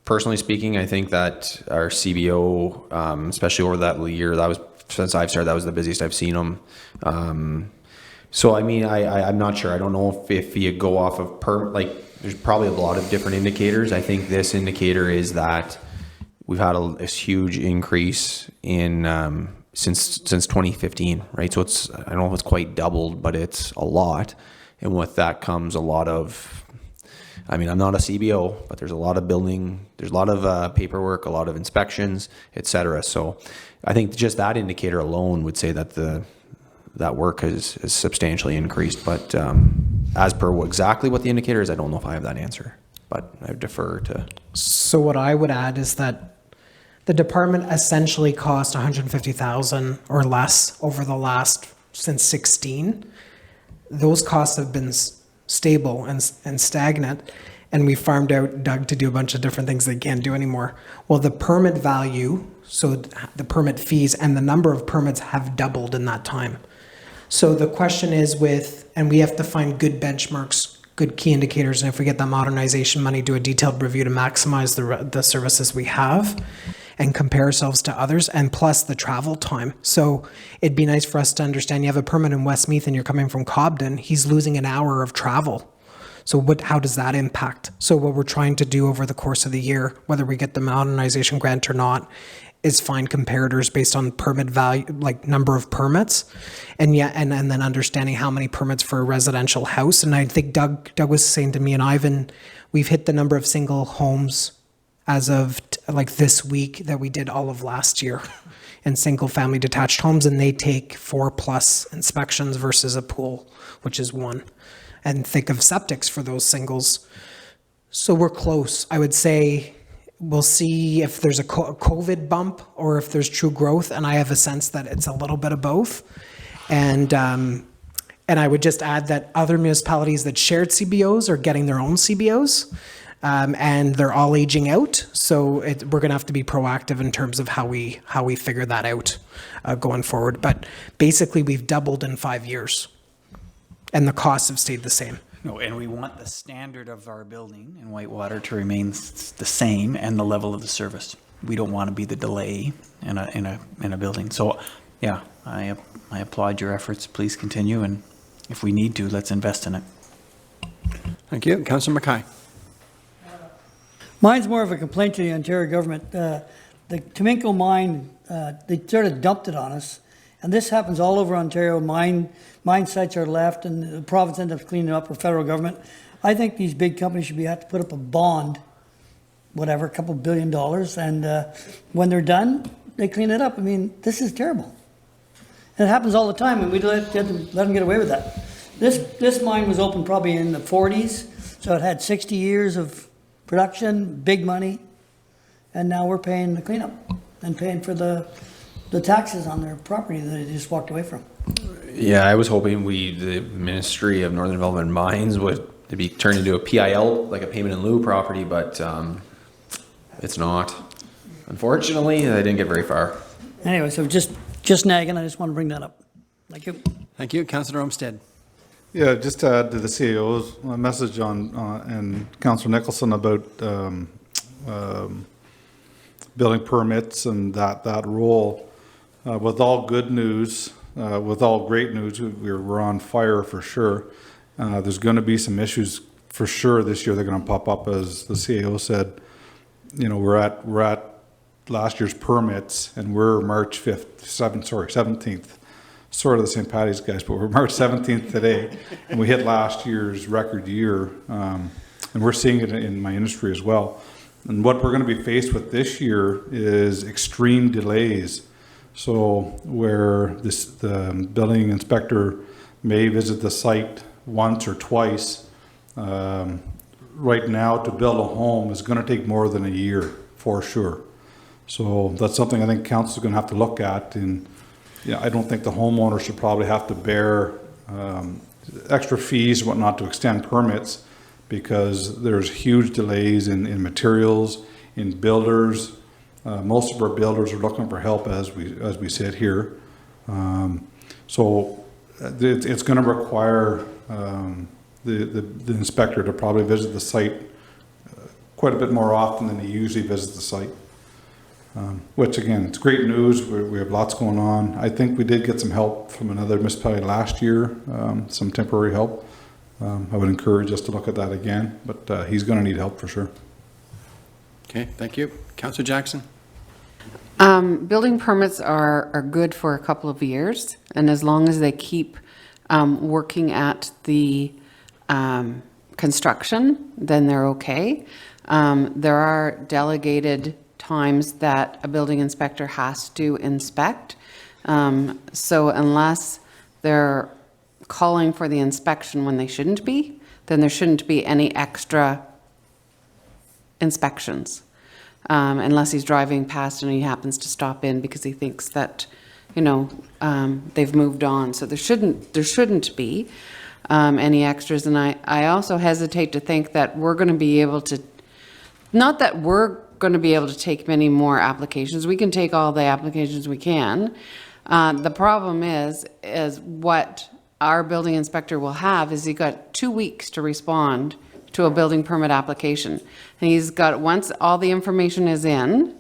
Personally speaking, I think that our CBO, especially over that year, that was, since I've started, that was the busiest I've seen them. So, I mean, I'm not sure. I don't know if you go off of there's probably a lot of different indicators. I think this indicator is that we've had a huge increase in since 2015, right? So I don't know if it's quite doubled, but it's a lot. And with that comes a lot of, I mean, I'm not a CBO, but there's a lot of paperwork, a lot of inspections, et cetera. So I think just that indicator alone would say that that work has substantially increased. But as per exactly what the indicator is, I don't know if I have that answer, but I defer to. So what I would add is that the department essentially cost $150,000 or less over the since 16. Those costs have been stable and stagnant, and we farmed out Doug to do a bunch of different things they can't do anymore. Well, the permit value, so the permit fees and the number of permits have doubled in that time. So the question is and we have to find good benchmarks, good key indicators, and if we get that modernization money, do a detailed review to maximize the services we have and compare ourselves to others, and plus the travel time. So it'd be nice for us to understand, you have a permit in Westmeath and you're coming from Cobden, he's losing an hour of travel. So how does that impact? So what we're trying to do over the course of the year, whether we get the modernization grant or not, is find comparators based on permit value, like number of permits, and then understanding how many permits for a residential house. And I think Doug was saying to me and Ivan, we've hit the number of single homes as of like this week that we did all of last year in single family detached homes, and they take 4+ inspections versus a pool, which is 1. And think of septics for those singles. So we're close. I would say we'll see if there's a COVID bump or if there's true growth, and I have a sense that it's a little bit of both. And I would just add that other municipalities that shared CBOs are getting their own CBOs. And they're all aging out, so we're going to have to be proactive in terms of how we figure that out going forward. But basically, we've doubled in 5 years, and the costs have stayed the same. No, and we want the standard of our building in Whitewater to remain the same and the level of the service. We don't want to be the delay in a building. So, yeah, I applaud your efforts. Please continue, and if we need to, let's invest in it. Thank you. Councillor Mackay. Mine's more of a complaint to the Ontario government. The Teminko mine, they sort of dumped it on us. And this happens all over Ontario. Mine sites are left and the province ends up cleaning up, or federal government. I think these big companies should have to put up a bond, whatever, a couple $1 billion. And when they're done, they clean it up. I mean, this is terrible. And it happens all the time, and we let them get away with that. This mine was opened probably in the 40s, so it had 60 years of production, big money, and now we're paying the cleanup and paying for the taxes on their property that they just walked away from. Yeah, I was hoping the Ministry of Northern Development and Mines would be turned into a PIL, like a payment in lieu property, but it's not. Unfortunately, they didn't get very far. Anyway, so just nagging, I just want to bring that up. Thank you. Thank you. Councillor Olmsted. Yeah, just to add to the CAO's message on and Councillor Nicholson about building permits and that role. With all good news, with all great news, we're on fire for sure. There's going to be some issues for sure this year. They're going to pop up, as the CAO said. You know, we're at last year's permits, and we're March 17th. Sort of the St. Paddy's guys, but we're March 17th today, and we hit last year's record year, and we're seeing it in my industry as well. And what we're going to be faced with this year is extreme delays. So where the building inspector may visit the site once or twice, right now to build a home is going to take more than a year for sure. So that's something I think council is going to have to look at. And yeah, I don't think the homeowner should probably have to bear extra fees and whatnot to extend permits, because there's huge delays in materials, in builders. Most of our builders are looking for help as we sit here. So it's going to require the inspector to probably visit the site quite a bit more often than he usually visits the site. Which again, it's great news. We have lots going on. I think we did get some help from another municipality last year, some temporary help. I would encourage us to look at that again, but he's going to need help for sure. Okay, thank you. Councillor Jackson. Building permits are good for a couple of years, and as long as they keep working at the construction, then they're okay. There are delegated times that a building inspector has to inspect. So unless they're calling for the inspection when they shouldn't be, then there shouldn't be any extra inspections. Unless he's driving past and he happens to stop in because he thinks that, you know, they've moved on. So there shouldn't be any extras. And I also hesitate to think that we're going to be able to, not that we're going to be able to take many more applications. We can take all the applications we can. The problem is what our building inspector will have is he got 2 weeks to respond to a building permit application. And he's got, once all the information is in,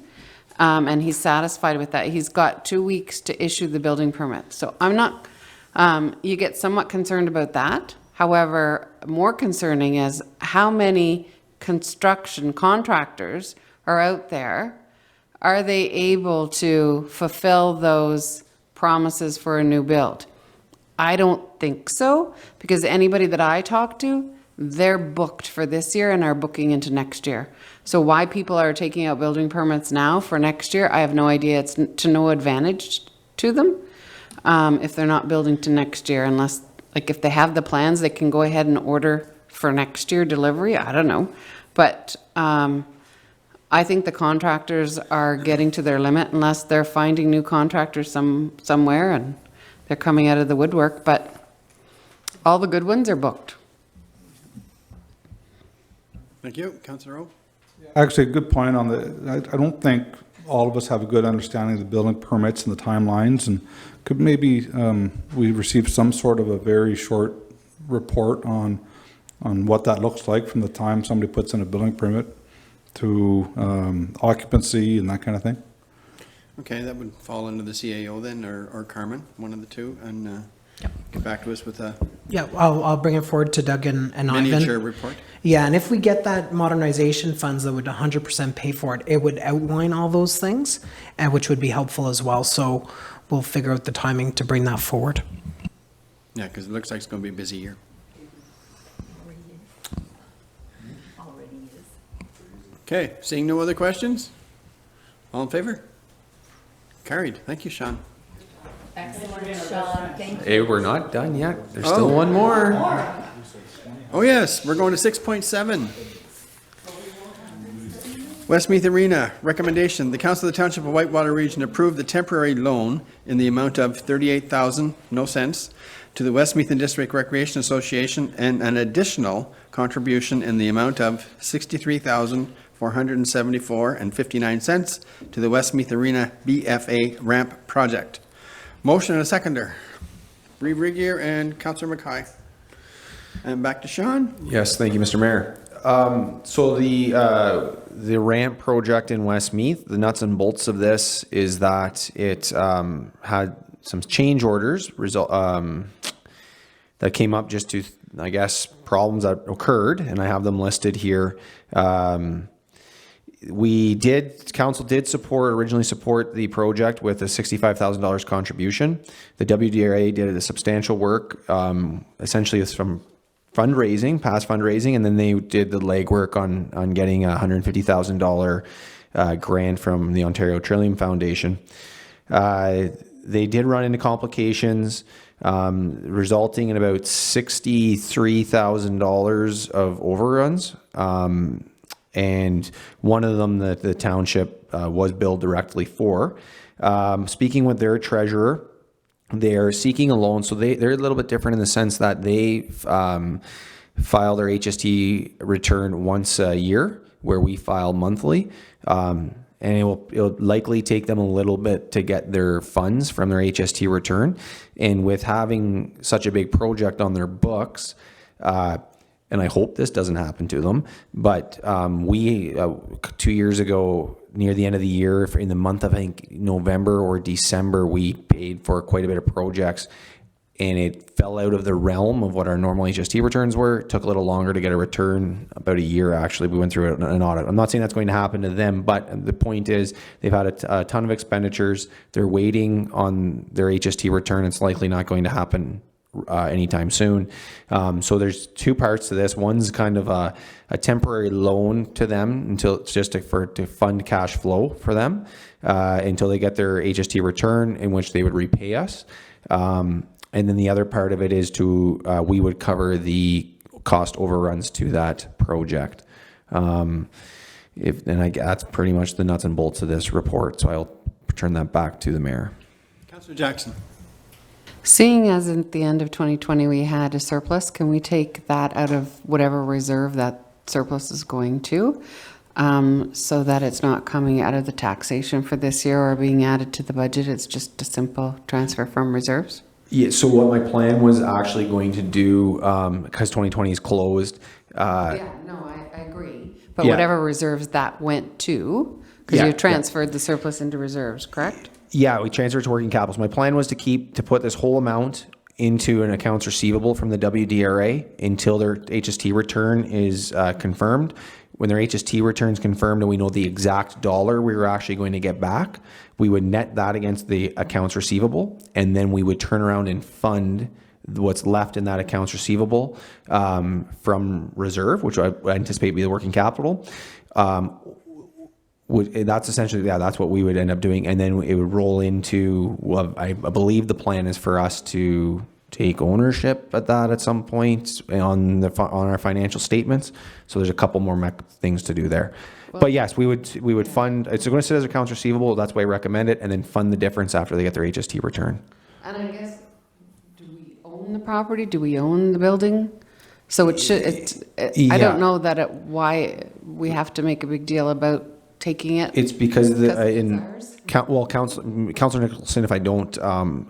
and he's satisfied with that, he's got 2 weeks to issue the building permit. So I'm not, you get somewhat concerned about that. However, more concerning is how many construction contractors are out there. Are they able to fulfill those promises for a new build? I don't think so, because anybody that I talk to, they're booked for this year and are booking into next year. So why people are taking out building permits now for next year, I have no idea. It's to no advantage to them if they're not building to next year, unless, like, if they have the plans, they can go ahead and order for next year delivery. I don't know. But I think the contractors are getting to their limit unless they're finding new contractors somewhere and they're coming out of the woodwork. But all the good ones are booked. Thank you. Councillor O. Actually, a good point on the, I don't think all of us have a good understanding of the building permits and the timelines, and could maybe we receive some sort of a very short report on on what that looks like from the time somebody puts in a building permit to occupancy and that kind of thing? Okay, that would fall under the CAO then, or Carmen, one of the two, and get back to us with a Yeah, I'll bring it forward to Doug and Ivan. miniature report. Yeah, and if we get that modernization funds that would 100% pay for it, it would outline all those things, and which would be helpful as well. So we'll figure out the timing to bring that forward. Yeah, because it looks like it's going to be a busy year. Okay, seeing no other questions? All in favor? Carried. Thank you, Sean. Excellent, Sean, thank you. Hey, we're not done yet. There's still one more. Oh, yes, we're going to 6.7. Westmeath Arena, recommendation, the Council of the Township of Whitewater Region approve the temporary loan in the amount of 38,000, no cents, to the Westmeath and District Recreation Association, and an additional contribution in the amount of 63,474.59 cents to the Westmeath Arena BFA ramp project. Motion and a seconder. Bree Rigier and Councillor Mackay. And back to Sean. Yes, thank you, Mr. Mayor. So the ramp project in Westmeath, the nuts and bolts of this is that it had some change orders that came up just to, I guess, problems that occurred, and I have them listed here. Council did originally support the project with a $65,000 contribution. The WDRA did a substantial work, essentially it's from past fundraising, and then they did the legwork on getting a $150,000 grant from the Ontario Trillium Foundation. They did run into complications, resulting in about $63,000 of overruns. And one of them that the township was billed directly for. Speaking with their treasurer, they're seeking a loan. So they're a little bit different in the sense that they file their HST return once a year, where we file monthly. And it'll likely take them a little bit to get their funds from their HST return. And with having such a big project on their books, and I hope this doesn't happen to them, but we 2 years ago, near the end of the year, in the month of, I think, November or December, we paid for quite a bit of projects, and it fell out of the realm of what our normal HST returns were. It took a little longer to get a return, about a year actually. We went through an audit. I'm not saying that's going to happen to them, but the point is they've had a ton of expenditures. They're waiting on their HST return. It's likely not going to happen anytime soon. So there's two parts to this. One's kind of a temporary loan to them until it's just to fund cash flow for them until they get their HST return, in which they would repay us. And then the other part of it is we would cover the cost overruns to that project. That's pretty much the nuts and bolts of this report. So I'll turn that back to the mayor. Councillor Jackson. Seeing as at the end of 2020 we had a surplus, can we take that out of whatever reserve that surplus is going to, so that it's not coming out of the taxation for this year or being added to the budget? It's just a simple transfer from reserves? Yeah, so what my plan was actually going to do, because 2020 is closed. I agree. But whatever reserves that went to, because you transferred the surplus into reserves, correct? Yeah, we transferred to working capital. So my plan was to put this whole amount into an accounts receivable from the WDRA until their HST return is confirmed. When their HST return is confirmed and we know the exact dollar we were actually going to get back, we would net that against the accounts receivable, and then we would turn around and fund what's left in that accounts receivable from reserve, which I anticipate be the working capital. That's essentially, that's what we would end up doing. And then it would roll into, I believe the plan is for us to take ownership at that at some point on our financial statements. So there's a couple more things to do there. But yes, we would fund, it's going to sit as accounts receivable. That's why I recommend it, and then fund the difference after they get their HST return. And I guess, do we own the property? Do we own the building? So it should, I don't know why we have to make a big deal about taking it. It's because Councillor Nicholson, if I don't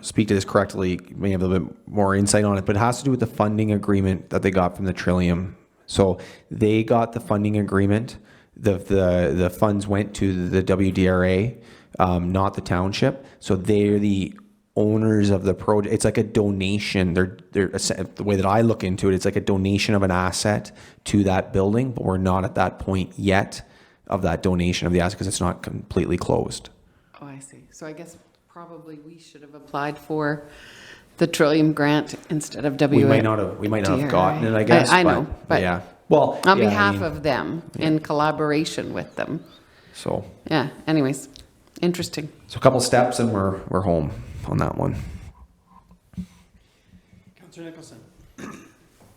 speak to this correctly, may have a little bit more insight on it, but it has to do with the funding agreement that they got from the Trillium So they got the funding agreement. The funds went to the WDRA, not the township. So they're the owners of the project. It's like a donation. They're the way that I look into it, it's like a donation of an asset to that building, but we're not at that point yet of that donation of the asset because it's not completely closed. Oh, I see. So I guess probably we should have applied for the Trillium grant instead of We might not have gotten it, I guess. I know, but yeah. Well, on yeah, I behalf mean, of them, in collaboration with them. So Yeah, anyways, interesting. a couple steps and we're home on that one. Councillor Nicholson.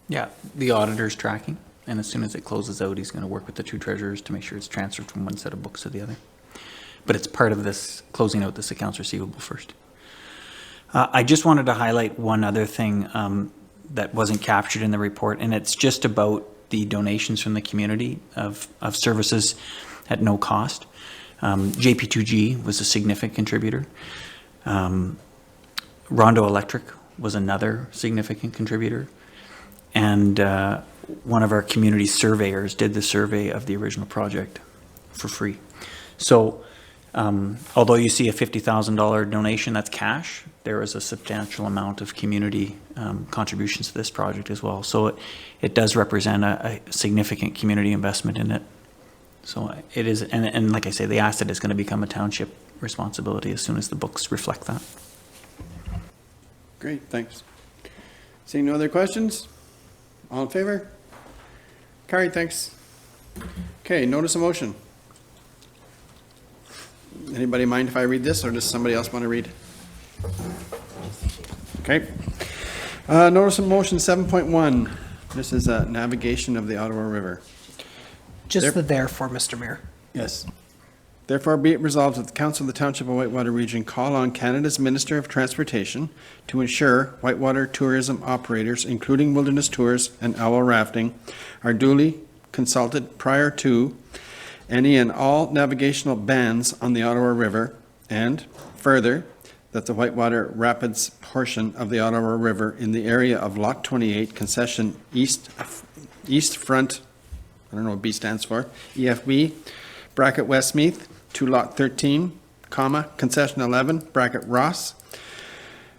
Yeah, the auditor's tracking, and as soon as it closes out, he's going to work with the two treasurers to make sure it's transferred from one set of books to the other. But it's part of this, closing out this accounts receivable first. I just wanted to highlight one other thing that wasn't captured in the report, and it's just about the donations from the community of services at no cost. JP2G was a significant contributor. Rondo Electric was another significant contributor. And one of our community surveyors did the survey of the original project for free. So although you see a $50,000 donation, that's cash, there is a substantial amount of community contributions to this project as well. So it does represent a significant community investment in it. So it is, and like I say, the asset is going to become a township responsibility as soon as the books reflect that. Great, thanks. Seeing no other questions? All in favor? Carried, thanks. Okay, notice of motion. Anybody mind if I read this, or does somebody else want to read? Okay. Notice of motion 7.1. This is navigation of the Ottawa River. Just the therefore, Mr. Mayor. Yes. Therefore, be it resolved that the Council of the Township of Whitewater Region call on Canada's Minister of Transportation to ensure whitewater tourism operators, including wilderness tours and owl rafting, are duly consulted prior to any and all navigational bans on the Ottawa River, and further, that the Whitewater Rapids portion of the Ottawa River in the area of Lot 28, concession east front, I don't know what B stands for, EFB, bracket Westmeath, to Lot 13, comma, concession 11, bracket Ross,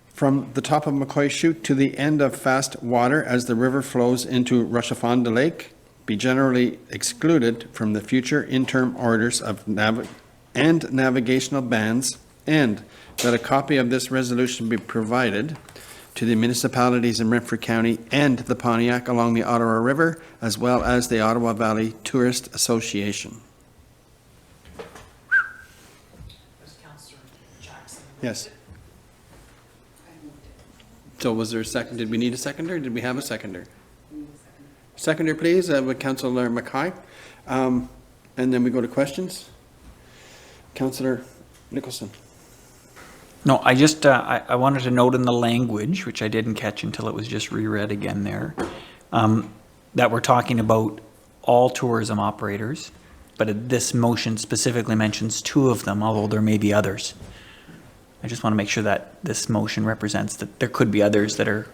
from the top of McCoy Chute to the end of Fast Water as the river flows into Rushafonda Lake, be generally excluded from the future interim orders of navigational bans, and that a copy of this resolution be provided to the municipalities in Renfrew County and the Pontiac along the Ottawa River, as well as the Ottawa Valley Tourist Association. Yes. So was there a second? Did we need a seconder? Did we have a seconder? Seconder, please, with Councillor Mackay. And then we go to questions. Councillor Nicholson. No, I just, I wanted to note in the language, which I didn't catch until it was just reread again there, that we're talking about all tourism operators, but this motion specifically mentions two of them, although there may be others. I just want to make sure that this motion represents that there could be others that are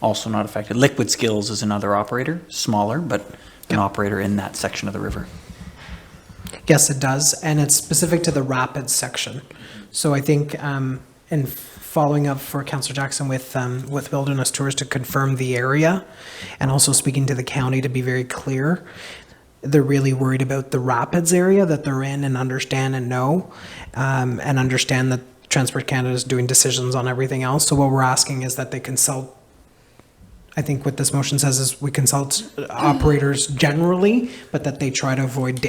also not affected. Liquid Skills is another operator, smaller, but an operator in that section of the river. Yes, it does, and it's specific to the rapids section. So I think, in following up for Councillor Jackson with Wilderness Tours to confirm the area, and also speaking to the county to be very clear, they're really worried about the rapids area that they're in and understand and know, and understand that Transport Canada is doing decisions on everything else. So what we're asking is that they consult, I think what this motion says is we consult operators generally, but that they try to avoid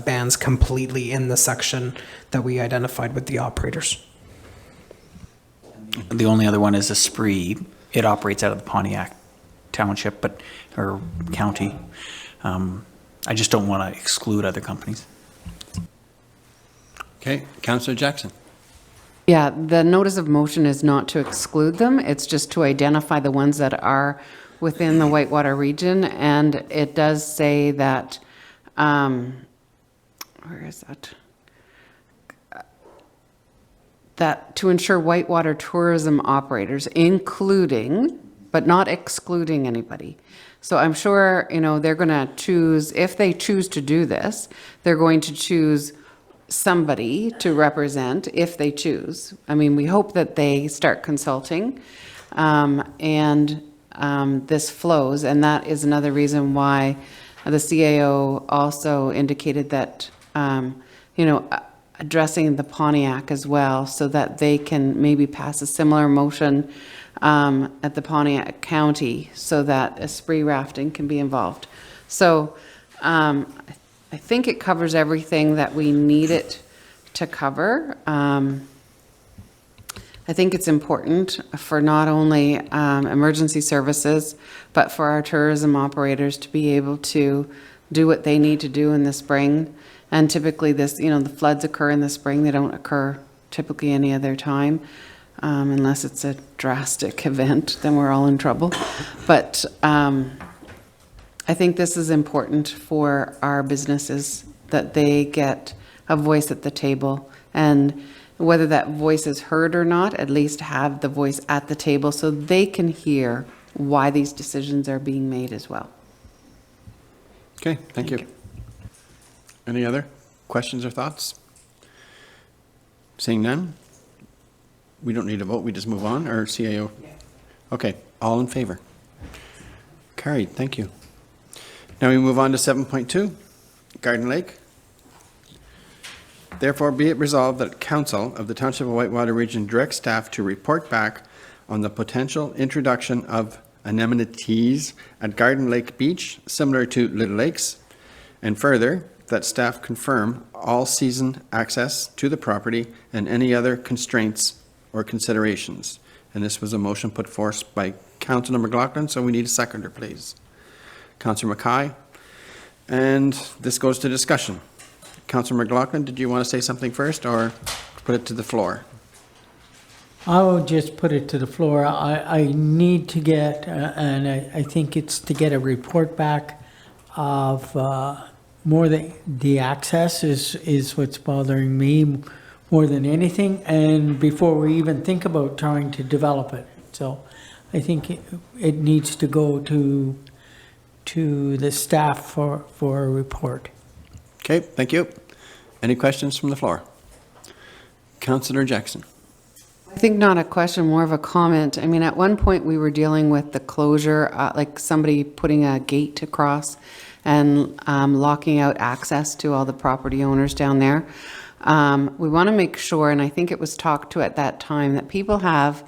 bans completely in the section that we identified with the operators. The only other one is a Spree. It operates out of the Pontiac Township, or county. I just don't want to exclude other companies. Okay, Councillor Jackson. Yeah, the notice of motion is not to exclude them. It's just to identify the ones that are within the Whitewater region. And it does say that, where is that? That to ensure whitewater tourism operators, including, but not excluding anybody. So I'm sure, you know, they're going to choose, if they choose to do this, they're going to choose somebody to represent if they choose. I mean, we hope that they start consulting and this flows. And that is another reason why the CAO also indicated that, you know, addressing the Pontiac as well, so that they can maybe pass a similar motion at the Pontiac County, so that Esprit rafting can be involved. So I think it covers everything that we need it to cover. I think it's important for not only emergency services, but for our tourism operators to be able to do what they need to do in the spring. And typically this, you know, the floods occur in the spring. They don't occur typically any other time, unless it's a drastic event, then we're all in trouble. But I think this is important for our businesses, that they get a voice at the table. And whether that voice is heard or not, at least have the voice at the table so they can hear why these decisions are being made as well. Okay, thank you. Any other questions or thoughts? Seeing none? We don't need a vote, we just move on, or CAO? Okay, all in favor? Carried, thank you. Now we move on to 7.2, Garden Lake. Therefore, be it resolved that Council of the Township of Whitewater Region directs staff to report back on the potential introduction of amenities at Garden Lake Beach, similar to Little Lakes, and further, that staff confirm all season access to the property and any other constraints or considerations. And this was a motion put forth by Councillor McLaughlin, so we need a seconder, please. Councillor Mackay, and this goes to discussion. Councillor McLaughlin, did you want to say something first, or put it to the floor? I will just put it to the floor. I need to get, and I think it's to get a report back of more than the access is what's bothering me more than anything, and before we even think about trying to develop it. So I think it needs to go to the staff for a report. Okay, thank you. Any questions from the floor? Councillor Jackson. I think not a question, more of a comment. I mean, at one point we were dealing with the closure, like somebody putting a gate across and locking out access to all the property owners down there. We want to make sure, and I think it was talked to at that time, that people have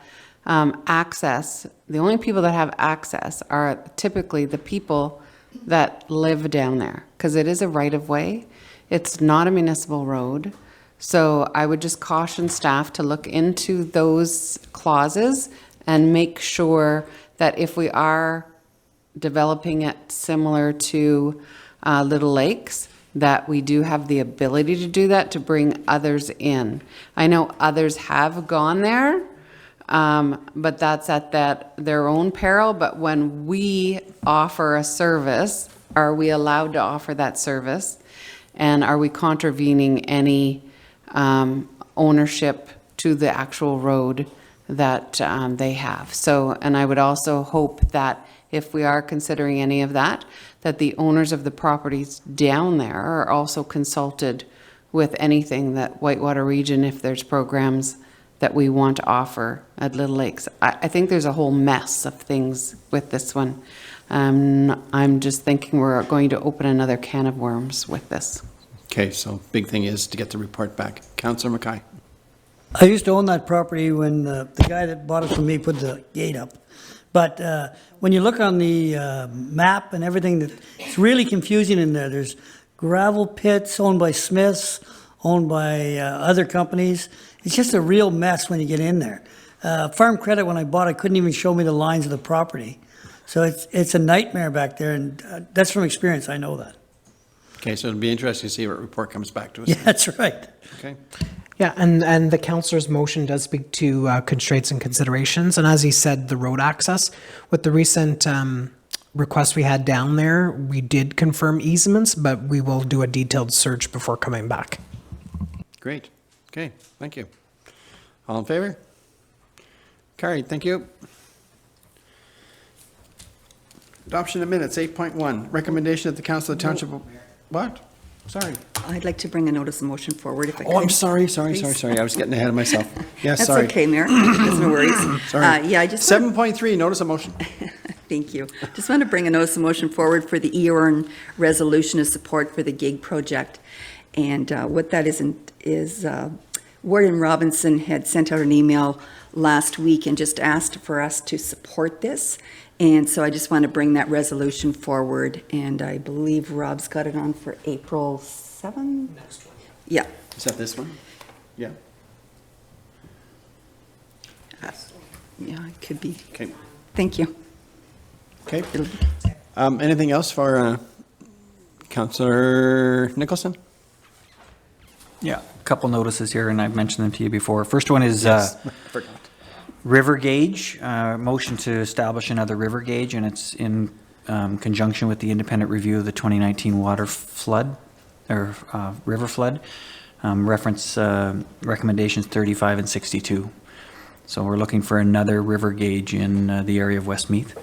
access. The only people that have access are typically the people that live down there, because it is a right-of-way. It's not a municipal road. So I would just caution staff to look into those clauses and make sure that if we are developing it similar to Little Lakes, that we do have the ability to do that, to bring others in. I know others have gone there, but that's at their own peril. But when we offer a service, are we allowed to offer that service? And are we contravening any ownership to the actual road that they have? So, and I would also hope that if we are considering any of that, that the owners of the properties down there are also consulted with anything that Whitewater Region, if there's programs that we want to offer at Little Lakes. I think there's a whole mess of things with this one. I'm just thinking we're going to open another can of worms with this. Okay, so big thing is to get the report back. Councillor Mackay. I used to own that property when the guy that bought it from me put the gate up. But when you look on the map and everything, it's really confusing in there. There's gravel pits owned by Smiths, owned by other companies. It's just a real mess when you get in there. Farm Credit, when I bought it, couldn't even show me the lines of the property. So it's a nightmare back there, and that's from experience, I know that. Okay, so it'll be interesting to see what report comes back to us. Yeah, that's right. Okay. Yeah, and the councillor's motion does speak to constraints and considerations. And as he said, the road access. With the recent request we had down there, we did confirm easements, but we will do a detailed search before coming back. Great. Okay, thank you. All in favor? Carried, thank you. Adoption of minutes, 8.1. Recommendation that the Council of the Township. What? Sorry. I'd like to bring a notice of motion forward if I could. Oh, I'm sorry. I was getting ahead of myself. Yeah, sorry. That's okay, Mayor. There's no worries. Sorry. Yeah, I just. 7.3, notice of motion. Thank you. Just want to bring a notice of motion forward for the EORN resolution of support for the GIG project. And what that is Warden Robinson had sent out an email last week and just asked for us to support this. And so I just want to bring that resolution forward. And I believe Rob's got it on for April 7? Next one. Yeah. Is that this one? Yeah. Yeah, it could be. Okay. Thank you. Okay. Anything else for Councillor Nicholson? Yeah, a couple notices here, and I've mentioned them to you before. First one is Forgot. river gauge, motion to establish another river gauge, and it's in conjunction with the independent review of the 2019 water flood, or river flood, reference recommendations 35 and 62. So we're looking for another river gauge in the area of Westmeath.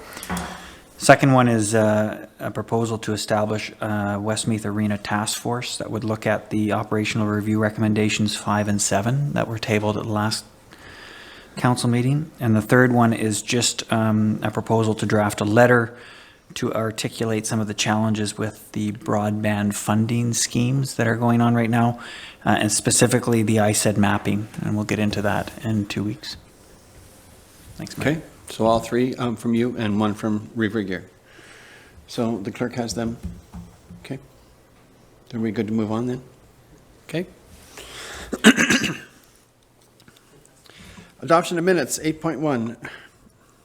Second one is a proposal to establish a Westmeath Arena Task Force that would look at the operational review recommendations 5 and 7 that were tabled at the last council meeting. And the third one is just a proposal to draft a letter to articulate some of the challenges with the broadband funding schemes that are going on right now, and specifically the ISED mapping, and we'll get into that in 2 weeks. Thanks, Mike. Okay, so all three from you and one from River Gear. So the clerk has them. Okay. Are we good to move on then? Okay. Adoption of minutes, 8.1,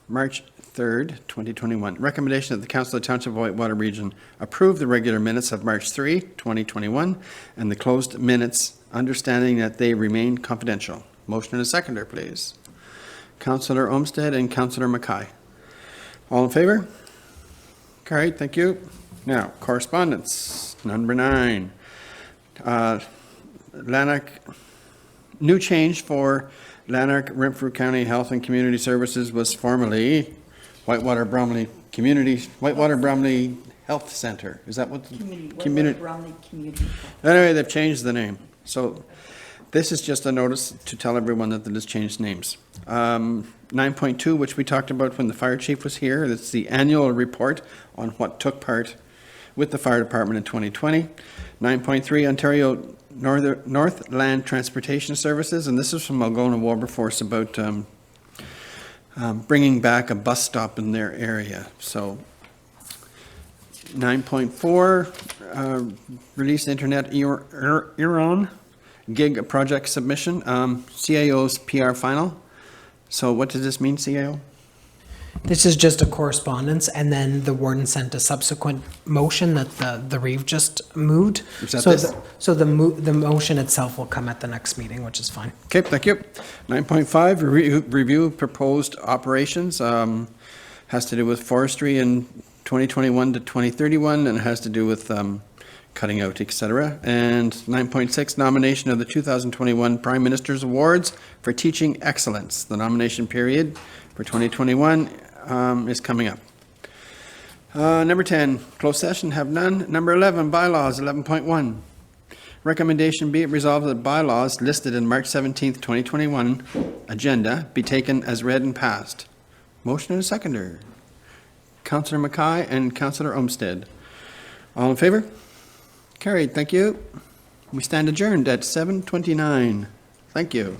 March 3rd, 2021. Recommendation that the Council of the Township of Whitewater Region approve the regular minutes of March 3, 2021, and the closed minutes, understanding that they remain confidential. Motion and a seconder, please. Councillor Olmsted and Councillor Mackay. All in favor? Carried, thank you. Now, correspondence, number 9. Lanark, new change for Lanark Renfrew County Health and Community Services was formerly Whitewater Bromley Health Center. Is that what? Community. Bromley Community. Anyway, they've changed the name. So this is just a notice to tell everyone that it has changed names. 9.2, which we talked about when the fire chief was here. That's the annual report on what took part with the fire department in 2020. 9.3, Ontario Northland Transportation Services, and this is from Algona Wilberforce about bringing back a bus stop in their area. So 9.4, release internet ERON gig project submission, CAO's PR final. So what does this mean, CAO? This is just a correspondence, and then the warden sent a subsequent motion that the Reeve just moved. Is that so this? The motion itself will come at the next meeting, which is fine. Okay, thank you. 9.5, review proposed operations, has to do with forestry in 2021 to 2031, and has to do with cutting out, etc. And 9.6, nomination of the 2021 Prime Minister's Awards for Teaching Excellence. The nomination period for 2021 is coming up. Number 10, closed session, have none. Number 11, bylaws, 11.1. Recommendation be it resolved that bylaws listed in March 17th, 2021 agenda be taken as read and passed. Motion and a seconder. Councillor Mackay and Councillor Olmsted. All in favor? Carried, thank you. We stand adjourned at 7:29. Thank you.